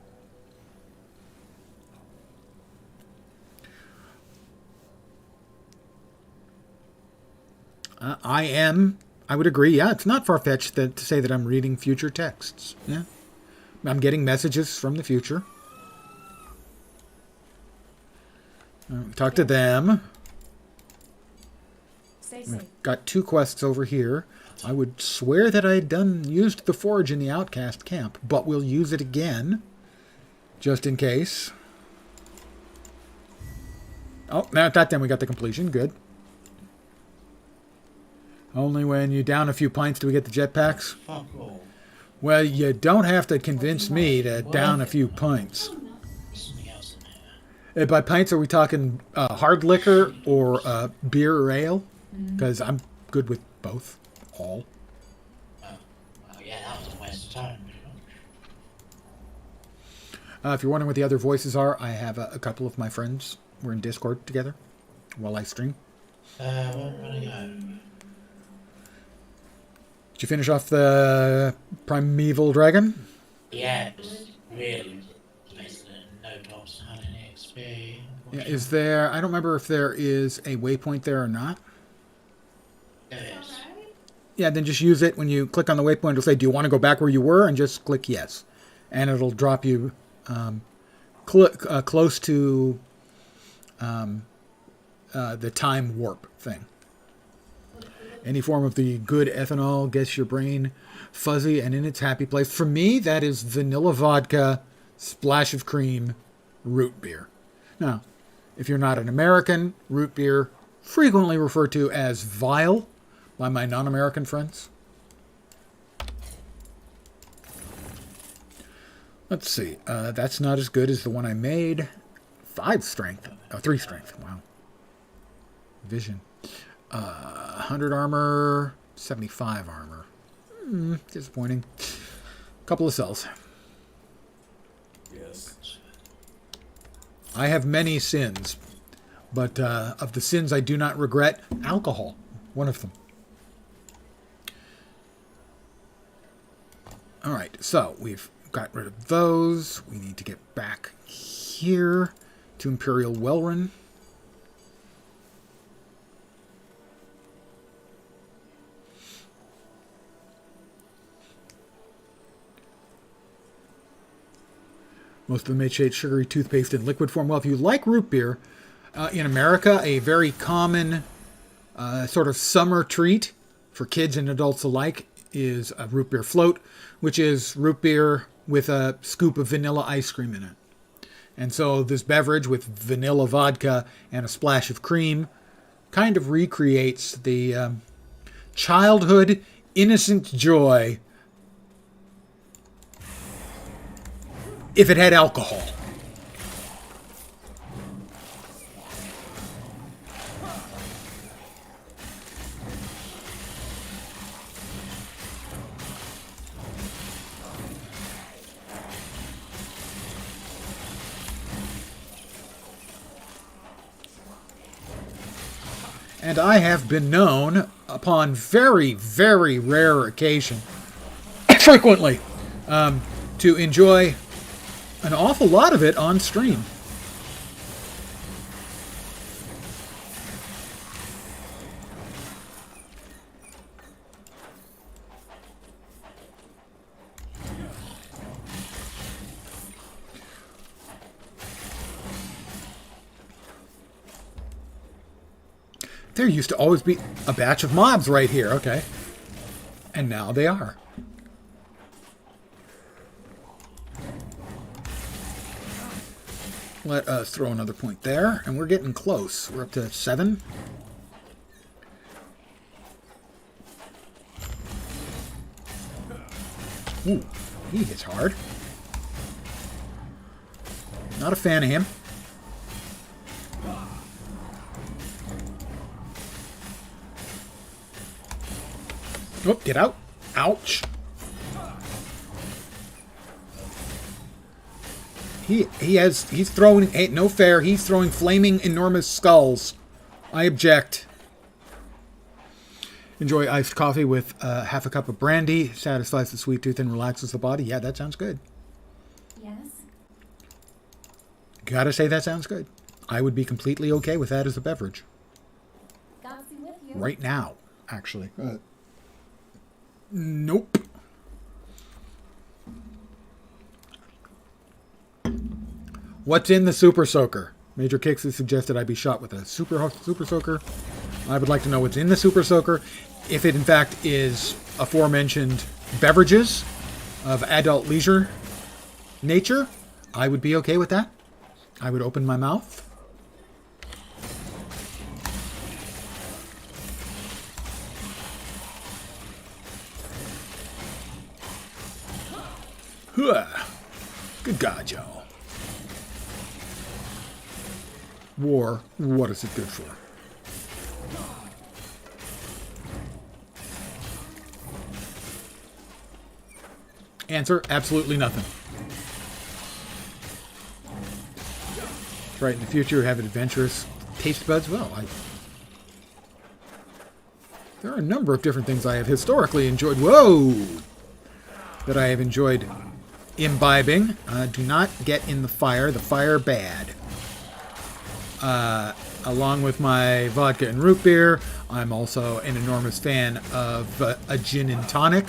I would agree, yeah, it's not far-fetched to say that I'm reading future texts. Yeah, I'm getting messages from the future. Talk to them. Stay safe. Got 2 quests over here. I would swear that I had used the forge in the Outcast camp, but we'll use it again, just in case. Oh, now at that time we got the completion. Good. Only when you down a few pints do we get the jetpacks? Fuck all. Well, you don't have to convince me to down a few pints. There's something else in there. By pints, are we talking hard liquor or beer or ale? Because I'm good with both. All. Oh, well, yeah, that was a waste of time, pretty much. If you're wondering what the other voices are, I have a couple of my friends. We're in Discord together while I stream. Where did I go? Did you finish off the Primeval Dragon? Yeah, it was really basically no tops, 100 XP. Yeah, is there... I don't remember if there is a waypoint there or not. There is. Yeah, then just use it. When you click on the waypoint, it'll say, do you want to go back where you were? And just click yes. And it'll drop you close to the time warp thing. Any form of the good ethanol gets your brain fuzzy and in its happy place. For me, that is vanilla vodka, splash of cream, root beer. Now, if you're not an American, root beer, frequently referred to as vile by my non-American friends. Let's see. That's not as good as the one I made. 5 strength. Oh, 3 strength. Wow. Vision. 100 armor. 75 armor. Disappointing. Couple of cells. Yes. I have many sins. But of the sins I do not regret, alcohol. One of them. Alright, so we've got rid of those. We need to get back here to Imperial Wellrun. Most of them made shade sugary toothpaste in liquid form. Well, if you like root beer, In America, a very common sort of summer treat for kids and adults alike is a root beer float, which is root beer with a scoop of vanilla ice cream in it. And so this beverage with vanilla vodka and a splash of cream kind of recreates the childhood innocent joy if it had alcohol. And I have been known, upon very, very rare occasion, frequently, to enjoy an awful lot of it on stream. There used to always be a batch of mobs right here, okay. And now they are. Let us throw another point there, and we're getting close. We're up to 7. Ooh, he hits hard. Not a fan of him. Oh, get out. Ouch. He's throwing, ain't no fair, he's throwing flaming enormous skulls. I object. Enjoy iced coffee with half a cup of brandy. Satisfies the sweet tooth and relaxes the body. Yeah, that sounds good. Yes? Gotta say that sounds good. I would be completely okay with that as a beverage. God's be with you. Right now, actually. Nope. What's in the Super Soaker? Major Kicks has suggested I be shot with a Super Soaker. I would like to know what's in the Super Soaker. If it in fact is aforementioned beverages of adult leisure nature, I would be okay with that. I would open my mouth. Good God, y'all. War, what is it good for? Answer, absolutely nothing. That's right, in the future, have adventurous taste buds. Well, there are a number of different things I have historically enjoyed. Whoa! That I have enjoyed imbibing. Do not get in the fire bad. Along with my vodka and root beer, I'm also an enormous fan of a gin and tonic.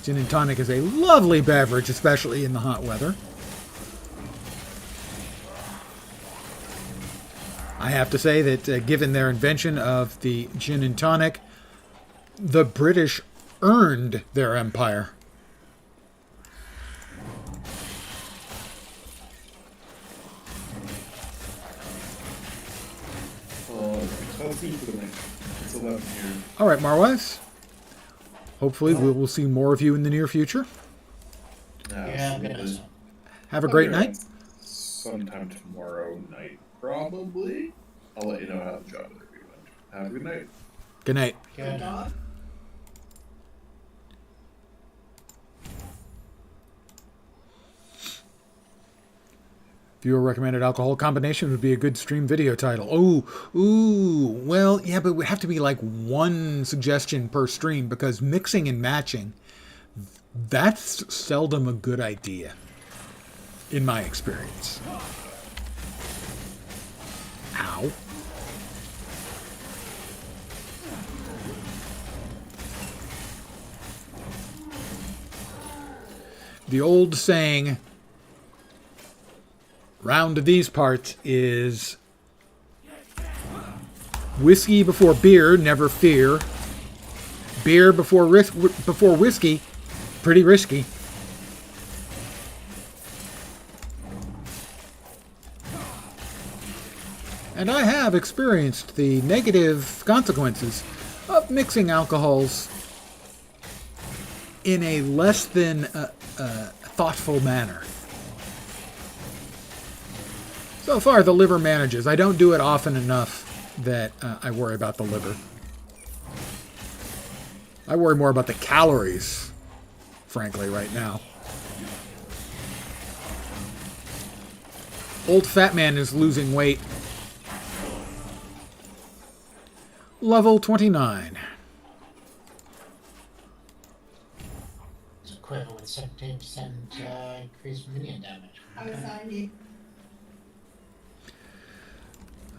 Gin and tonic is a lovely beverage, especially in the hot weather. I have to say that given their invention of the gin and tonic, the British earned their empire. Let's do for the night. It's 11 here. All right, Marwise. Hopefully we will see more of you in the near future. Yeah, I'm gonna. Have a great night. Sometime tomorrow night, probably. I'll let you know how the job interview went. Have a good night. Good night. Good. Viewer recommended alcohol combination would be a good stream video title. Ooh, well, yeah, but it would have to be like one suggestion per stream because mixing and matching, that's seldom a good idea, in my experience. Ow. The old saying, round to these parts, is Whiskey before beer, never fear. Beer before whiskey, pretty risky. And I have experienced the negative consequences of mixing alcohols in a less than thoughtful manner. So far, the liver manages. I don't do it often enough that I worry about the liver. I worry more about the calories, frankly, right now. Old fat man is losing weight. Level 29. It's a quiver with 17% increased minion damage.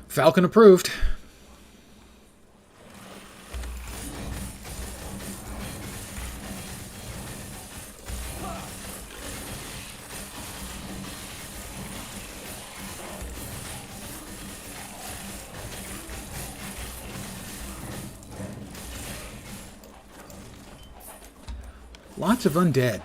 Falcon approved. Lots of undead.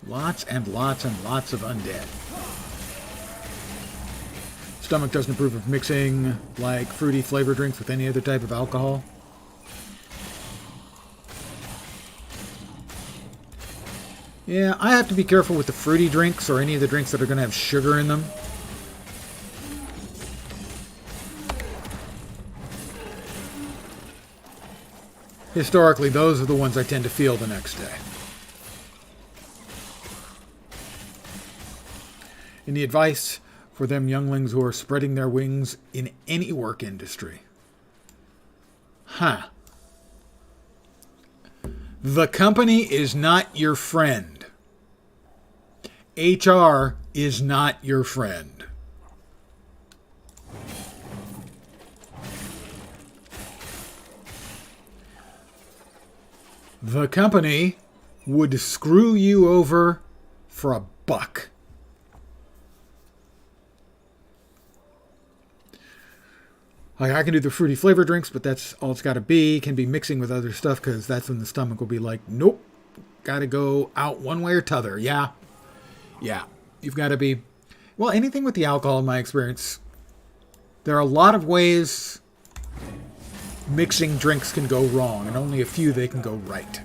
Lots and lots and lots of undead. Stomach doesn't approve of mixing like fruity flavor drinks with any other type of alcohol. Yeah, I have to be careful with the fruity drinks or any of the drinks that are going to have sugar in them. Historically, those are the ones I tend to feel the next day. Any advice for them younglings who are spreading their wings in any work industry? The company is not your friend. HR is not your friend. The company would screw you over for a buck. Like, I can do the fruity flavor drinks, but that's all it's got to be. Can be mixing with other stuff, because that's when the stomach will be like, nope, got to go out one way or t'other. Yeah. You've got to be... Well, anything with the alcohol, in my experience, there are a lot of ways mixing drinks can go wrong, and only a few they can go right.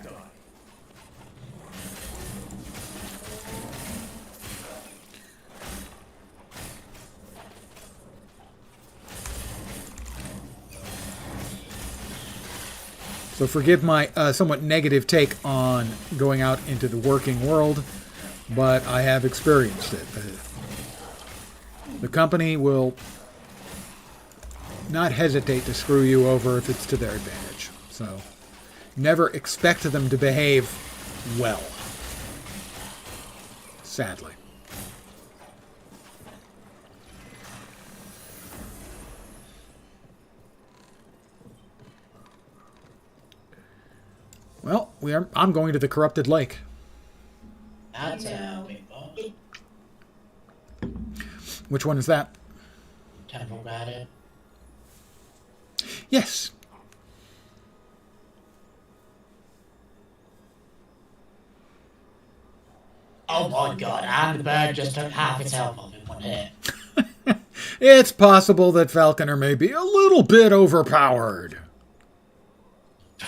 So forgive my somewhat negative take on going out into the working world, but I have experienced it. The company will not hesitate to screw you over if it's to their advantage. So never expect them to behave well. Sadly. Well, I'm going to the Corrupted Lake. That's a big boss. Which one is that? Temple Guarded. Yes. Oh my god, and the bird just took half its health off in one hit. It's possible that Falconer may be a little bit overpowered.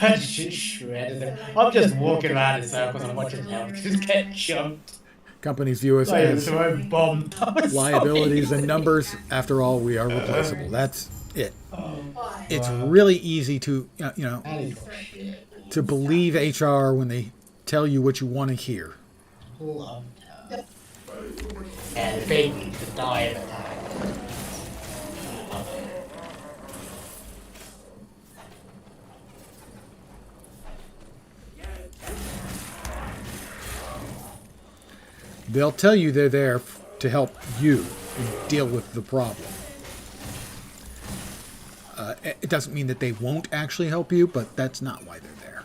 Bird just shredded him. I'm just walking around in circles and watching him just get jumped. Companies view us Like as throwing bombs. liabilities and numbers. After all, we are replaceable. That's it. It's really easy to, to believe HR when they tell you what you want to hear. And the big needs to die of attack. They'll tell you they're there to help you deal with the problem. It doesn't mean that they won't actually help you, but that's not why they're there.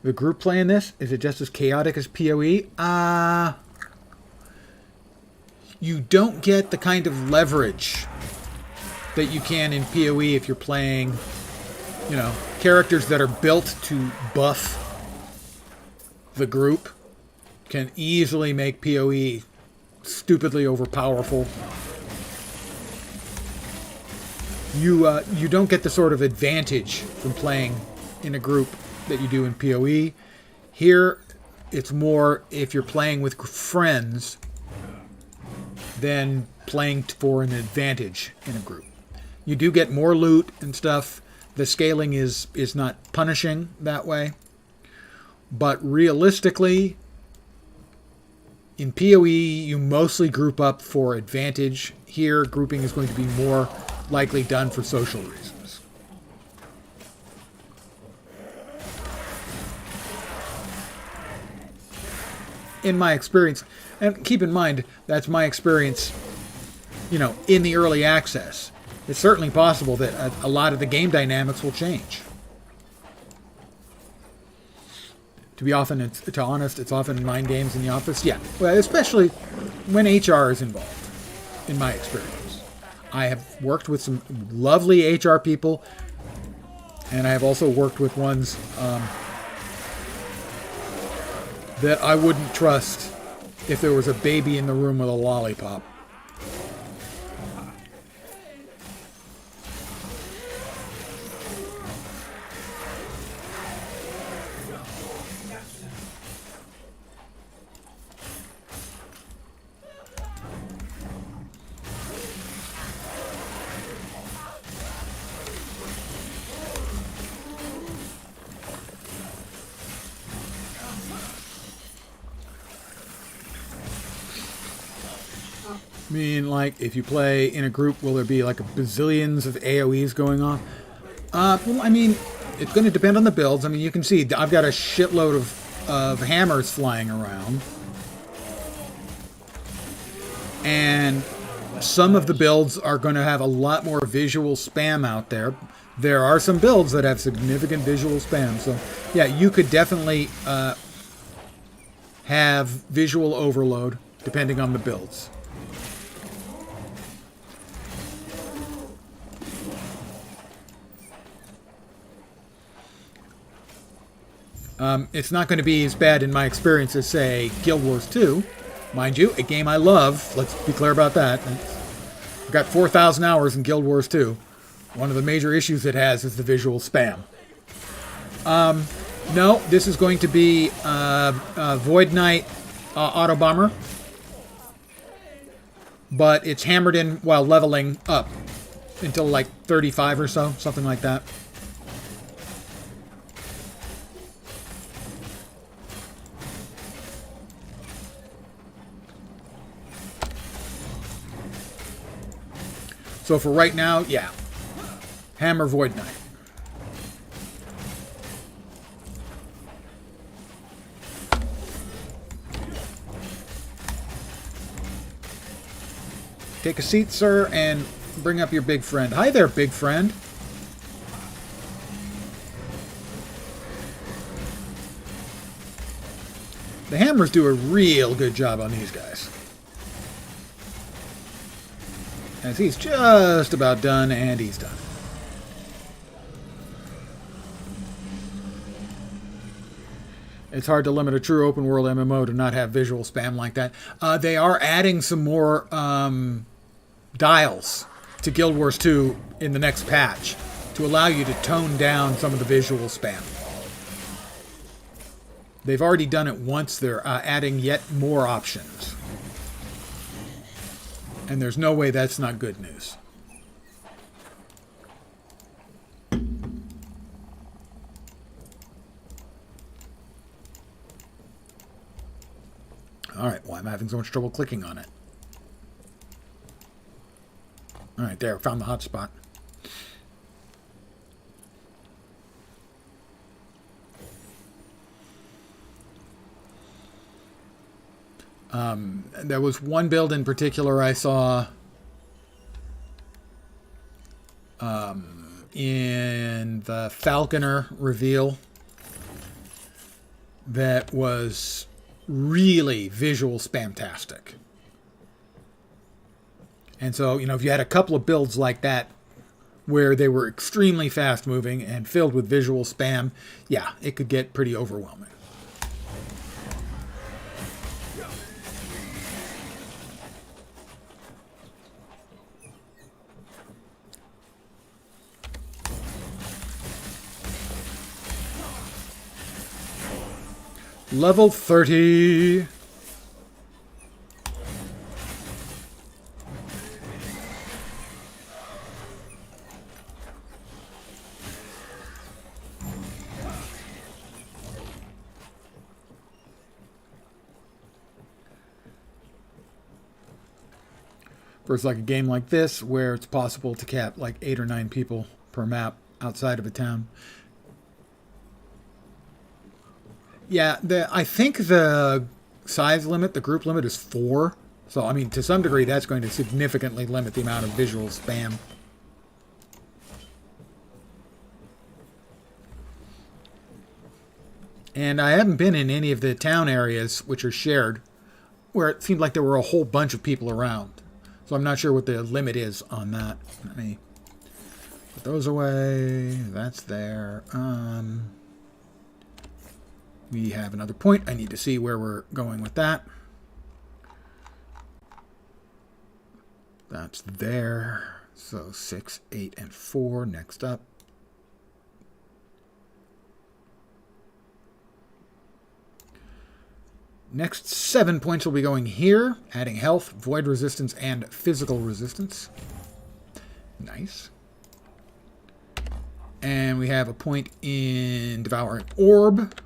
the group playing this? Is it just as chaotic as PoE? You don't get the kind of leverage that you can in PoE if you're playing, you know, characters that are built to buff the group can easily make PoE stupidly overpowerful. You don't get the sort of advantage from playing in a group that you do in PoE. Here, it's more if you're playing with friends than playing for an advantage in a group. You do get more loot and stuff. The scaling is not punishing that way. But realistically, in PoE, you mostly group up for advantage. Here, grouping is going to be more likely done for social reasons. In my experience, and keep in mind, that's my experience, you know, in the early access. It's certainly possible that a lot of the game dynamics will change. To be honest, it's often mind games in the office. Yeah, well, especially when HR is involved, in my experience. I have worked with some lovely HR people, and I have also worked with ones that I wouldn't trust if there was a baby in the room with a lollipop. I mean, like, if you play in a group, will there be like a bazillions of AoEs going on? Well, I mean, it's going to depend on the builds. I mean, you can see I've got a shitload of hammers flying around. And some of the builds are going to have a lot more visual spam out there. There are some builds that have significant visual spam. So, yeah, you could definitely have visual overload depending on the builds. It's not going to be as bad in my experience as, say, Guild Wars 2. Mind you, a game I love. Let's be clear about that. I've got 4,000 hours in Guild Wars 2. One of the major issues it has is the visual spam. No, this is going to be Void Knight Auto Bomber. But it's hammered in while leveling up until like 35 or so, something like that. So for right now, yeah. Hammer Void Knight. Take a seat, sir, and bring up your big friend. Hi there, big friend. The hammers do a real good job on these guys. As he's just about done, and he's done. It's hard to limit a true open world MMO to not have visual spam like that. They are adding some more dials to Guild Wars 2 in the next patch to allow you to tone down some of the visual spam. They've already done it once. They're adding yet more options. And there's no way that's not good news. Alright, well, I'm having so much trouble clicking on it. Alright, there, found the hotspot. There was one build in particular I saw in the Falconer reveal that was really visual spamtastic. And so, if you had a couple of builds like that where they were extremely fast moving and filled with visual spam, yeah, it could get pretty overwhelming. Level 30. First, like a game like this, where it's possible to cap like 8 or 9 people per map outside of a town. Yeah, I think the size limit, the group limit, is 4. So, I mean, to some degree, that's going to significantly limit the amount of visual spam. And I haven't been in any of the town areas, which are shared, where it seemed like there were a whole bunch of people around. So I'm not sure what the limit is on that. Let me put those away. That's there. We have another point. I need to see where we're going with that. That's there. So 6, 8, and 4 next up. Next 7 points will be going here, adding health, void resistance, and physical resistance. Nice. And we have a point in Devouring Orb.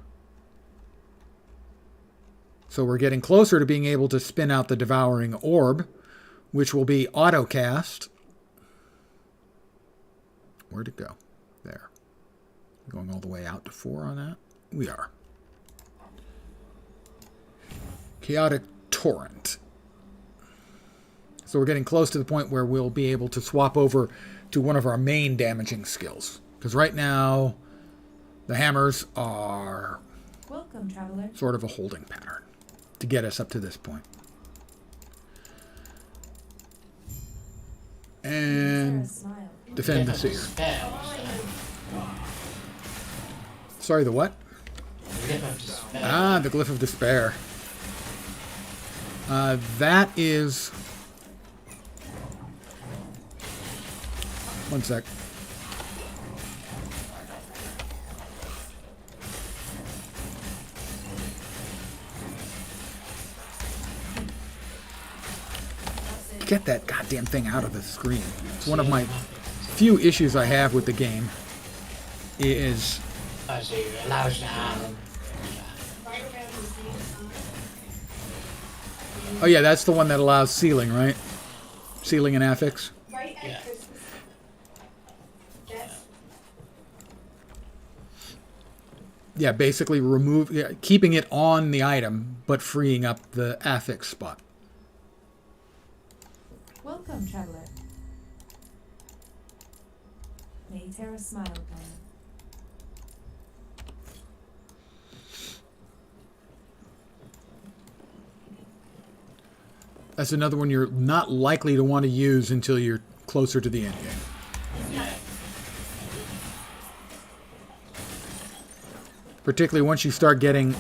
So we're getting closer to being able to spin out the Devouring Orb, which will be auto-cast. Where'd it go? There. Going all the way out to 4 on that? We are. Chaotic Torrent. So we're getting close to the point where we'll be able to swap over to one of our main damaging skills. Because right now, the hammers are Welcome, traveler. sort of a holding pattern to get us up to this point. And Smile. defend the seer. Sorry, the what? Ah, the Glyph of Despair. That is... One sec. Get that goddamn thing out of the screen. It's one of my few issues I have with the game. Is... Oh yeah, that's the one that allows sealing, right? Sealing and affix. Yeah. Yeah, basically keeping it on the item, but freeing up the affix spot. Welcome, traveler. May Terra smile upon you. That's another one you're not likely to want to use until you're closer to the end game. Particularly once you start getting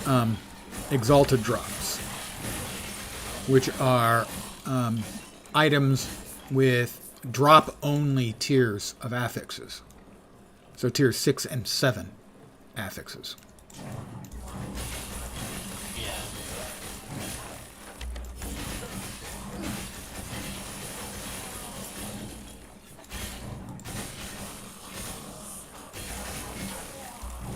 exalted drops, which are items with drop-only tiers of affixes. So tiers 6 and 7 affixes.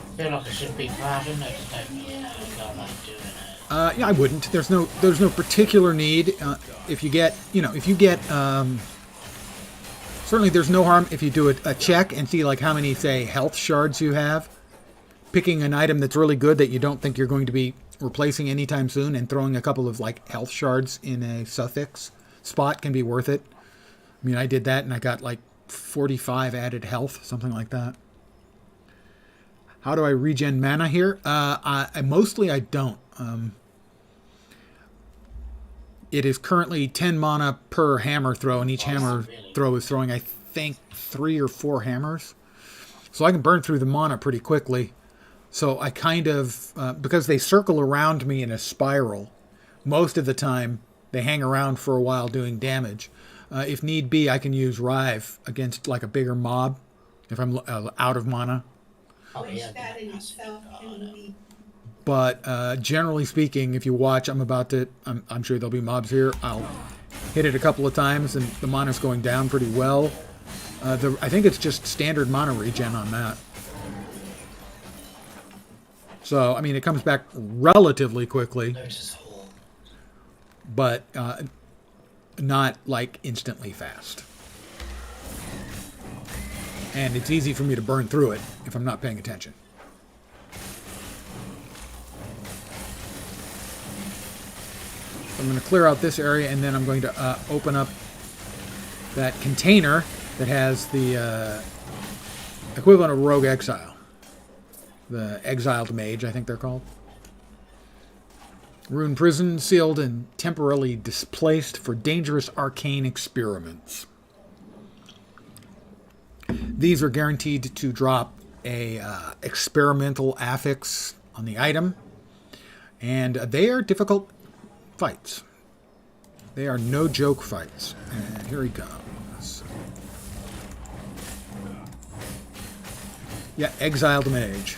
I feel like I should be proud, and I just don't really know how I'm doing it. Yeah, I wouldn't. There's no particular need. If you get, certainly there's no harm if you do a check and see like how many, say, health shards you have. Picking an item that's really good that you don't think you're going to be replacing anytime soon and throwing a couple of like health shards in a suffix spot can be worth it. I mean, I did that and I got like 45 added health, something like that. How do I regen mana here? Mostly I don't. It is currently 10 mana per hammer throw, and each hammer throw is throwing, I think, 3 or 4 hammers. So I can burn through the mana pretty quickly. So I kind of, because they circle around me in a spiral, most of the time they hang around for a while doing damage. If need be, I can use Rive against like a bigger mob if I'm out of mana. Oh, yeah. But generally speaking, if you watch, I'm sure there'll be mobs here. I'll hit it a couple of times and the mana's going down pretty well. I think it's just standard mana regen on that. So, I mean, it comes back relatively quickly. But not like instantly fast. And it's easy for me to burn through it if I'm not paying attention. I'm going to clear out this area, and then I'm going to open up that container that has the equivalent of Rogue Exile. The Exiled Mage, I think they're called. Rune Prison, sealed and temporarily displaced for dangerous arcane experiments. These are guaranteed to drop a experimental affix on the item, and they are difficult fights. They are no joke fights. And here he comes. Yeah, Exiled Mage.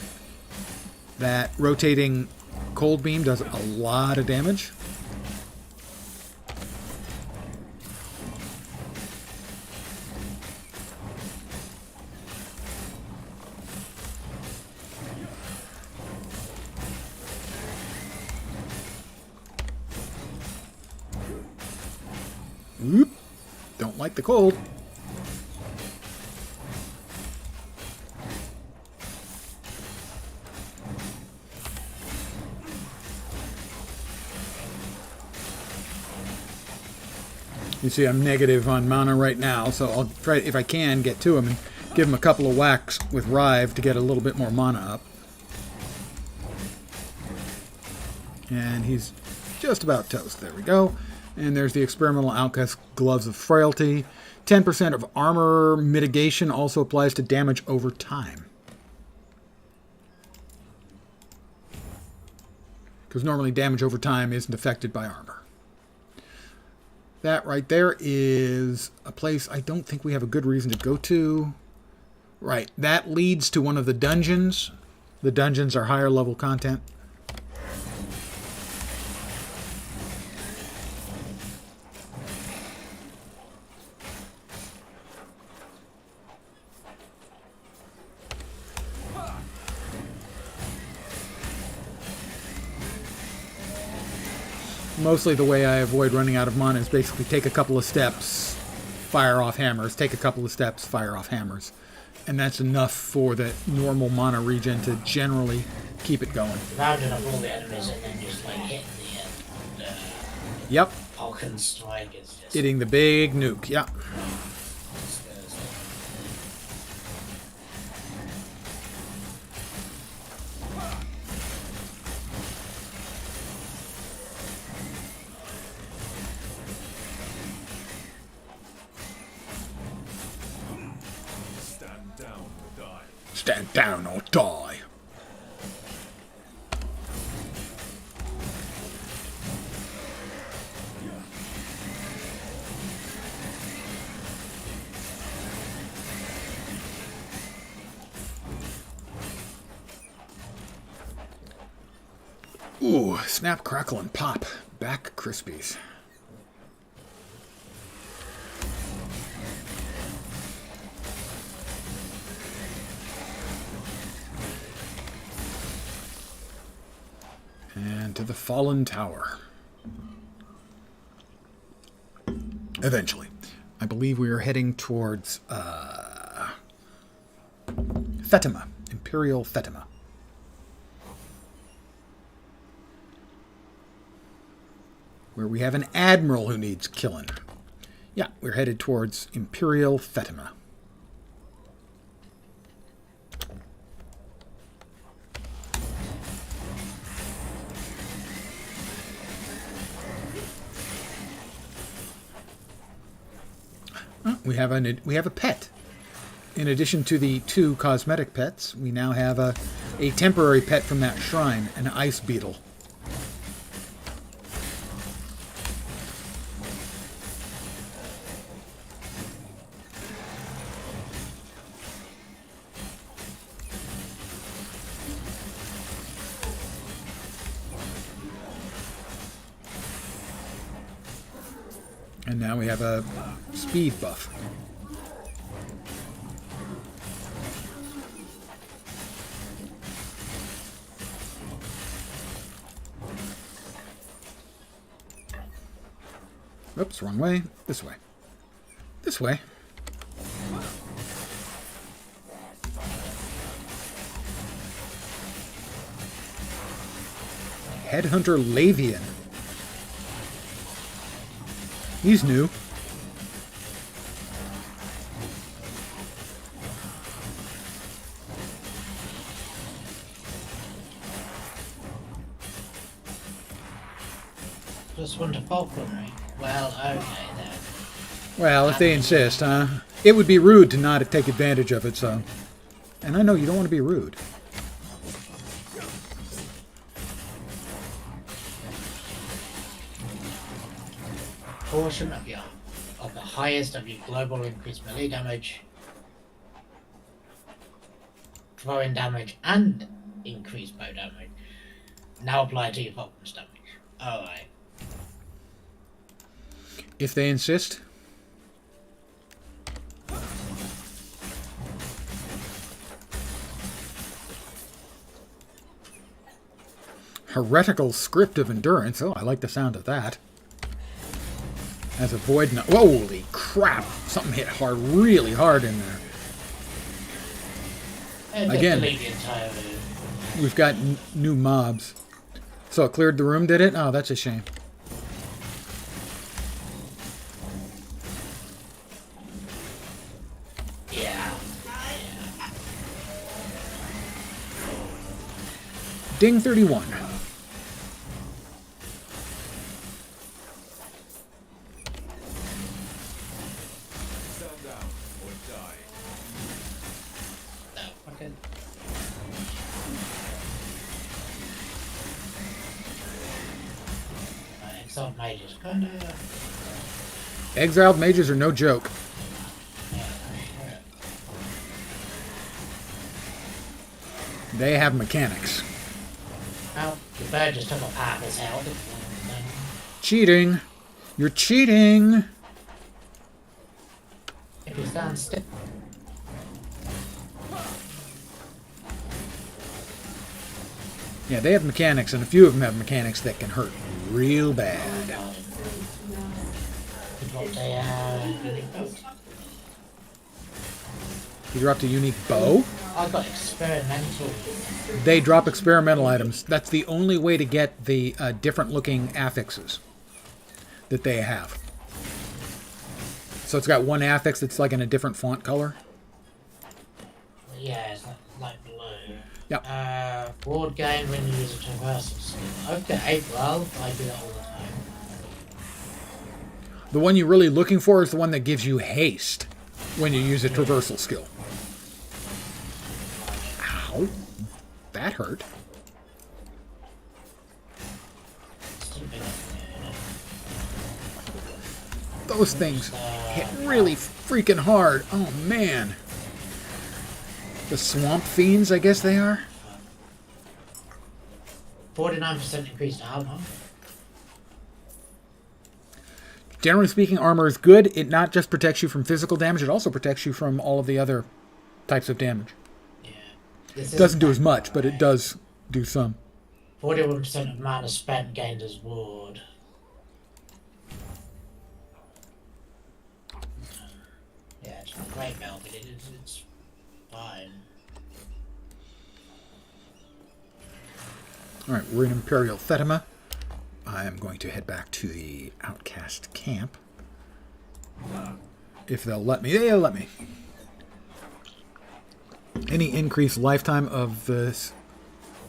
That rotating cold beam does a lot of damage. Oop. Don't like the cold. You see I'm negative on mana right now, so I'll try, if I can, get to him and give him a couple of whacks with Rive to get a little bit more mana up. And he's just about toast. There we go. And there's the Experimental Outcast Gloves of Frailty. 10% of armor mitigation also applies to damage over time. Because normally damage over time isn't affected by armor. That right there is a place I don't think we have a good reason to go to. Right, that leads to one of the dungeons. The dungeons are higher level content. Mostly the way I avoid running out of mana is basically take a couple of steps, fire off hammers, take a couple of steps, fire off hammers. And that's enough for the normal mana regen to generally keep it going. Rounding up all the enemies and then just like hitting the Yep. Falcon strike is just... Hitting the big nuke, yeah. Stand down or die. Ooh, snap, crackle, and pop. Back Crispies. And to the Fallen Tower. Eventually. I believe we are heading towards Fatima. Imperial Fatima. Where we have an admiral who needs killing. Yeah, we're headed towards Imperial Fatima. Oh, we have a pet. In addition to the 2 cosmetic pets, we now have a temporary pet from that shrine, an ice beetle. And now we have a speed buff. Oops, wrong way. This way. This way. Headhunter Lavian. He's new. Just want to falconry. Well, okay then. Well, if they insist, huh? It would be rude to not take advantage of it, so... And I know you don't want to be rude. Portion of the highest of your global increased melee damage, throwing damage, and increased bow damage. Now apply to your falcon's damage. Alright. If they insist. Heretical Script of Endurance. Oh, I like the sound of that. As a void... Holy crap! Something hit hard, really hard in there. And Again, delete the entire room. we've got new mobs. So it cleared the room, did it? Oh, that's a shame. Yeah. Ding 31. No, okay. Exalt mages, kinda. Exiled mages are no joke. They have mechanics. Well, the bird just took a part of his health. Cheating. You're cheating. If he stands still. Yeah, they have mechanics, and a few of them have mechanics that can hurt real bad. He dropped a unique boat. You dropped a unique bow? I got experimental. They drop experimental items. That's the only way to get the different looking affixes that they have. So it's got one affix that's like in a different font color. Yeah, it's like blue. Yep. Board game when you use a traversal skill. Okay, well, I do that all the time. The one you're really looking for is the one that gives you haste when you use a traversal skill. Ow. That hurt. Those things hit really freaking hard. Oh, man. The swamp fiends, I guess they are. 49% increased armor. Generally speaking, armor is good. It not just protects you from physical damage, it also protects you from all of the other types of damage. Yeah. It doesn't do as much, but it does do some. 41% of mana spent gained as ward. Yeah, it's not great, Mel, but it's fine. Alright, we're in Imperial Thetima. I am going to head back to the Outcast camp. If they'll let me. They'll let me. Any increased lifetime of the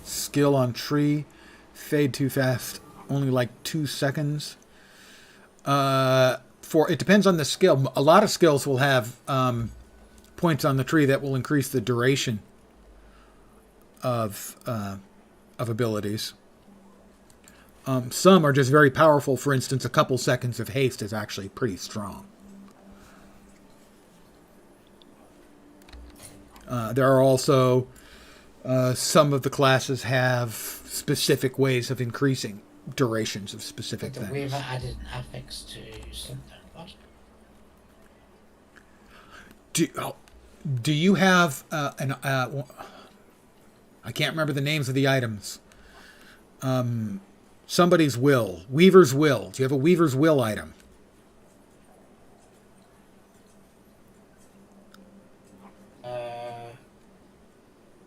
skill on tree. Fade too fast. Only like 2 seconds. it depends on the skill. A lot of skills will have points on the tree that will increase the duration of abilities. Some are just very powerful. For instance, a couple seconds of haste is actually pretty strong. There are also some of the classes have specific ways of increasing durations of specific The things. Weaver added an affix to something. What? Do you have I can't remember the names of the items. Somebody's will. Weaver's will. Do you have a Weaver's will item?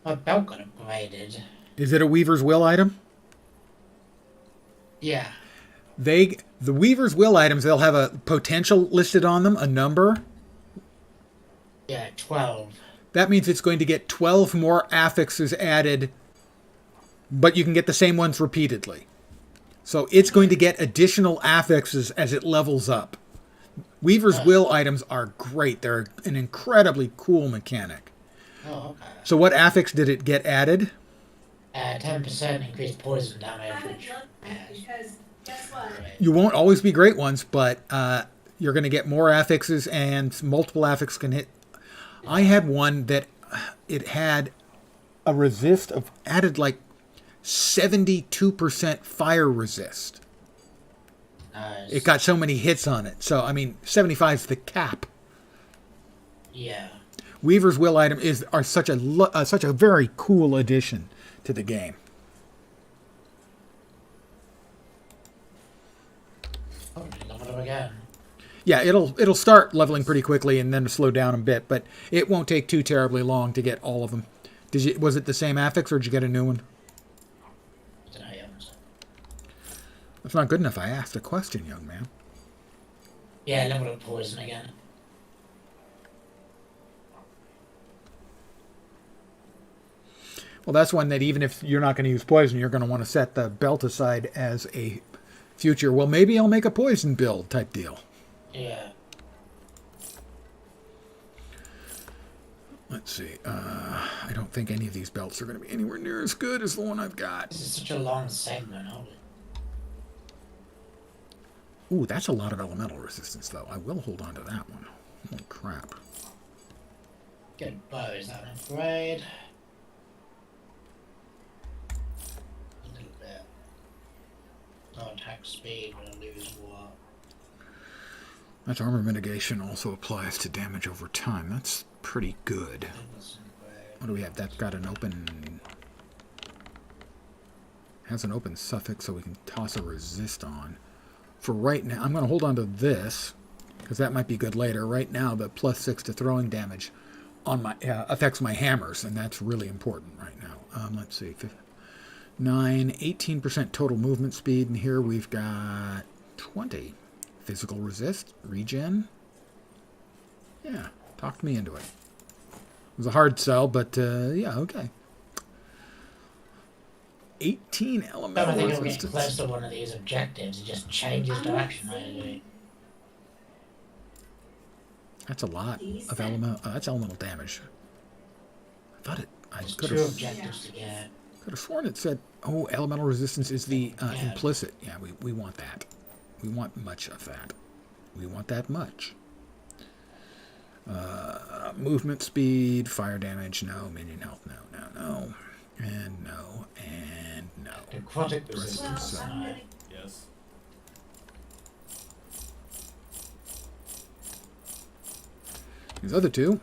My belt got upgraded. Is it a Weaver's will item? Yeah. The Weaver's will items, they'll have a potential listed on them, a number. Yeah, 12. That means it's going to get 12 more affixes added, but you can get the same ones repeatedly. So it's going to get additional affixes as it levels up. Weaver's will items are great. They're an incredibly cool mechanic. Oh, okay. So what affix did it get added? 10% increased poison damage, which Because guess what? You won't always be great ones, but you're going to get more affixes, and multiple affixes can hit. I had one that it had a resist of added like 72% fire resist. nice. It got so many hits on it. So, I mean, 75 is the cap. Yeah. Weaver's will item are such a very cool addition to the game. Oh, level up again. Yeah, it'll start leveling pretty quickly and then slow down a bit, but it won't take too terribly long to get all of them. Was it the same affix, or did you get a new one? I don't know, yeah. That's not good enough. I asked a question, young man. Yeah, level up poison again. Well, that's one that even if you're not going to use poison, you're going to want to set the belt aside as a future, well, maybe I'll make a poison build type deal. Yeah. Let's see. I don't think any of these belts are going to be anywhere near as good as the one I've got. This is such a long segment, holy. Ooh, that's a lot of elemental resistance, though. I will hold on to that one. Holy crap. Good bow, is that an upgrade? A little bit. No attack speed, but I lose what? That's armor mitigation also applies to damage over time. That's pretty good. What do we have? That's got an open... has an open suffix, so we can toss a resist on. For right now, I'm going to hold on to this, because that might be good later. Right now, the +6 to throwing damage on my affects my hammers, and that's really important right now. Let's see. 18% total movement speed, and here we've got 20. Physical resist, regen. Yeah, talked me into it. It was a hard sell, but yeah, okay. 18 I elemental think it'll get resistance. close to one of these objectives, it just changes direction maybe. That's a lot of elemental. That's elemental damage. I thought it. I There's could 2 have objectives to get. sworn it said, "Oh, elemental resistance is the implicit." Yeah, we want that. We want much of that. We want that much. Movement speed, fire damage, no. Minion health, no. And no, and no. Necrotic resistance. So, Yes. these other two,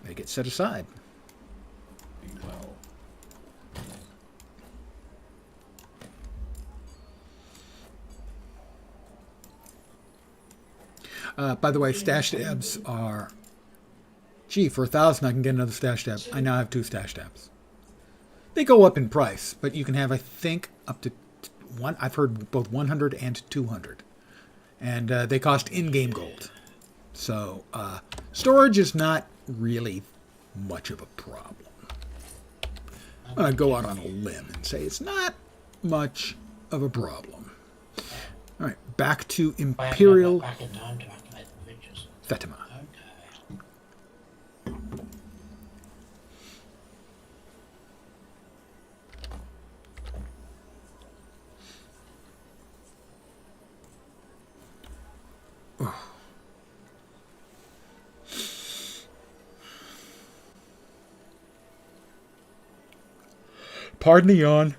they get set aside. Well, By the way, stash tabs are... Gee, for 1,000 I can get another stash tab. I now have 2 stash tabs. They go up in price, but you can have, I think, up to one. I've heard both 100 and 200. And they cost in-game gold. So, storage is not really much of a problem. I'm going to go out on a limb and say it's not much of a problem. All right, back to I have to go Imperial back in time to activate the features. Fatima. Okay. Pardon the yawn.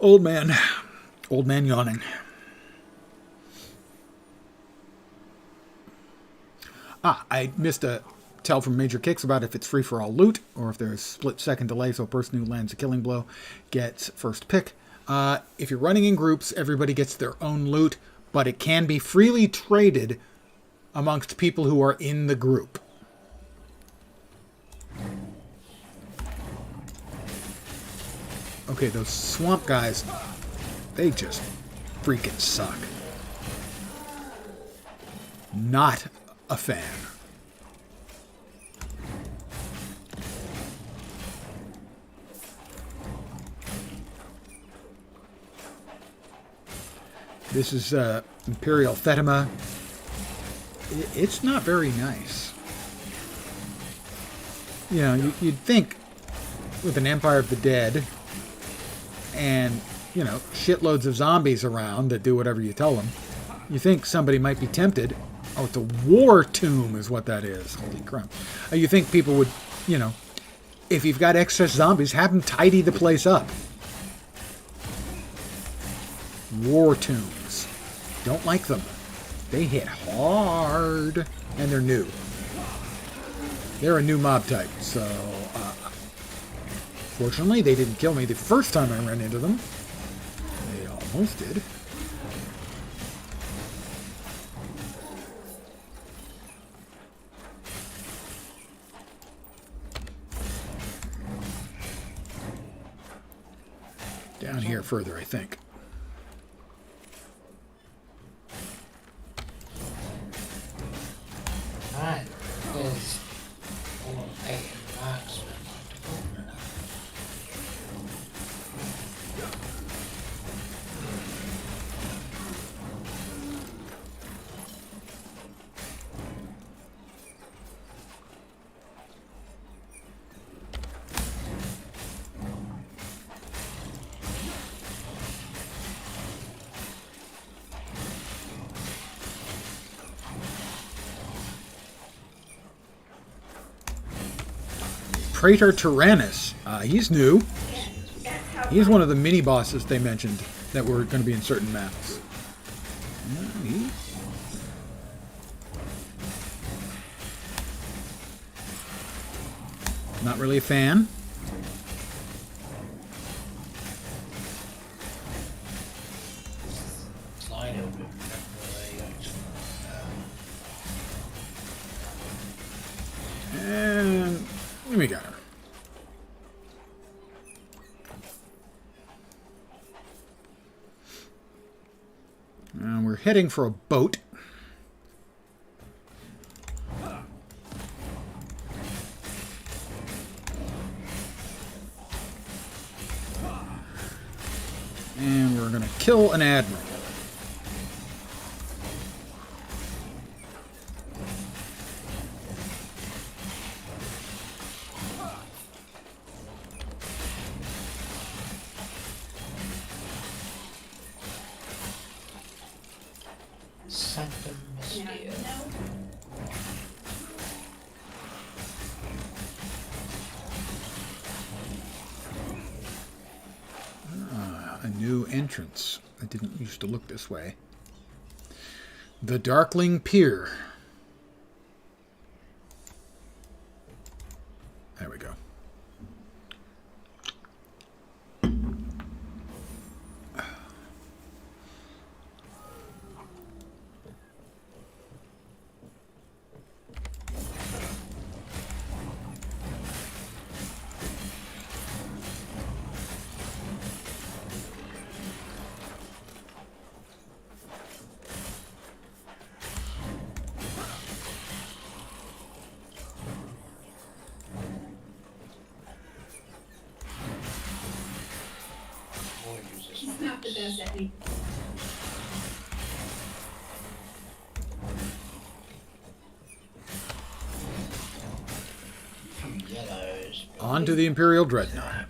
Old man. Old man yawning. I missed a tell from Major Kicks about if it's free for all loot or if there's split second delay, so a person who lands a killing blow gets first pick. If you're running in groups, everybody gets their own loot, but it can be freely traded amongst people who are in the group. Okay, those swamp guys, they just freaking suck. Not a fan. This is Imperial Fatima. It's not very nice. You know, you'd think with an Empire of the Dead and, you know, shitloads of zombies around that do whatever you tell them, you think somebody might be tempted. Oh, it's a war tomb is what that is. Holy crap. You think people would, you know, if you've got excess zombies, have them tidy the place up. War tombs. Don't like them. They hit hard. And they're new. They're a new mob type, so fortunately they didn't kill me the first time I ran into them. They almost did. Down here further, I think. Alright, there's all 8 marksmen. Praetor Tyrannus. He's new. He's one of the mini bosses they mentioned that were going to be in certain maps. Not really a fan. Slide over. And we got her. And we're heading for a boat. And we're going to kill an admiral. Sanctum Mystere. A new entrance. I didn't used to look this way. The Darkling Pier. There we go. He's not the best at me. On to the Imperial Dreadnought.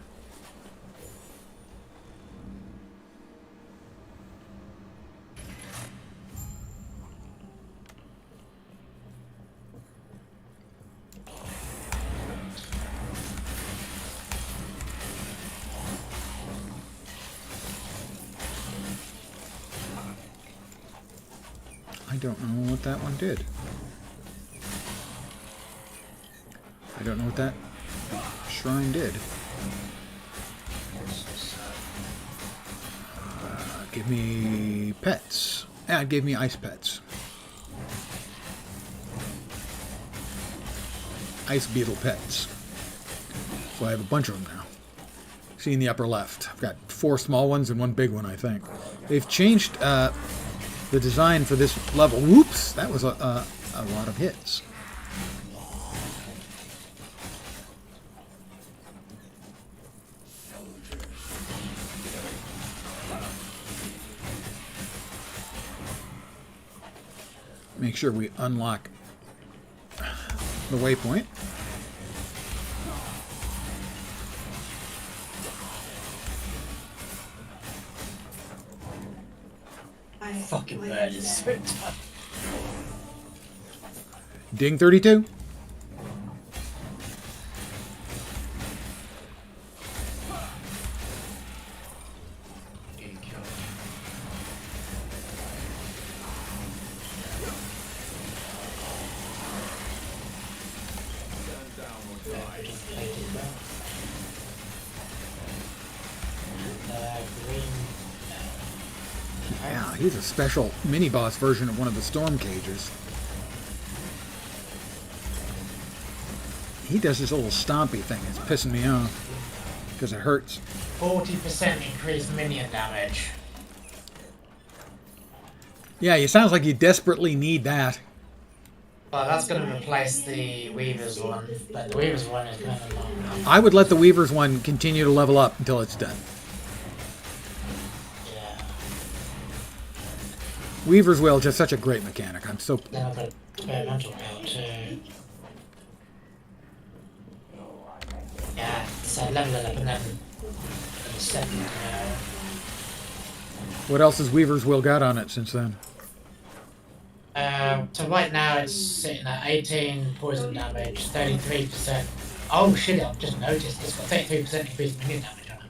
I don't know what that one did. I don't know what that shrine did. Give me pets. Yeah, it gave me ice pets. Ice beetle pets. So I have a bunch of them now. See in the upper left. I've got 4 small ones and 1 big one, I think. They've changed the design for this level. Whoops! That was a lot of hits. Make sure we unlock the waypoint. Fucking bird is so tough. Ding 32. Yeah, he's a special mini-boss version of one of the storm cages. He does this little stompy thing. It's pissing me off because it hurts. 40% increased minion damage. Yeah, it sounds like you desperately need that. Well, that's going to replace the Weaver's one, but the Weaver's one is kind of long. I would let the Weaver's one continue to level up until it's done. Yeah. Weaver's Will is just such a great mechanic. I'm so... Then I've got experimental build too. Yeah, so level it up and then second. What else has Weaver's Will got on it since then? So right now it's sitting at 18 poison damage, 33%. Oh shit! I've just noticed it's got 33% increased minion damage on it.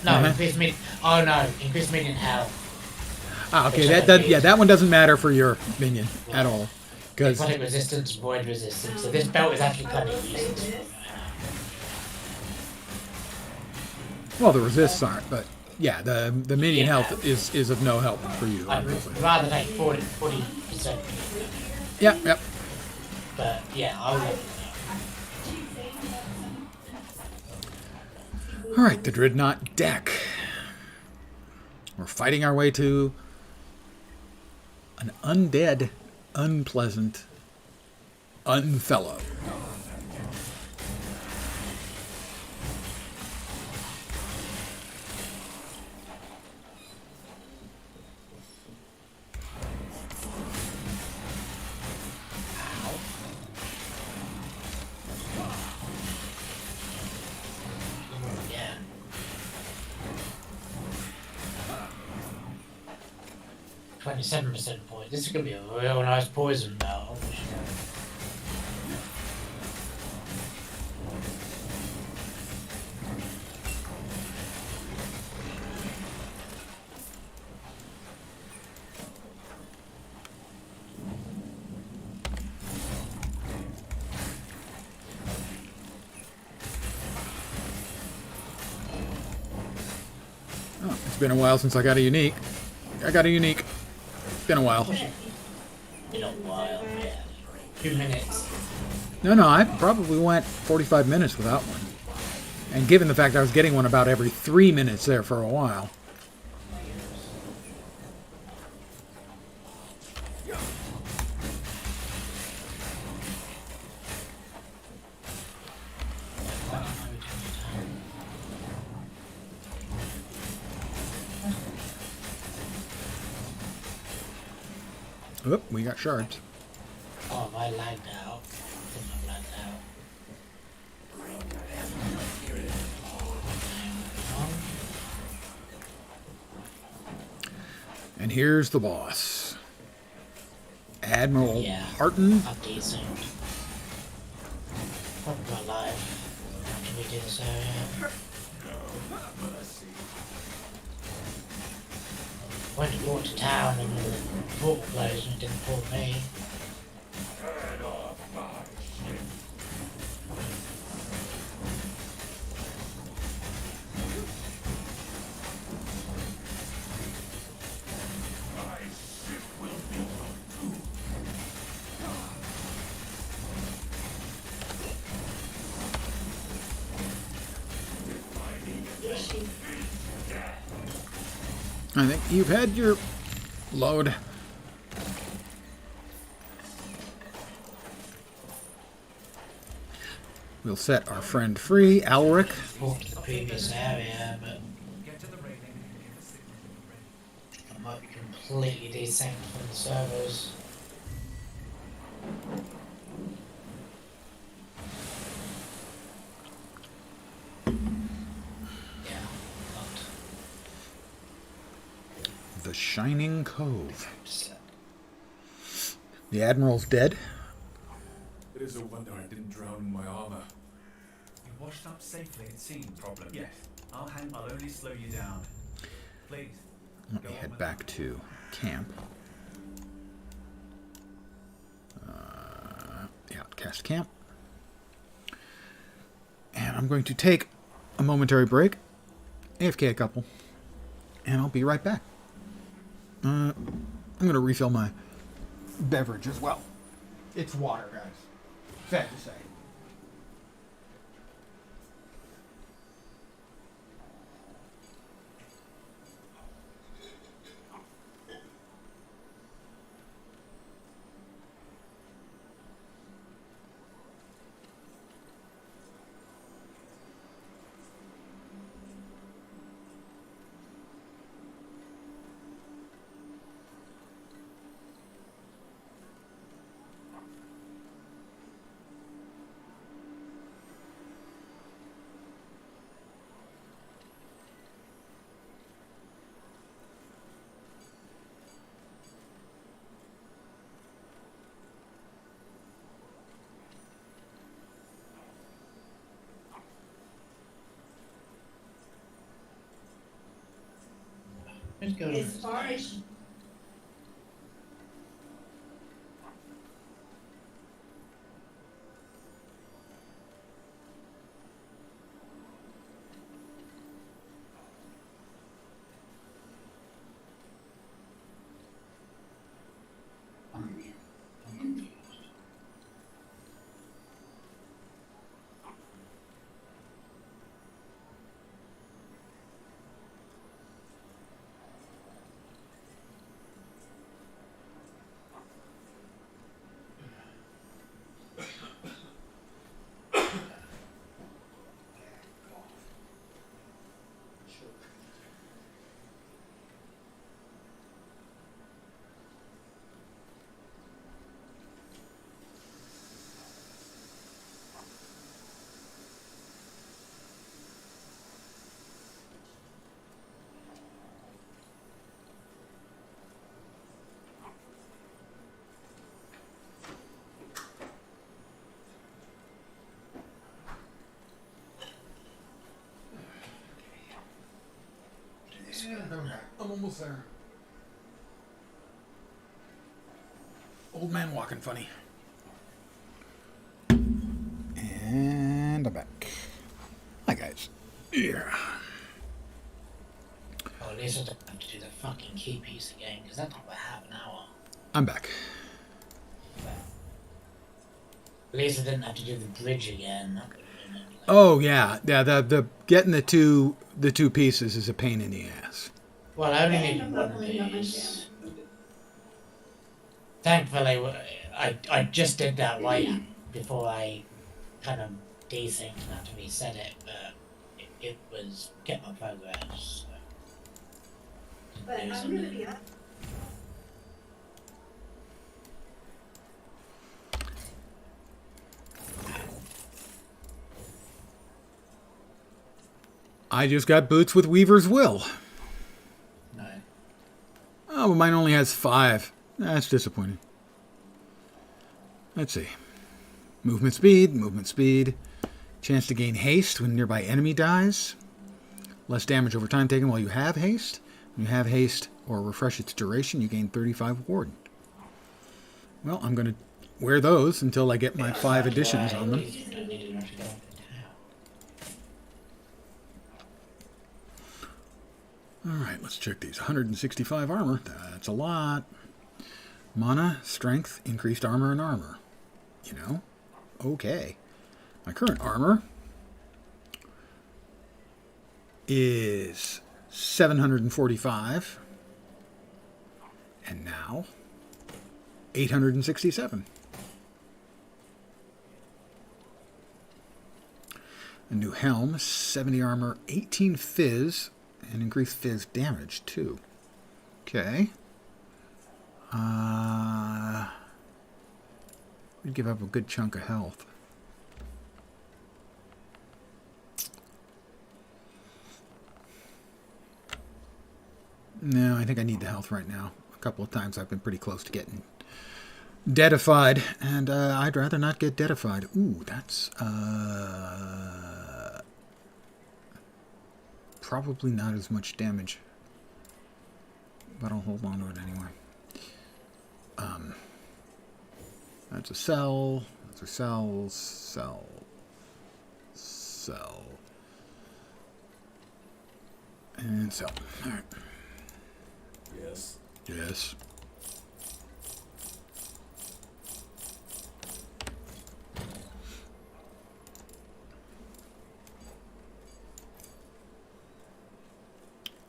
No, increased minion. Oh no, increased minion health. Ah, okay. That one doesn't matter for your minion at all. Because Necrotic resistance, void resistance. So this belt is actually kind of useless. well, the resists aren't, but yeah, the minion health is of no help for you. I'd Obviously. rather take 40%. Yep. But yeah, I'll let you know. All right, the Dreadnought deck. We're fighting our way to an undead, unpleasant, unfellow. Yeah. 27% poison. This is gonna be a real nice poison belt. Oh, it's been a while since I got a unique. I got a unique. It's been a while. In a while, yeah. 2 minutes. No, I probably went 45 minutes without one. And given the fact I was getting one about every 3 minutes there for a while. Oop, we got shards. Oh, I lagged out. I think I lagged out. And here's the boss. Admiral Yeah. Harton. I'm decent. Probably my life. Can we do this area? When he brought to town and the portal closed and it didn't pull me. I think you've had your load. We'll set our friend free, Alric. Walked to the previous area, but I might be completely desynced from the servers. Yeah, not. The Shining Cove. Just, The Admiral's dead. It is a wonder I didn't drown in my armor. You washed up safely at sea, problem. Yes. I'll only slow you down. Please. Let me head back to camp. Outcast camp. And I'm going to take a momentary break. AFK a couple. And I'll be right back. I'm going to refill my beverage as well. It's water, guys. Sad to say. let's go to As far as I'm almost there. Old man walking funny. And I'm back. Hi, guys. Yeah. Well, at least I don't have to do the fucking key piece again, because that took about half an hour. I'm back. At least I didn't have to do the bridge again. That would have been like, Oh yeah, yeah. The getting the two pieces is a pain in the ass. well, I only Yeah, needed no one of problem, not my these. Thankfully, I just did that right before I kind of desynced and had to reset it, but it was get my progress. So. But I'm gonna be up. I just got boots with Weaver's Will. No. Oh, but mine only has 5. That's disappointing. Let's see. Movement speed. Chance to gain haste when nearby enemy dies. Less damage over time taken while you have haste. When you have haste or refresh its duration, you gain 35 ward. Well, I'm going to wear those until I get my 5 additions on them. Alright, let's check these. 165 armor. That's a lot. Mana, strength, increased armor, and armor. You know? Okay. My current armor is 745. And now, 867. A new helm, 70 armor, 18 fizz, and increased fizz damage, too. Okay. We'd give up a good chunk of health. No, I think I need the health right now. A couple of times I've been pretty close to getting deadified, and I'd rather not get deadified. Ooh, that's probably not as much damage, but I'll hold on to it anyway. That's a cell. Those are cells. Cell. And cell. All right. Yes. Yes.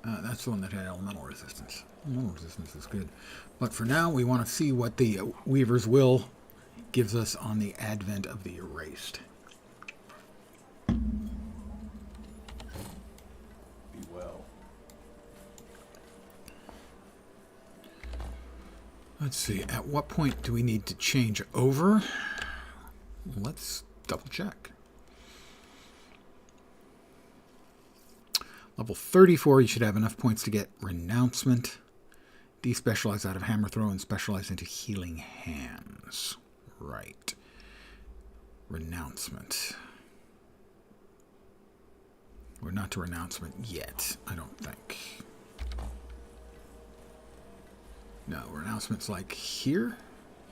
That's the one that had elemental resistance. Elemental resistance is good. But for now, we want to see what the Weaver's Will gives us on the advent of the erased. Be well. Let's see. At what point do we need to change over? Let's double check. Level 34, you should have enough points to get Renouncement. Despecialize out of Hammer Throw and specialize into Healing Hands. Right. Renouncement. We're not to Renouncement yet, I don't think. No, Renouncement's like here,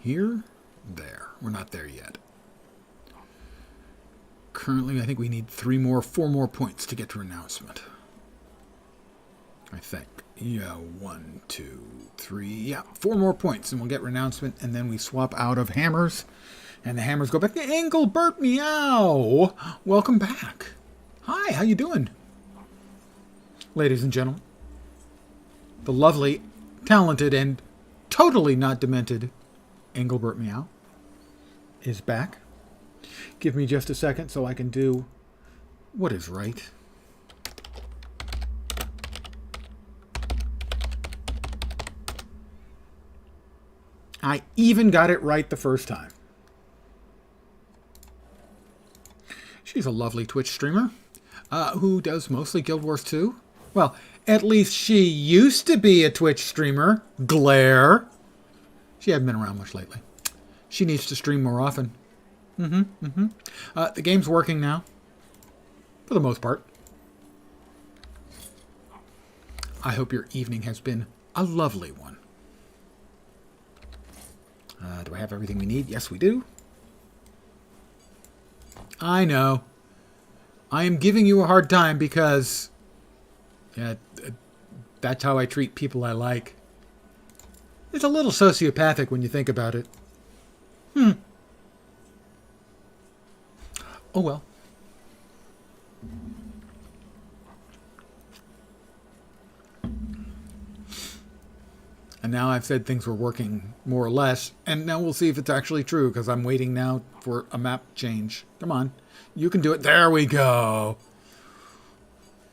there. We're not there yet. Currently, I think we need 4 more points to get to Renouncement. I think. Yeah, 1, 2, 3. Yeah, 4 more points and we'll get Renouncement, and then we swap out of hammers. And the hammers go back to Engelbert Meow. Welcome back. Hi, how you doing? Ladies and gentlemen. The lovely, talented, and totally not demented Engelbert Meow is back. Give me just a second so I can do what is right. I even got it right the first time. She's a lovely Twitch streamer who does mostly Guild Wars 2. Well, at least she used to be a Twitch streamer. Glare. She hasn't been around much lately. She needs to stream more often. The game's working now. For the most part. I hope your evening has been a lovely one. Do I have everything we need? Yes, we do. I know. I am giving you a hard time because... yeah, that's how I treat people I like. It's a little sociopathic when you think about it. Oh well. And now I've said things were working more or less, and now we'll see if it's actually true, because I'm waiting now for a map change. Come on. You can do it. There we go.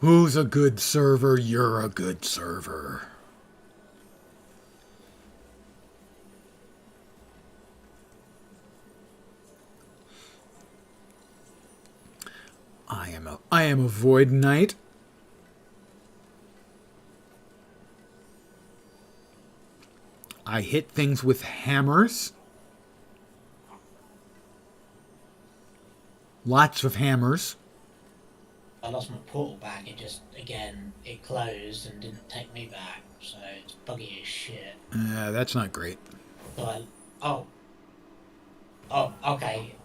Who's a good server? You're a good server. I am a Void Knight. I hit things with hammers. Lots of hammers. I lost my portal back. It just, again, it closed and didn't take me back. So it's buggy as shit. That's not great. So oh, okay.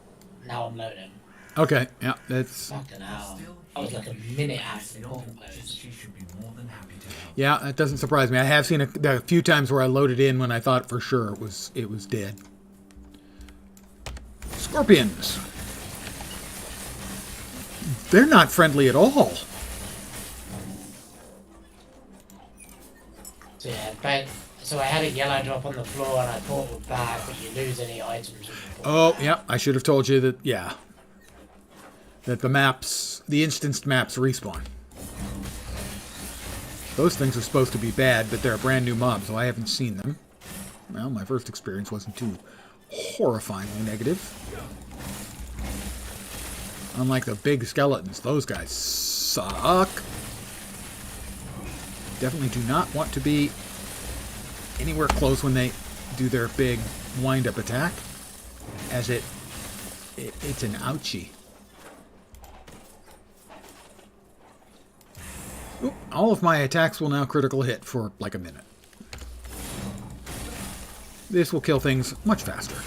Now I'm loading. Okay, yeah, that's... Fucking hell. I was like a minute after the portal closed. She should be more than happy to help. Yeah, that doesn't surprise me. I have seen a few times where I loaded in when I thought for sure it was dead. Scorpions. They're not friendly at all. So yeah, but so I had a yellow drop on the floor and I portaled back, but you lose any items with the portal. Oh, yeah, I should have told you that, yeah. That the instanced maps respawn. Those things are supposed to be bad, but they're a brand new mob, so I haven't seen them. Well, my first experience wasn't too horrifyingly negative. Unlike the big skeletons, those guys suck. Definitely do not want to be anywhere close when they do their big wind-up attack, as it's an ouchie. Oop, all of my attacks will now critical hit for like a minute. This will kill things much faster.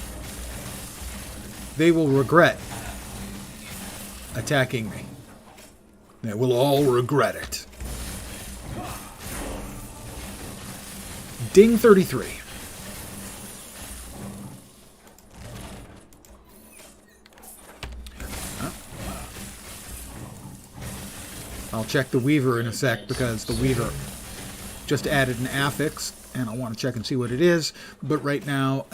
They will regret attacking me. They will all regret it. Ding 33. I'll check the Weaver in a sec because the Weaver just added an affix and I want to check and see what it is. But right now,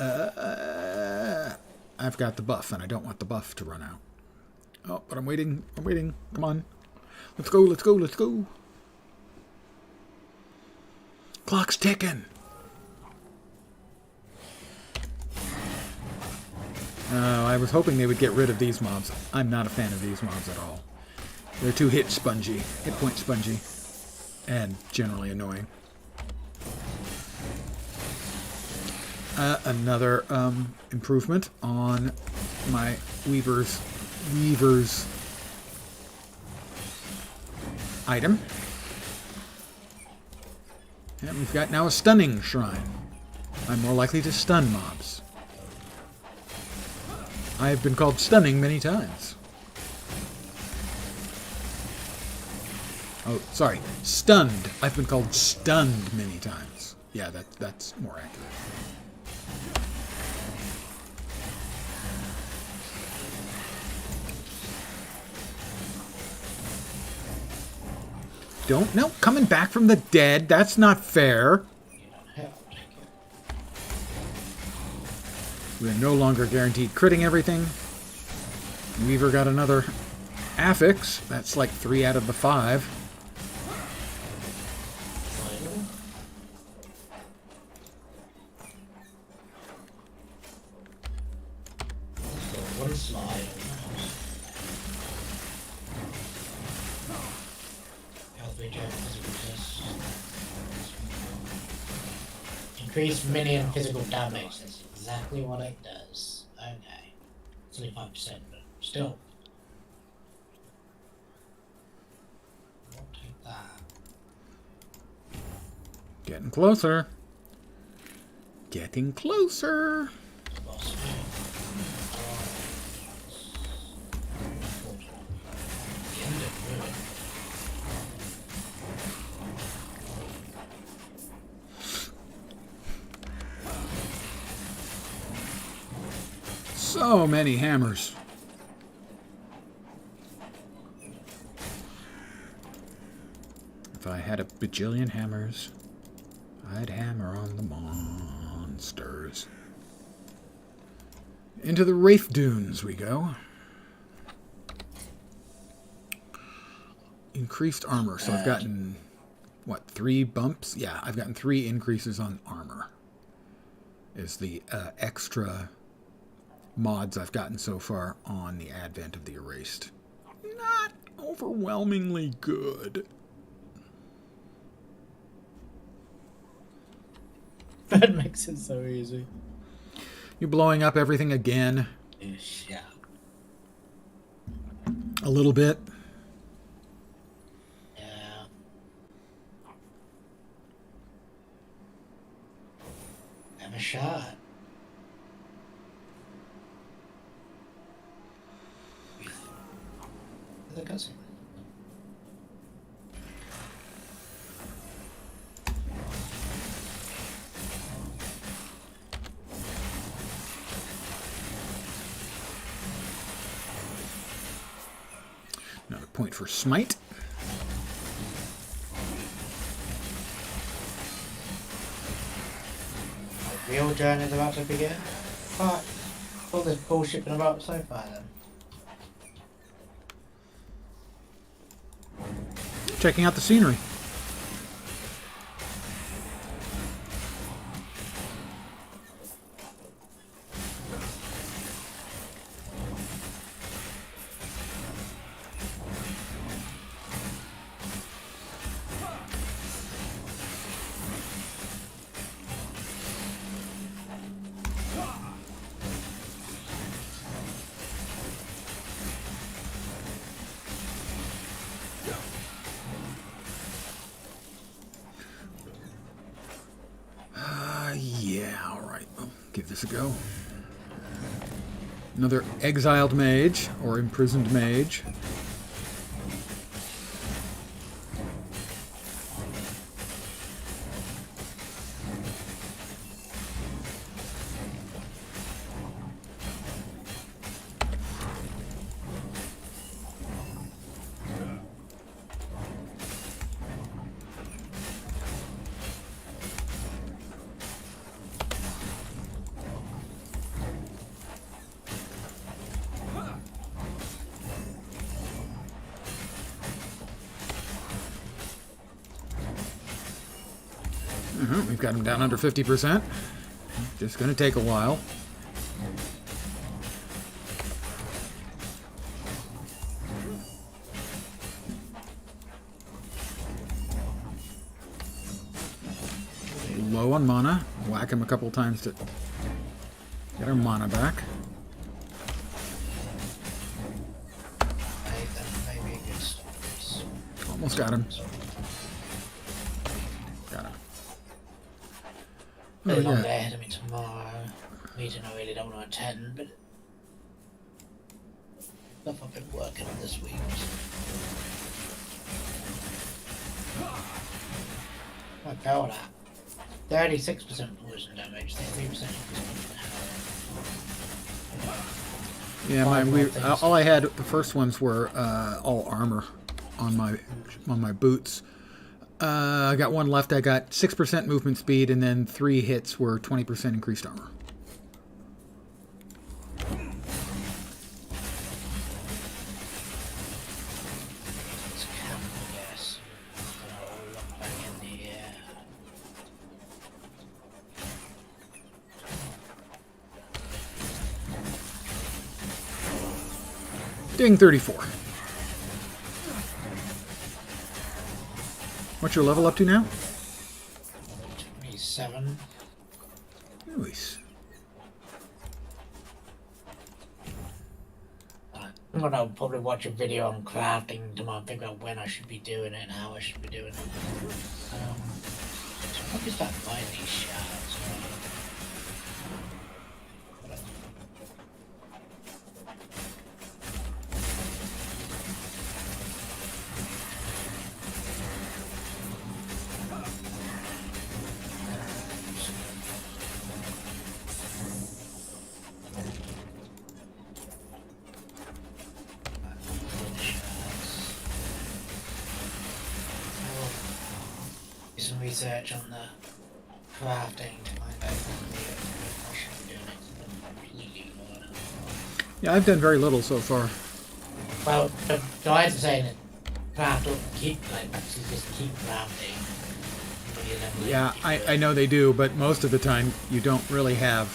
I've got the buff and I don't want the buff to run out. Oh, but I'm waiting. I'm waiting. Come on. Let's go, let's go, let's go. Clock's ticking. I was hoping they would get rid of these mobs. I'm not a fan of these mobs at all. They're too hit point spongy, and generally annoying. Another improvement on my Weaver's item. And we've got now a stunning shrine. I'm more likely to stun mobs. I have been called stunning many times. Oh, sorry. Stunned. I've been called stunned many times. Yeah, that's more accurate. No, coming back from the dead. That's not fair. We're no longer guaranteed critting everything. Weaver got another affix. That's like 3 out of the 5. One slide. Increase minion physical damage. That's exactly what it does. Okay. It's only 5%, but still. I'll take that. Getting closer. Getting closer. Boss. The end of ruin. So many hammers. If I had a bajillion hammers, I'd hammer on the monsters. Into the Wraith Dunes we go. Increased armor. So I've gotten, what, 3 bumps? Yeah, I've gotten 3 increases on armor. Is the extra mods I've gotten so far on the advent of the Erased. Not overwhelmingly good. That makes it so easy. You're blowing up everything again. Yeah. A little bit. Yeah. Have a shot. The cutscene. Another point for smite. The real journey is about to begin. But all this bullshit been about so far then. Checking out the scenery. Yeah, alright. I'll give this a go. Another exiled mage, or imprisoned mage. We've got him down under 50%. Just going to take a while. Low on mana. Whack him a couple times to get our mana back. Maybe a good start. Almost got him. Got him. Really Oh, long yeah. day ahead of me tomorrow. Meeting I really don't want to attend, but stuff I've been working on this week. My power that. 36% poison damage, 33% Yeah, all I had, the first ones were all armor on my boots. I got one left. I got 6% movement speed, and then 3 hits were 20% increased armor. It's camel, yes. I'll look back in the air. Ding 34. What's your level up to now? 27. Nice. I'm gonna probably watch a video on crafting tomorrow, figure out when I should be doing it and how I should be doing it. So I'll just start buying these shards. Do some research on the crafting to find out what I should be doing it. Completely ignored it. Yeah, I've done very little so far. Well, the guys are saying that craft don't keep like you just keep crafting. When you're leveling, Yeah, keep I know they do, but most of the time you don't really have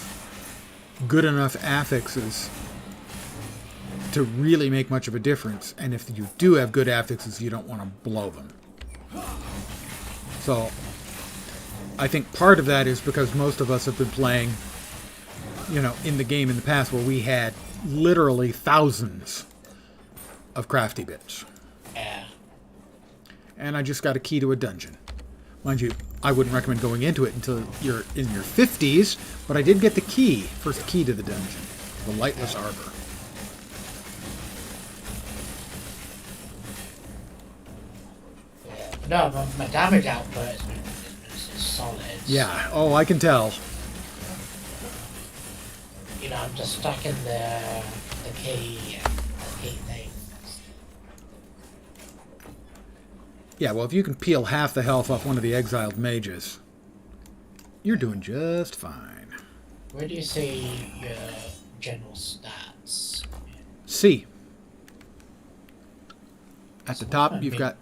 good enough affixes to really make much of a difference. And if you do have good affixes, you don't want to blow them. So I think part of that is because most of us have been playing, you know, in the game in the past where we had literally thousands of crafty bits. Yeah. And I just got a key to a dungeon. Mind you, I wouldn't recommend going into it until you're in your 50s, but I did get the key, first key to the dungeon, the Lightless Arbor. No, my damage output has been solid. Yeah, oh, I can tell. You know, I'm just stuck in the key thing. Yeah, well, if you can peel half the health off one of the exiled mages, you're doing just fine. Where do you see your general stats? C. At the top, you've got...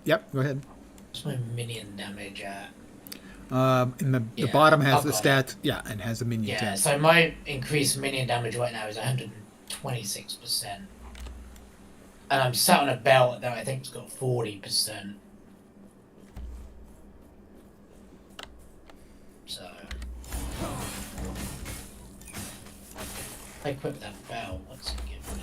Yep, go ahead. What's my minion damage at? In the Yeah, bottom has I've the got stats, yeah, and has a minion Yeah, tab. so my increased minion damage right now is 126%. And I'm sat on a belt that I think's got 40%. So I equip that belt, what's it give me?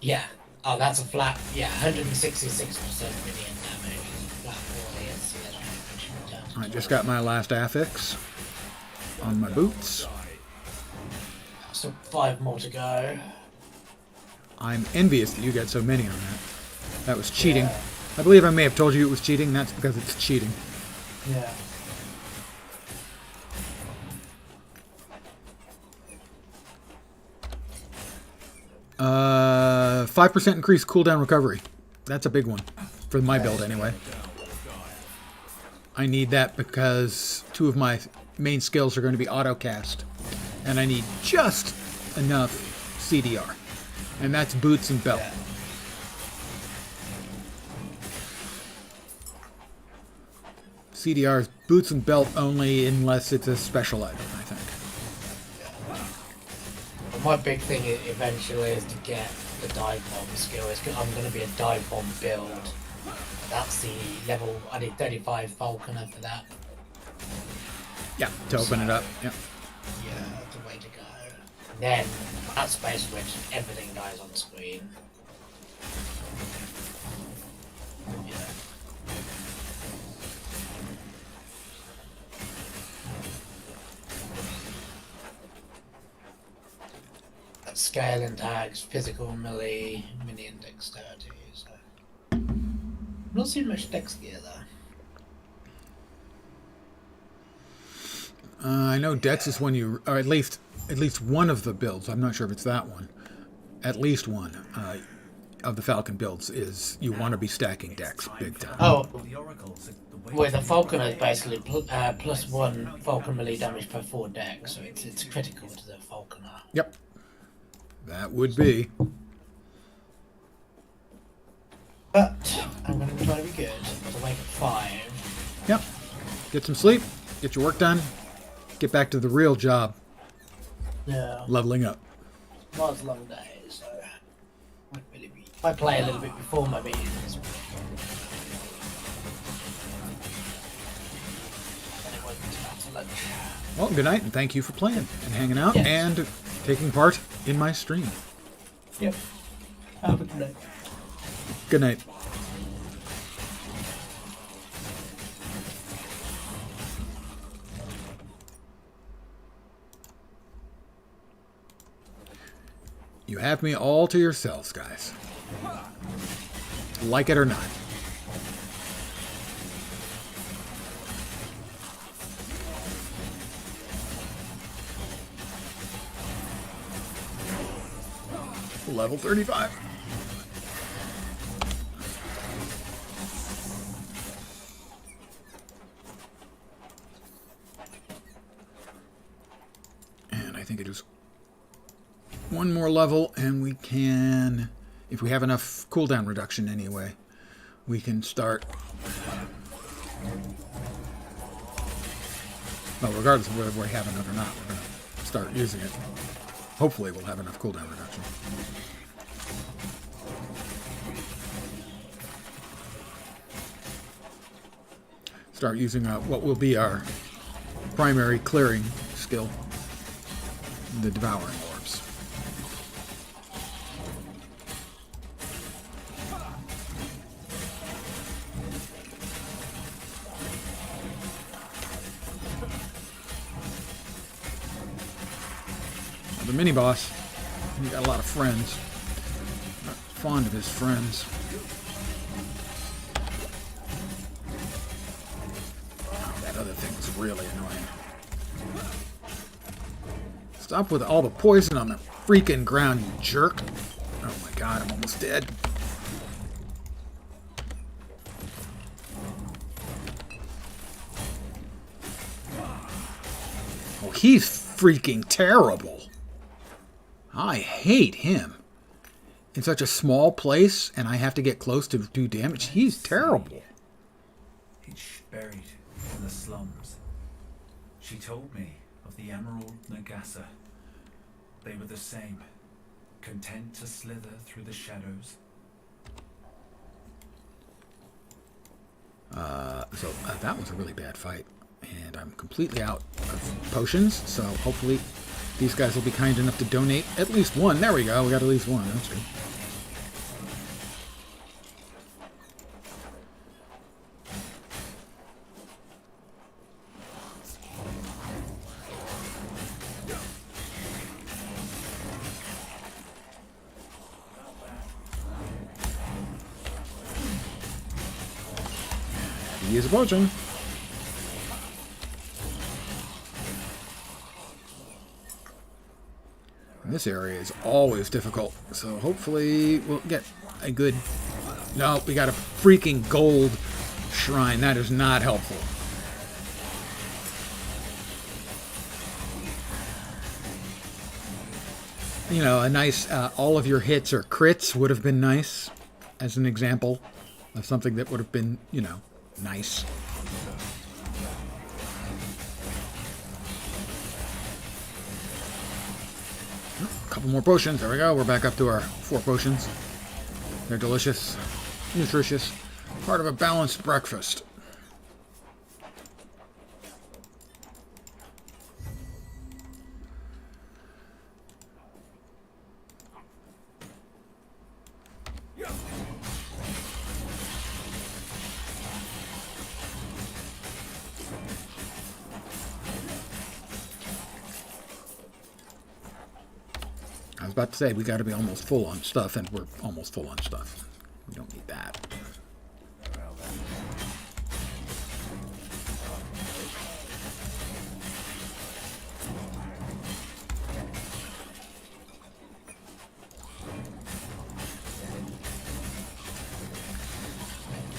Yeah. Oh, that's a flat. Yeah, 166% minion damage. Flat 40. Let's see that. I just got my last affix on my boots. So 5 more to go. I'm envious that you got so many on that. That was cheating. Yeah. I believe I may have told you it was cheating. That's because it's cheating. Yeah. Uh, 5% increased cooldown recovery. That's a big one. For my build, anyway. I need that because 2 of my main skills are going to be auto-cast. And I need just enough CDR. And that's boots and belt. Yeah. CDR is boots and belt only unless it's a special item, I think. My big thing eventually is to get the dive bomb skill. I'm going to be a dive bomb build. That's the level. I need 35 Falconer for that. Yeah, to open it up. Yeah. Yeah, that's the way to go. Then that's space which everything dies on screen. Yeah. Scaling tags, physical melee, minion dexterity. So I'm not seeing much dex gear though. I know Dex is when you, or at least one of the builds. I'm not sure if it's that one. At least one of the Falcon builds is you want to be stacking Dex big time. Oh, The Oracle said the way well, the Falconer is basically plus 1 Falcon melee damage per 4 dex, so it's critical to the Falconer. Yep. That would be. But I'm going to try to be good. To wake at 5. Yep. Get some sleep. Get your work done. Get back to the real job. Yeah. Leveling up. Was a long day, so I play a little bit before my meetings. And it wasn't after lunch. Well, good night, and thank you for playing and hanging out Yes. and taking part in my stream. Yep. Have a good night. Good night. You have me all to yourselves, guys. Like it or not. Level 35. And I think it is one more level, and we can, if we have enough cooldown reduction anyway, we can start. Well, regardless of whether we have enough or not, we're going to start using it. Hopefully we'll have enough cooldown reduction. start using what will be our primary clearing skill, the devouring orbs. The mini boss, he got a lot of friends. Not fond of his friends. Oh, that other thing was really annoying. Stop with all the poison on the freaking ground, you jerk. Oh my god, I'm almost dead. Oh, he's freaking terrible. I hate him. In such a small place, and I have to get close to do damage. He's terrible. It's buried in the slums. She told me of the Emerald Nagasa. They were the same, content to slither through the shadows. So that was a really bad fight, and I'm completely out of potions, so hopefully these guys will be kind enough to donate at least one. There we go, we got at least one, that's good. Use a potion. This area is always difficult, so hopefully we'll get a good... No, we got a freaking gold shrine. That is not helpful. You know, a nice, all of your hits or crits would have been nice, as an example of something that would have been, you know, nice. A couple more potions. There we go. We're back up to our 4 potions. They're delicious, nutritious, part of a balanced breakfast. I was about to say, we got to be almost full on stuff, and we're almost full on stuff. We don't need that.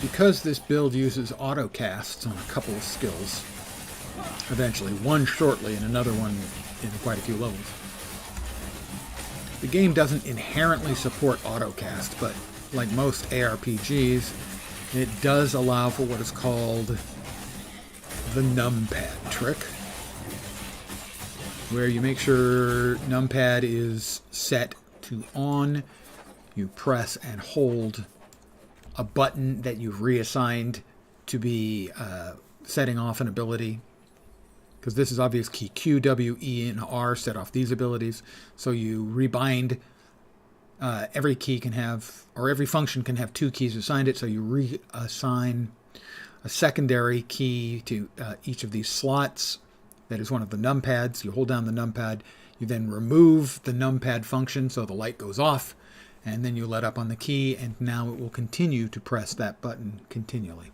Because this build uses auto casts on a couple of skills, eventually, one shortly and another one in quite a few levels. The game doesn't inherently support autocast, but like most ARPGs, it does allow for what is called the numpad trick, where you make sure numpad is set to on, you press and hold a button that you've reassigned to be setting off an ability. Because this is obvious key Q, W, E, and R set off these abilities. So you rebind. Every key can have, or every function can have 2 keys assigned it. So you reassign a secondary key to each of these slots. That is one of the numpads. You hold down the numpad. You then remove the numpad function so the light goes off. And then you let up on the key. And now it will continue to press that button continually.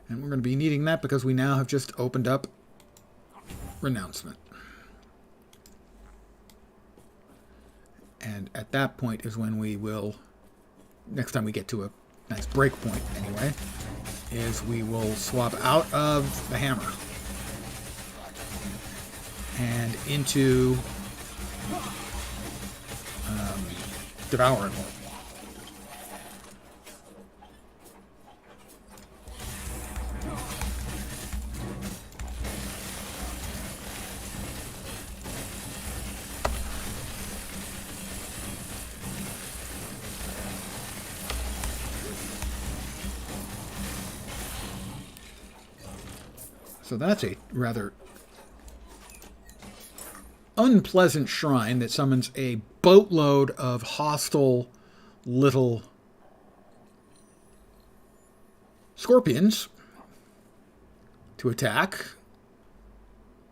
And we're going to be needing that because we now have just opened up Renouncement. And at that point is when we will, next time we get to a nice break point anyway, is we will swap out of the hammer and into Devouring Orb. So that's a rather unpleasant shrine that summons a boatload of hostile little scorpions to attack.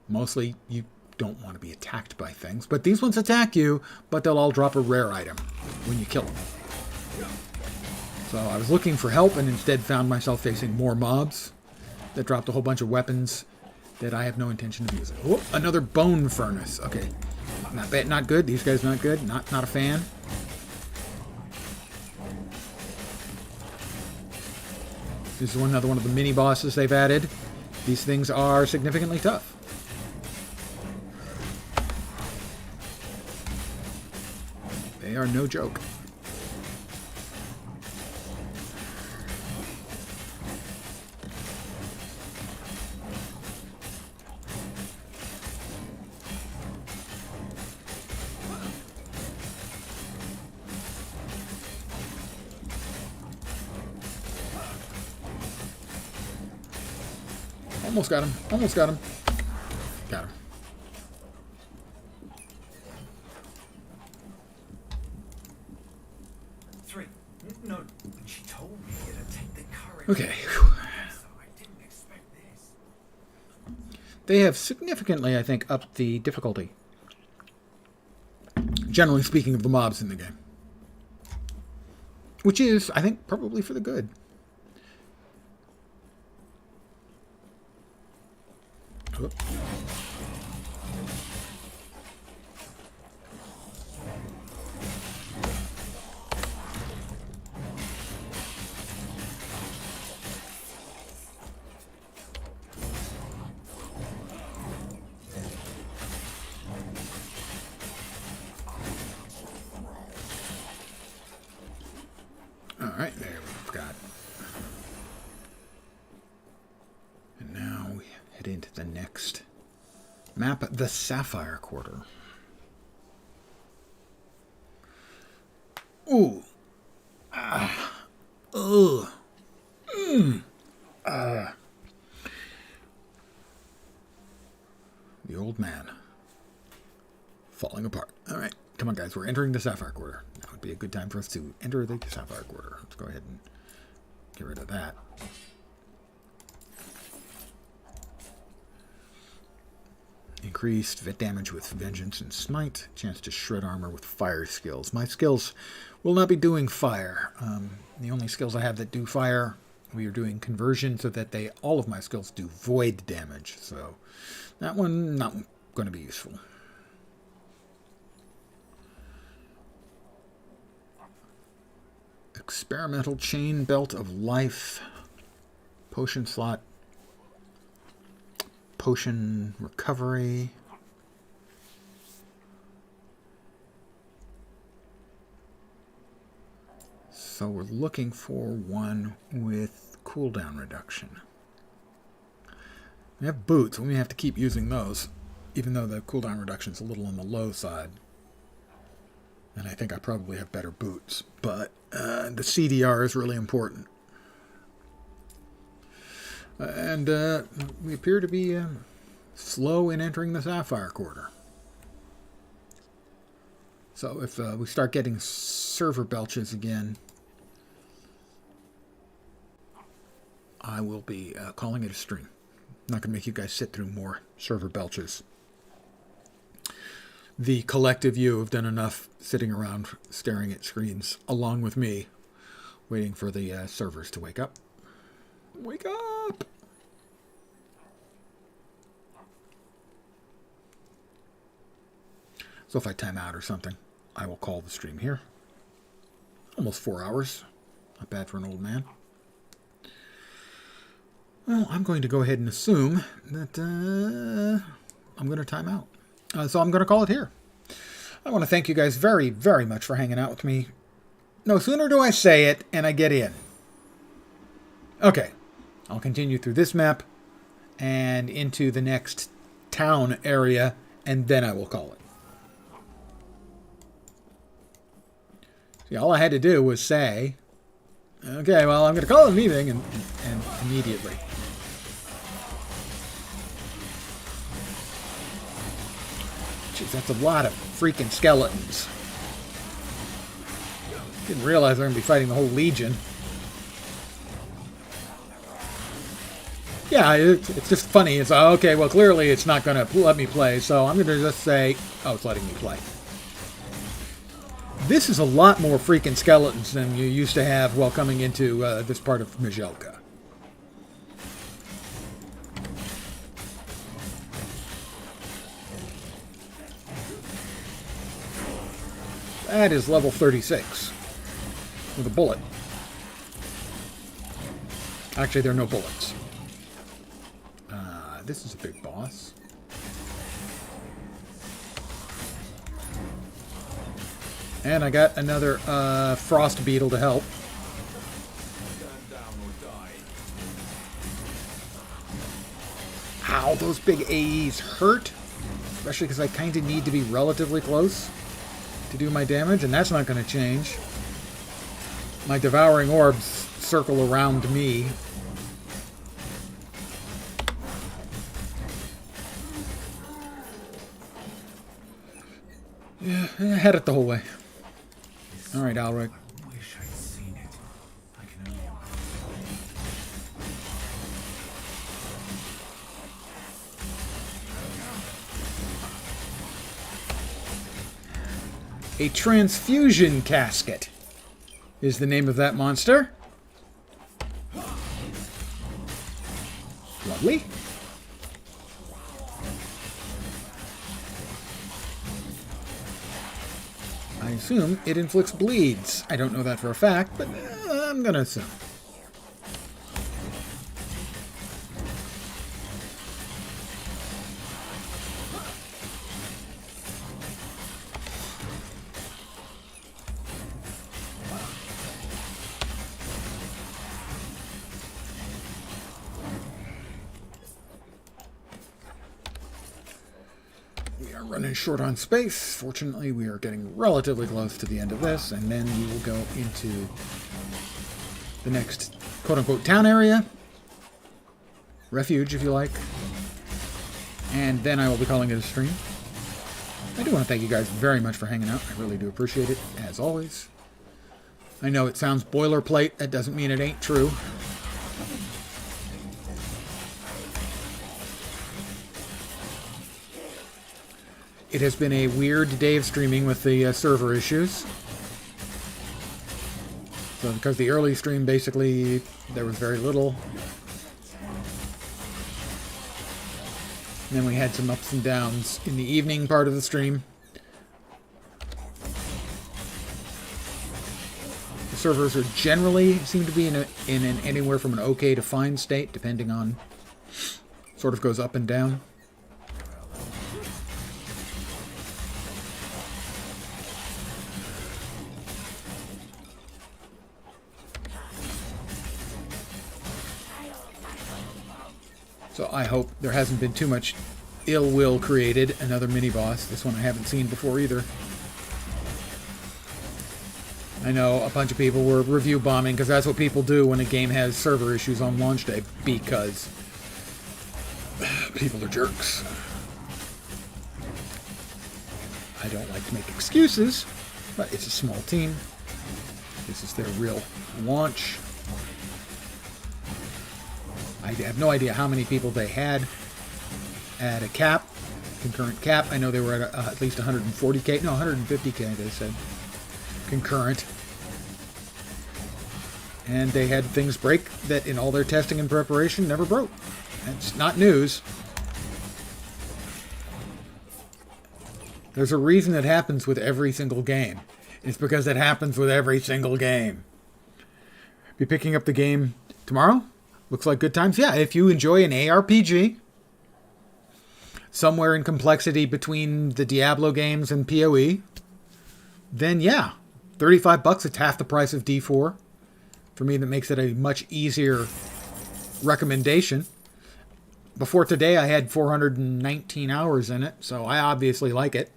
Mostly you don't want to be attacked by things, but these ones attack you, but they'll all drop a rare item when you kill them. So I was looking for help and instead found myself facing more mobs that dropped a whole bunch of weapons that I have no intention of using. Oh, another bone furnace. Okay. Not bad, not good. These guys not good. Not a fan. This is another one of the mini bosses they've added. These things are significantly tough. They are no joke. Almost got him. Almost got him. Got him. Three. No, she told me to take the courage. Okay. So I didn't expect this. They have significantly, I think, upped the difficulty. Generally speaking, of the mobs in the game. Which is, I think, probably for the good. Oop. All right, there we've got. And now we head into the next map, the Sapphire Quarter. Ooh. Ah. Ugh. The old man. Falling apart. All right. Come on, guys. We're entering the Sapphire Quarter. That would be a good time for us to enter the Sapphire Quarter. Let's go ahead and get rid of that. Increased vet damage with Vengeance and Smite. Chance to shred armor with fire skills. My skills will not be doing fire. The only skills I have that do fire, we are doing conversion so that all of my skills do void damage. So that one not going to be useful. Experimental Chain Belt of Life. Potion slot. Potion recovery. So we're looking for one with cooldown reduction. We have boots. We may have to keep using those, even though the cooldown reduction is a little on the low side. And I think I probably have better boots. But the CDR is really important. And we appear to be slow in entering the Sapphire Quarter. So if we start getting server belches again, I will be calling it a stream. I'm not going to make you guys sit through more server belches. The collective you have done enough sitting around staring at screens, along with me, waiting for the servers to wake up. Wake up! So if I time out or something, I will call the stream here. Almost 4 hours. Not bad for an old man. Well, I'm going to go ahead and assume that I'm going to time out. So I'm going to call it here. I want to thank you guys very, very much for hanging out with me. No sooner do I say it and I get in. Okay. I'll continue through this map and into the next town area, and then I will call it. See, all I had to do was say, okay, well, I'm going to call a meeting, and immediately. Jeez, that's a lot of freaking skeletons. Didn't realize they're going to be fighting the whole Legion. Yeah, it's just funny. It's okay, well, clearly it's not going to let me play, so I'm going to just say, oh, it's letting me play. This is a lot more freaking skeletons than you used to have while coming into this part of Majelka. That is level 36 with a bullet. Actually, there are no bullets. This is a big boss. And I got another frost beetle to help. Ow, those big AEs hurt. Especially because I kind of need to be relatively close to do my damage, and that's not going to change. My devouring orbs circle around me. Yeah, I had it the whole way. Alright, Alric. I wish I'd seen it. I can only A transfusion casket is the name of that monster. Lovely. I assume it inflicts bleeds. I don't know that for a fact, but I'm gonna assume. Running short on space. Fortunately, we are getting relatively close to the end of this, and then we will go into the next quote-unquote town area. Refuge, if you like. And then I will be calling it a stream. I do want to thank you guys very much for hanging out. I really do appreciate it, as always. I know it sounds boilerplate. That doesn't mean it ain't true. It has been a weird day of streaming with the server issues. So because the early stream, basically, there was very little. And then we had some ups and downs in the evening part of the stream. The servers are generally seem to be in an anywhere from an okay to fine state, depending on, sort of goes up and down. So I hope there hasn't been too much ill will created. Another mini-boss. This one I haven't seen before either. I know a bunch of people were review bombing because that's what people do when a game has server issues on launch day, because people are jerks. I don't like to make excuses, but it's a small team. This is their real launch. I have no idea how many people they had at a cap, concurrent cap. I know they were at least 140k, no, 150k, they said, concurrent. And they had things break that in all their testing and preparation never broke. That's not news. There's a reason it happens with every single game. It's because it happens with every single game. Be picking up the game tomorrow? Looks like good times. Yeah, if you enjoy an ARPG, somewhere in complexity between the Diablo games and PoE, then yeah, $35, it's half the price of D4. For me, that makes it a much easier recommendation. Before today, I had 419 hours in it, so I obviously like it.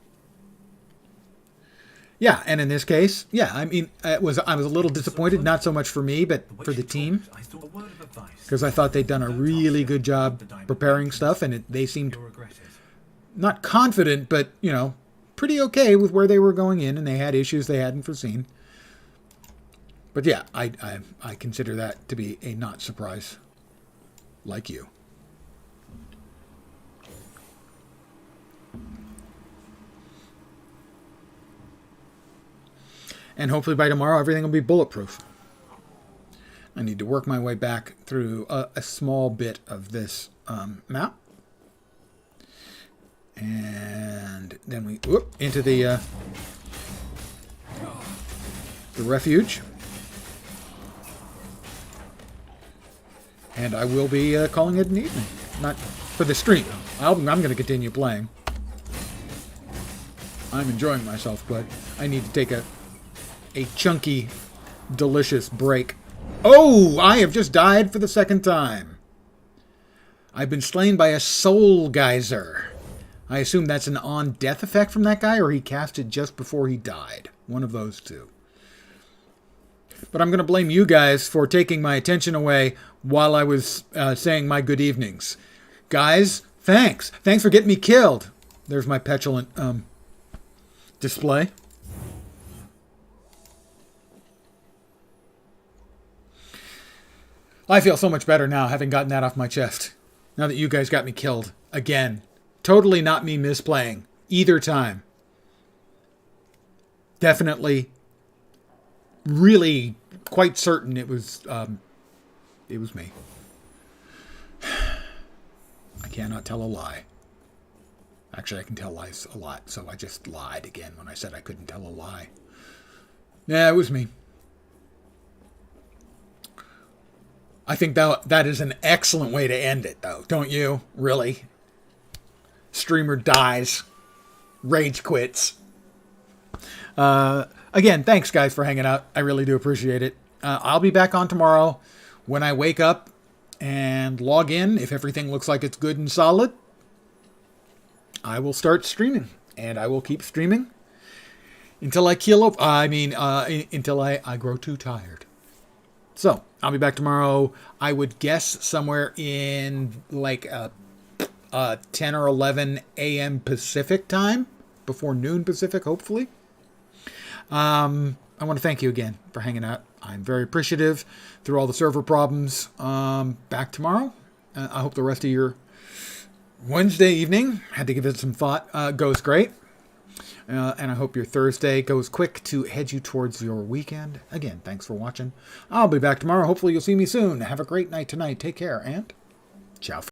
Yeah, and in this case, yeah, I mean, I was a little disappointed, not so much for me, but for the team, because I thought they'd done a really good job preparing stuff, and they seemed not confident, but, you know, pretty okay with where they were going in, and they had issues they hadn't foreseen. But yeah, I consider that to be a not surprise, like you. And hopefully by tomorrow, everything will be bulletproof. I need to work my way back through a small bit of this map. And then we whoop into the refuge. And I will be calling it an evening. Not for the stream. I'm going to continue playing. I'm enjoying myself, but I need to take a chunky, delicious break. Oh, I have just died for the second time. I've been slain by a soul geyser. I assume that's an on-death effect from that guy, or he cast it just before he died. One of those two. But I'm going to blame you guys for taking my attention away while I was saying my good evenings. Guys, thanks. Thanks for getting me killed. There's my petulant display. I feel so much better now, having gotten that off my chest. Now that you guys got me killed. Again. Totally not me misplaying. Either time. Definitely. Really quite certain it was me. I cannot tell a lie. Actually, I can tell lies a lot, so I just lied again when I said I couldn't tell a lie. Yeah, it was me. I think that is an excellent way to end it, though, don't you? Really? Streamer dies. Rage quits. Again, thanks, guys, for hanging out. I really do appreciate it. I'll be back on tomorrow when I wake up and log in. If everything looks like it's good and solid, I will start streaming. And I will keep streaming until I keel over. Until I grow too tired. So, I'll be back tomorrow, I would guess somewhere in like 10 or 11 a.m. Pacific time, before noon Pacific, hopefully. I want to thank you again for hanging out. I'm very appreciative through all the server problems. Back tomorrow. I hope the rest of your Wednesday evening, had to give it some thought, goes great. And I hope your Thursday goes quick to head you towards your weekend. Again, thanks for watching. I'll be back tomorrow. Hopefully you'll see me soon. Have a great night tonight. Take care and ciao.